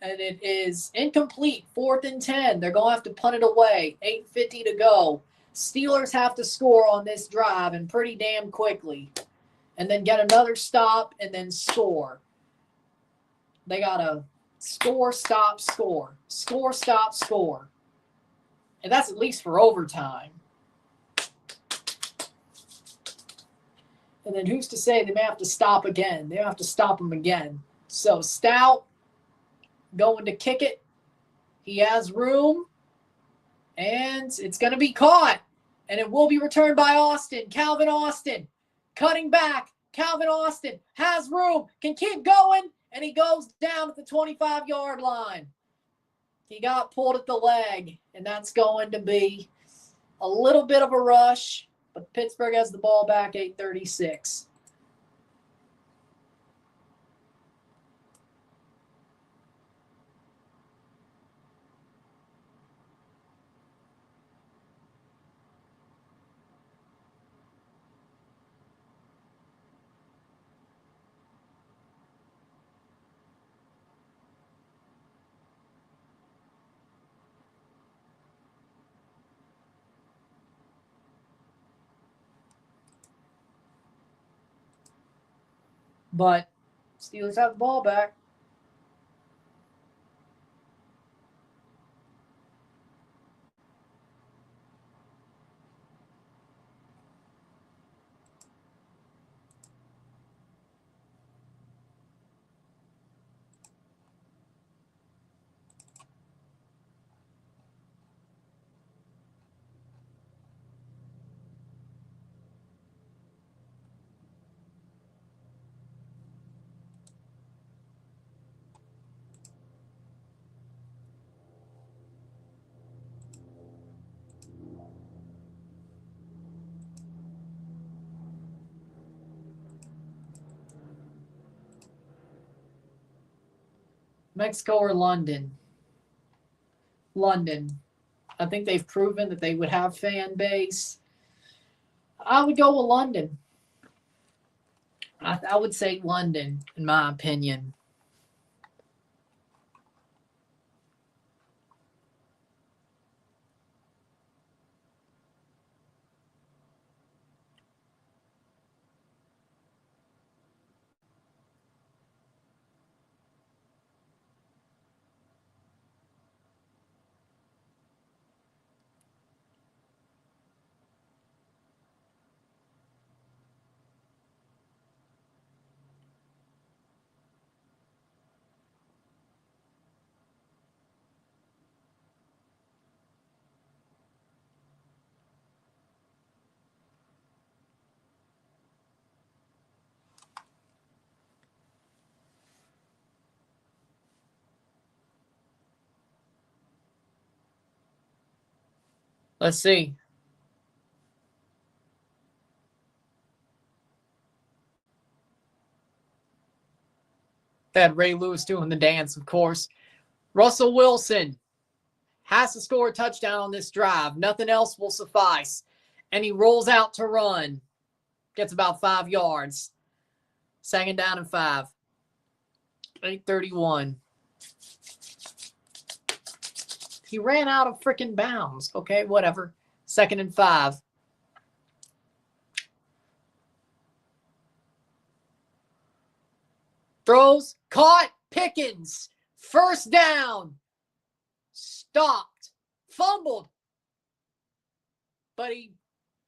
And it is incomplete, 4th and 10. They're going to have to punt it away. 8:50 to go. Steelers have to score on this drive and pretty damn quickly. And then get another stop and then score. They got to score, stop, score. Score, stop, score. And that's at least for overtime. And then who's to say they may have to stop again? They have to stop them again. So Stout going to kick it. He has room. And it's going to be caught. And it will be returned by Austin. Calvin Austin cutting back. Calvin Austin has room. Can keep going. And he goes down at the 25-yard line. He got pulled at the leg. And that's going to be a little bit of a rush. But Pittsburgh has the ball back, 8:36. But Steelers have the ball back. Mexico or London? London. I think they've proven that they would have fan base. I would go with London. I would say London, in my opinion. Let's see. They had Ray Lewis doing the dance, of course. Russell Wilson has to score a touchdown on this drive. Nothing else will suffice. And he rolls out to run. Gets about 5 yards. 2nd down and 5. 8:31. He ran out of freaking bounds. Okay, whatever. 2nd and 5. Throws, caught, Pickens. 1st down. Stopped. Fumbled. But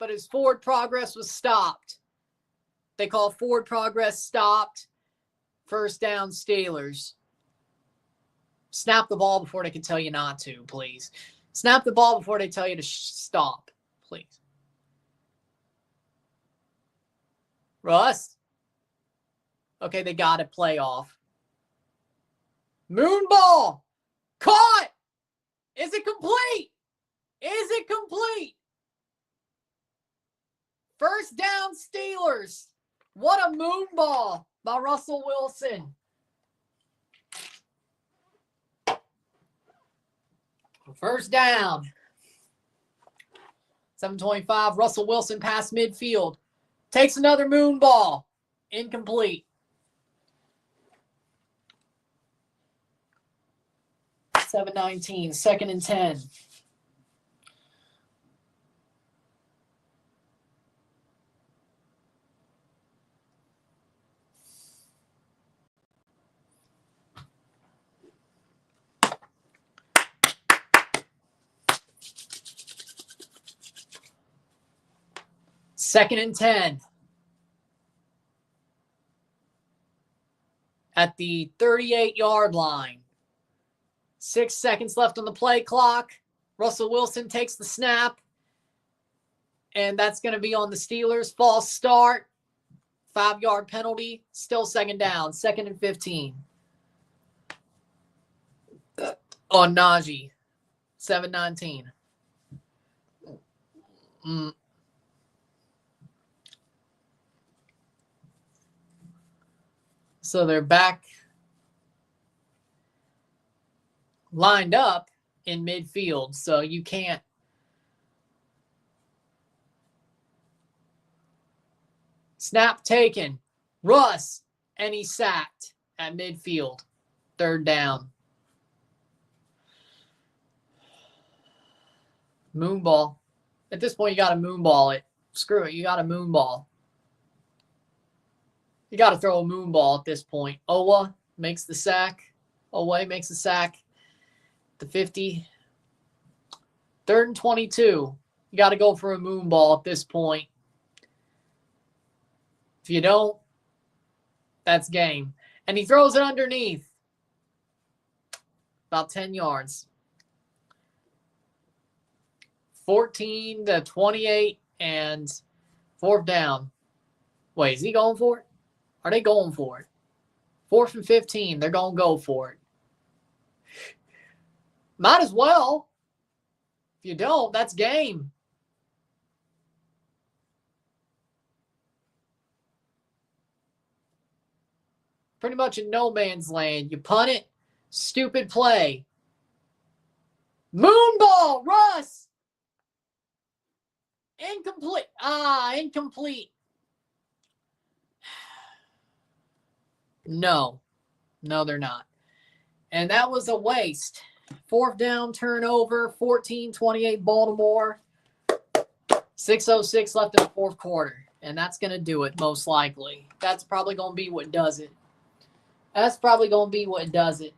his forward progress was stopped. They call forward progress stopped. 1st down, Steelers. Snap the ball before they can tell you not to, please. Snap the ball before they tell you to stop, please. Russ. Okay, they got it. Playoff. Moon ball. Caught. Is it complete? Is it complete? 1st down, Steelers. What a moon ball by Russell Wilson. 1st down. 7:25. Russell Wilson past midfield. Takes another moon ball. Incomplete. 7-19, 2nd and 10. Second and 10. At the 38-yard line. 6 seconds left on the play clock. Russell Wilson takes the snap. And that's going to be on the Steelers. False start. 5-yard penalty. Still 2nd down. 2nd and 15. On Najee. 7-19. So they're back lined up in midfield. So you can't. Snap taken. Russ. And he's sacked at midfield. 3rd down. Moonball. At this point, you got to moonball it. Screw it. You got to moonball. You got to throw a moonball at this point. Owa makes the sack. Owa makes the sack. The 50. 3rd and 22. You got to go for a moonball at this point. If you don't, that's game. And he throws it underneath. About 10 yards. 14-28 and 4th down. Wait, is he going for it? Are they going for it? 4th and 15. They're going to go for it. Might as well. If you don't, that's game. Pretty much in no man's land. You punt it. Stupid play. Moonball, Russ. Incomplete. Incomplete. No, they're not. And that was a waste. 4th down turnover, 14-28 Baltimore. 6:06 left in the 4th quarter. And that's going to do it, most likely. That's probably going to be what does it. That's probably going to be what does it.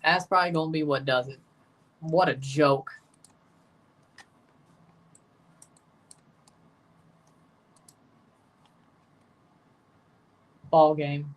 That's probably going to be what does it. What a joke. Ball game.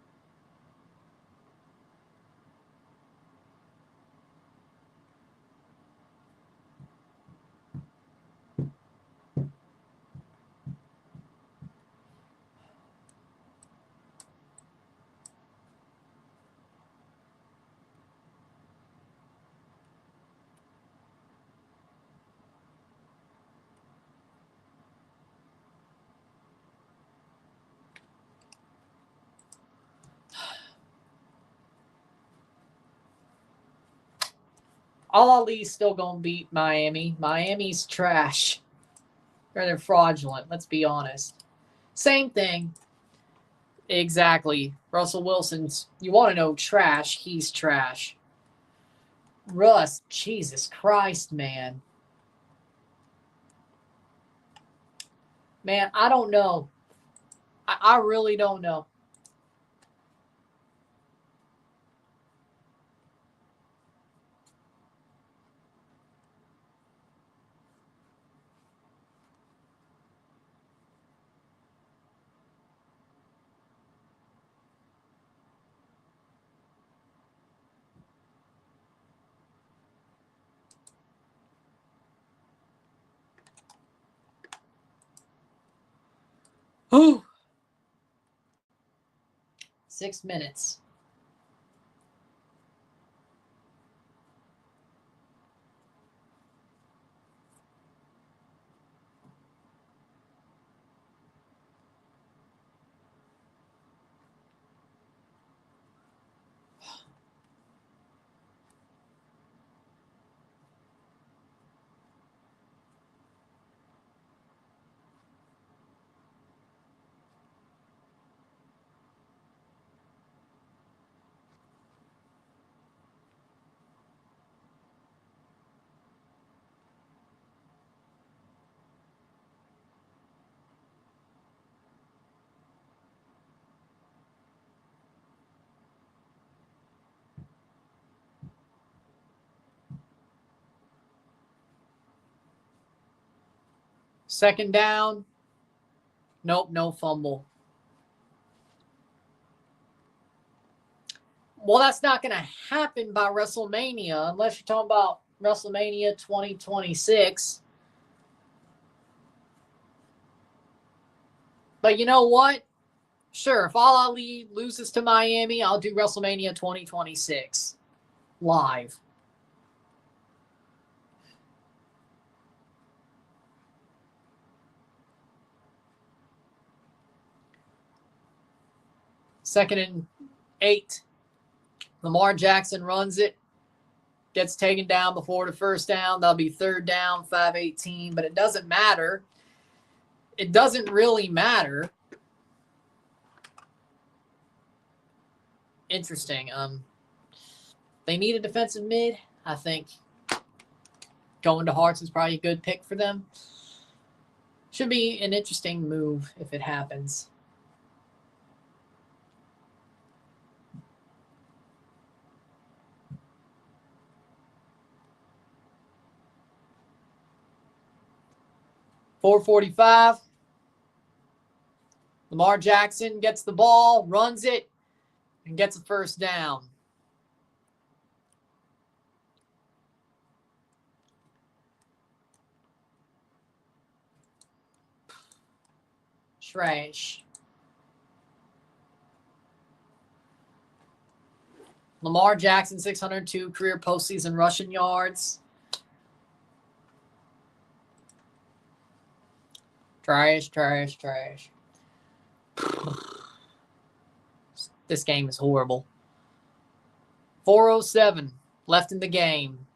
Ali's still going to beat Miami. Miami's trash. They're fraudulent, let's be honest. Same thing. Exactly. Russell Wilson's, you want to know trash, he's trash. Russ, Jesus Christ, man. Man, I don't know. I really don't know. Whew. 6 minutes. Second down. Nope, no fumble. Well, that's not going to happen by WrestleMania unless you're talking about WrestleMania 2026. But you know what? Sure, if All Ali loses to Miami, I'll do WrestleMania 2026 live. Second and 8. Lamar Jackson runs it. Gets taken down before the first down. That'll be third down, 5:18. But it doesn't matter. It doesn't really matter. Interesting. They need a defensive mid. I think going to Hearts is probably a good pick for them. Should be an interesting move if it happens. .445. Lamar Jackson gets the ball, runs it, and gets a first down. Trash. Lamar Jackson, 602 career postseason rushing yards. Trash. This game is horrible. 4:07 left in the game.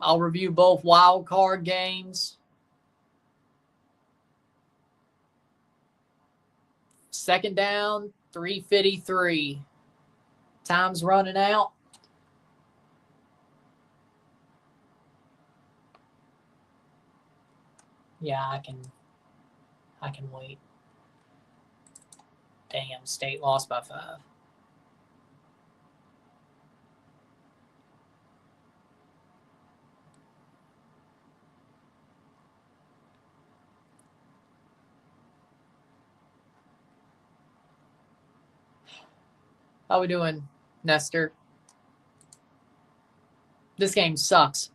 I'll review both wild card games. Second down, 3:53. Time's running out. Yeah, I can wait. Damn, State lost by 5. How we doing, Nestor? This game sucks.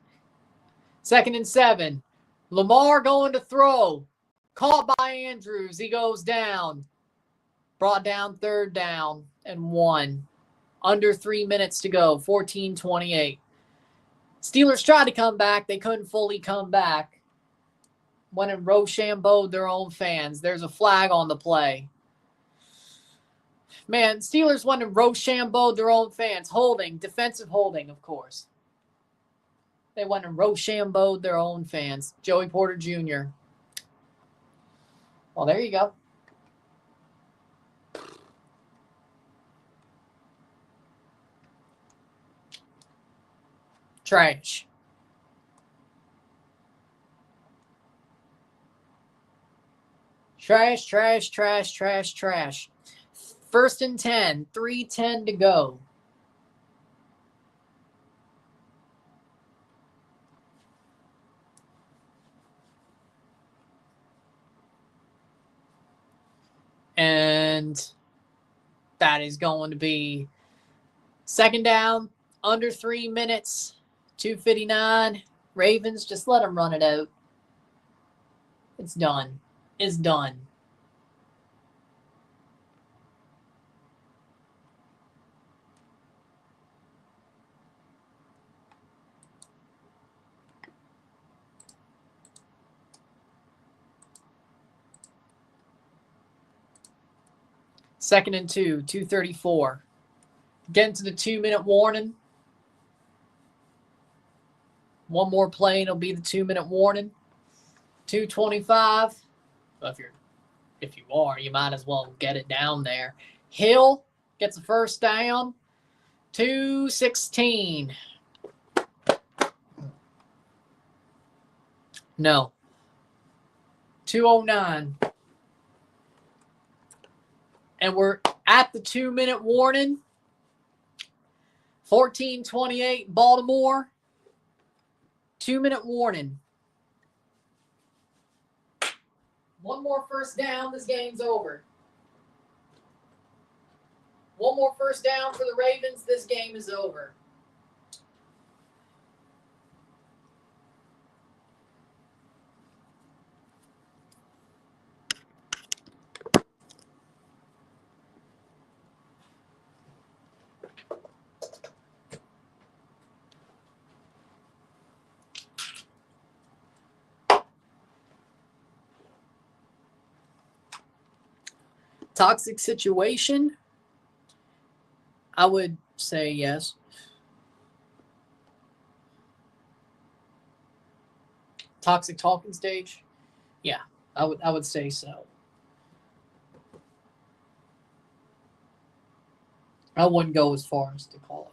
Second and 7. Lamar going to throw. Caught by Andrews. He goes down. Brought down third down and 1. Under 3 minutes to go. 14-28. Steelers tried to come back. They couldn't fully come back. Went and Rochambeau'd their own fans. There's a flag on the play. Man, Steelers went and Rochambeau'd their own fans. Holding. Defensive holding, of course. They went and Rochambeau'd their own fans. Joey Porter Jr. Well, there you go. Trash. Trash. First and 10. 3:10 to go. And that is going to be second down, under 3 minutes, 2:59. Ravens, just let them run it out. It's done. It's done. Second and 2, 2:34. Get into the 2-minute warning. One more play and it'll be the 2-minute warning. 2:25. Well, if you are, you might as well get it down there. Hill gets a first down. 2:16. No. 2:09. And we're at the 2-minute warning. 14-28 Baltimore. 2-minute warning. One more first down, this game's over. One more first down for the Ravens, this game is over. Toxic situation? I would say yes. Toxic talking stage? Yeah, I would say so. I wouldn't go as far as to call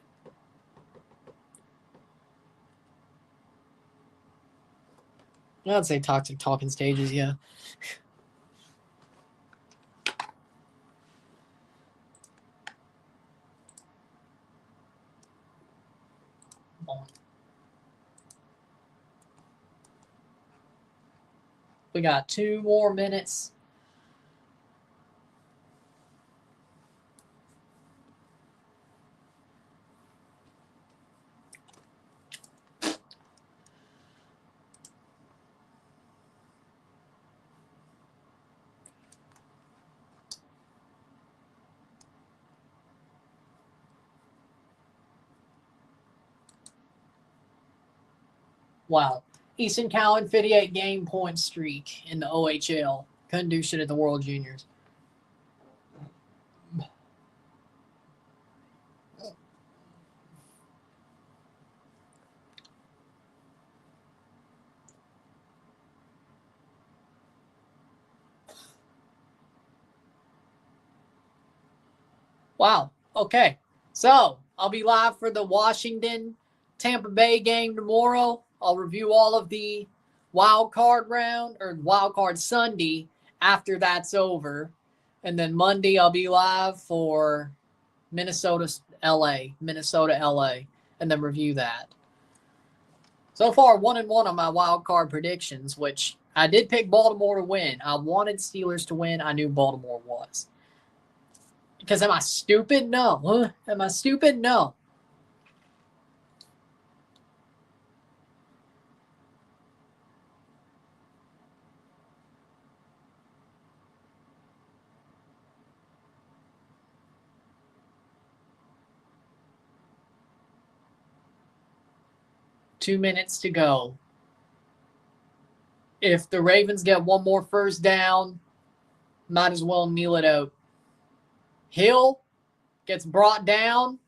it. I'd say toxic talking stages, yeah. We got 2 more minutes. Wow. Easton Cowan, 58 game point streak in the OHL. Couldn't do shit at the World Juniors. Wow. Okay. So I'll be live for the Washington Tampa Bay game tomorrow. I'll review all of the wild card round or wild card Sunday after that's over. And then Monday I'll be live for Minnesota LA, and then review that. So far, 1-1 on my wild card predictions, which I did pick Baltimore to win. I wanted Steelers to win. I knew Baltimore was. Because am I stupid? No. Am I stupid? No. Two minutes to go. If the Ravens get one more first down, might as well kneel it out. Hill gets brought down,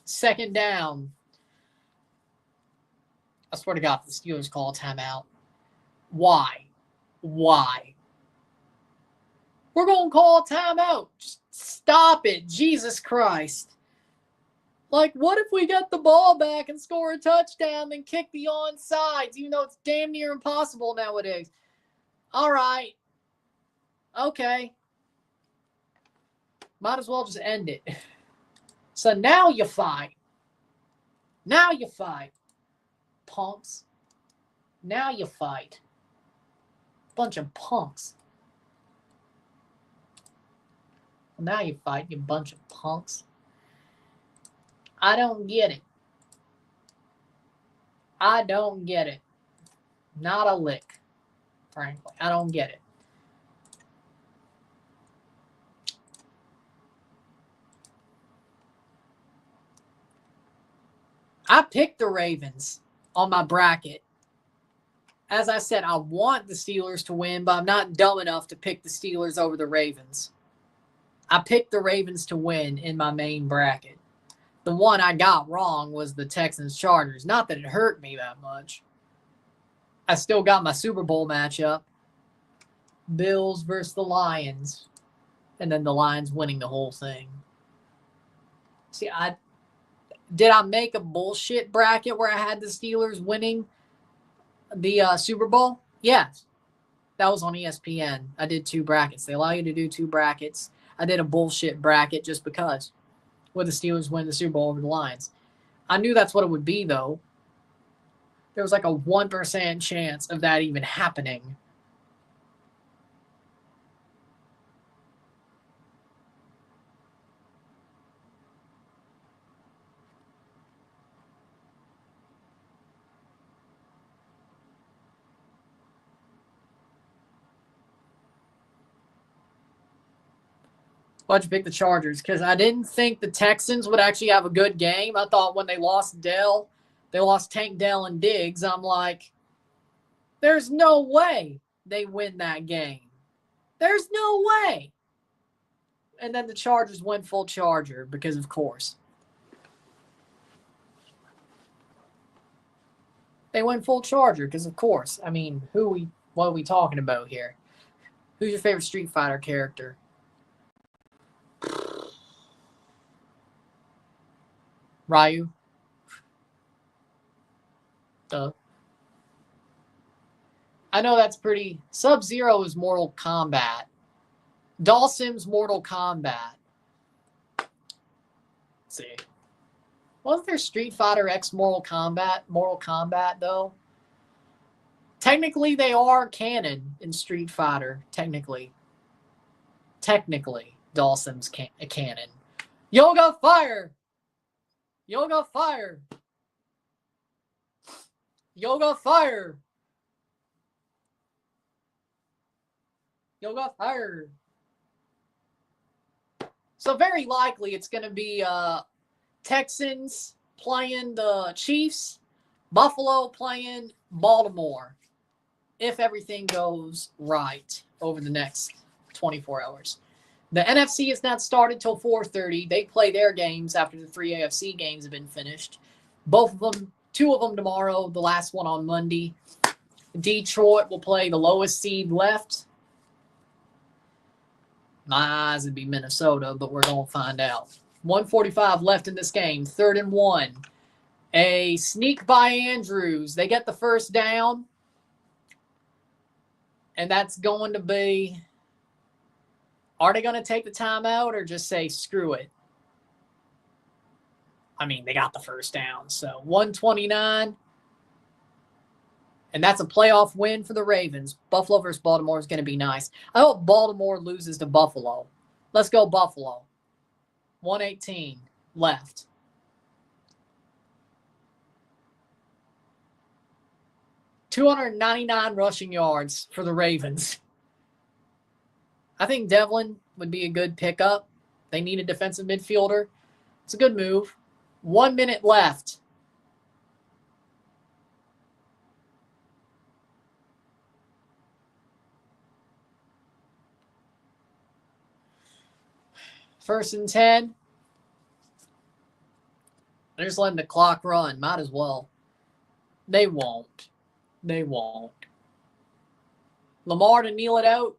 second down. I swear to God, the Steelers call a timeout. Why? Why? We're going to call a timeout. Just stop it. Jesus Christ. Like, what if we get the ball back and score a touchdown and kick the onside, even though it's damn near impossible nowadays? All right. Okay. Might as well just end it. So now you fight. Now you fight. Punks. Now you fight. Bunch of punks. Now you fight, you bunch of punks. I don't get it. I don't get it. Not a lick, frankly. I don't get it. I picked the Ravens on my bracket. As I said, I want the Steelers to win, but I'm not dumb enough to pick the Steelers over the Ravens. I picked the Ravens to win in my main bracket. The one I got wrong was the Texans-Chargers. Not that it hurt me that much. I still got my Super Bowl matchup. Bills versus the Lions. And then the Lions winning the whole thing. See, did I make a bullshit bracket where I had the Steelers winning the Super Bowl? Yes. That was on ESPN. I did 2 brackets. They allow you to do 2 brackets. I did a bullshit bracket just because. Would the Steelers win the Super Bowl over the Lions? I knew that's what it would be, though. There was like a 1% chance of that even happening. Why'd you pick the Chargers? Because I didn't think the Texans would actually have a good game. I thought when they lost Tank Dell and Diggs, I'm like, there's no way they win that game. There's no way. And then the Chargers went full Charger because, of course. They went full Charger because, of course. I mean, what are we talking about here? Who's your favorite Street Fighter character? Ryu. I know that's pretty. Sub-Zero is Mortal Kombat. Dhalsim's Mortal Kombat. Let's see. Wasn't there Street Fighter X Mortal Kombat, though? Technically, they are canon in Street Fighter. Technically, Dhalsim's canon. Yoga Fire! Yoga Fire! Yoga Fire! Yoga Fire! So very likely it's going to be Texans playing the Chiefs, Buffalo playing Baltimore, if everything goes right over the next 24 hours. The NFC is not started till 4:30. They play their games after the 3 AFC games have been finished. Two of them tomorrow, the last one on Monday. Detroit will play the lowest seed left. My eyes would be Minnesota, but we're going to find out. 1:45 left in this game, 3rd and 1. A sneak by Andrews. They get the first down. And that's going to be, are they going to take the timeout or just say, screw it? I mean, they got the first down. So 129. And that's a playoff win for the Ravens. Buffalo versus Baltimore is going to be nice. I hope Baltimore loses to Buffalo. Let's go Buffalo. 118 left. $299 rushing yards for the Ravens. I think Devlin would be a good pickup. They need a defensive midfielder. It's a good move. 1 minute left. First and 10. They're just letting the clock run. Might as well. They won't. They won't. Lamar to kneel it out.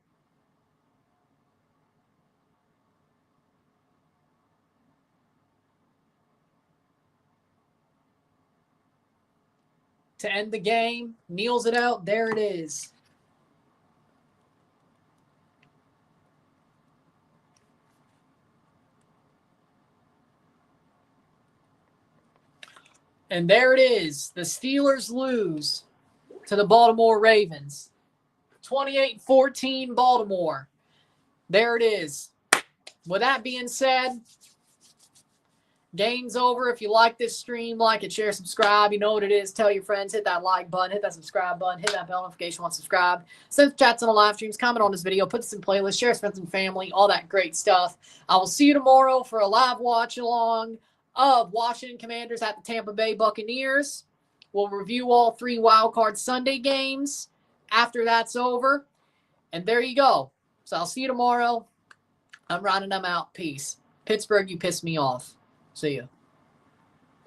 To end the game. Kneels it out. There it is. And there it is. The Steelers lose to the Baltimore Ravens. 28-14 Baltimore. There it is. With that being said, game's over. If you like this stream, like it, share, subscribe. You know what it is. Tell your friends. Hit that like button. Hit that subscribe button. Hit that bell notification once subscribed. Send chats on the live streams. Comment on this video. Put this in playlist. Share with friends and family. All that great stuff. I will see you tomorrow for a live watch-along of Washington Commanders at the Tampa Bay Buccaneers. We'll review all 3 wildcard Sunday games after that's over. And there you go. So I'll see you tomorrow. I'm Ron and I'm out. Peace. Pittsburgh, you pissed me off. See ya.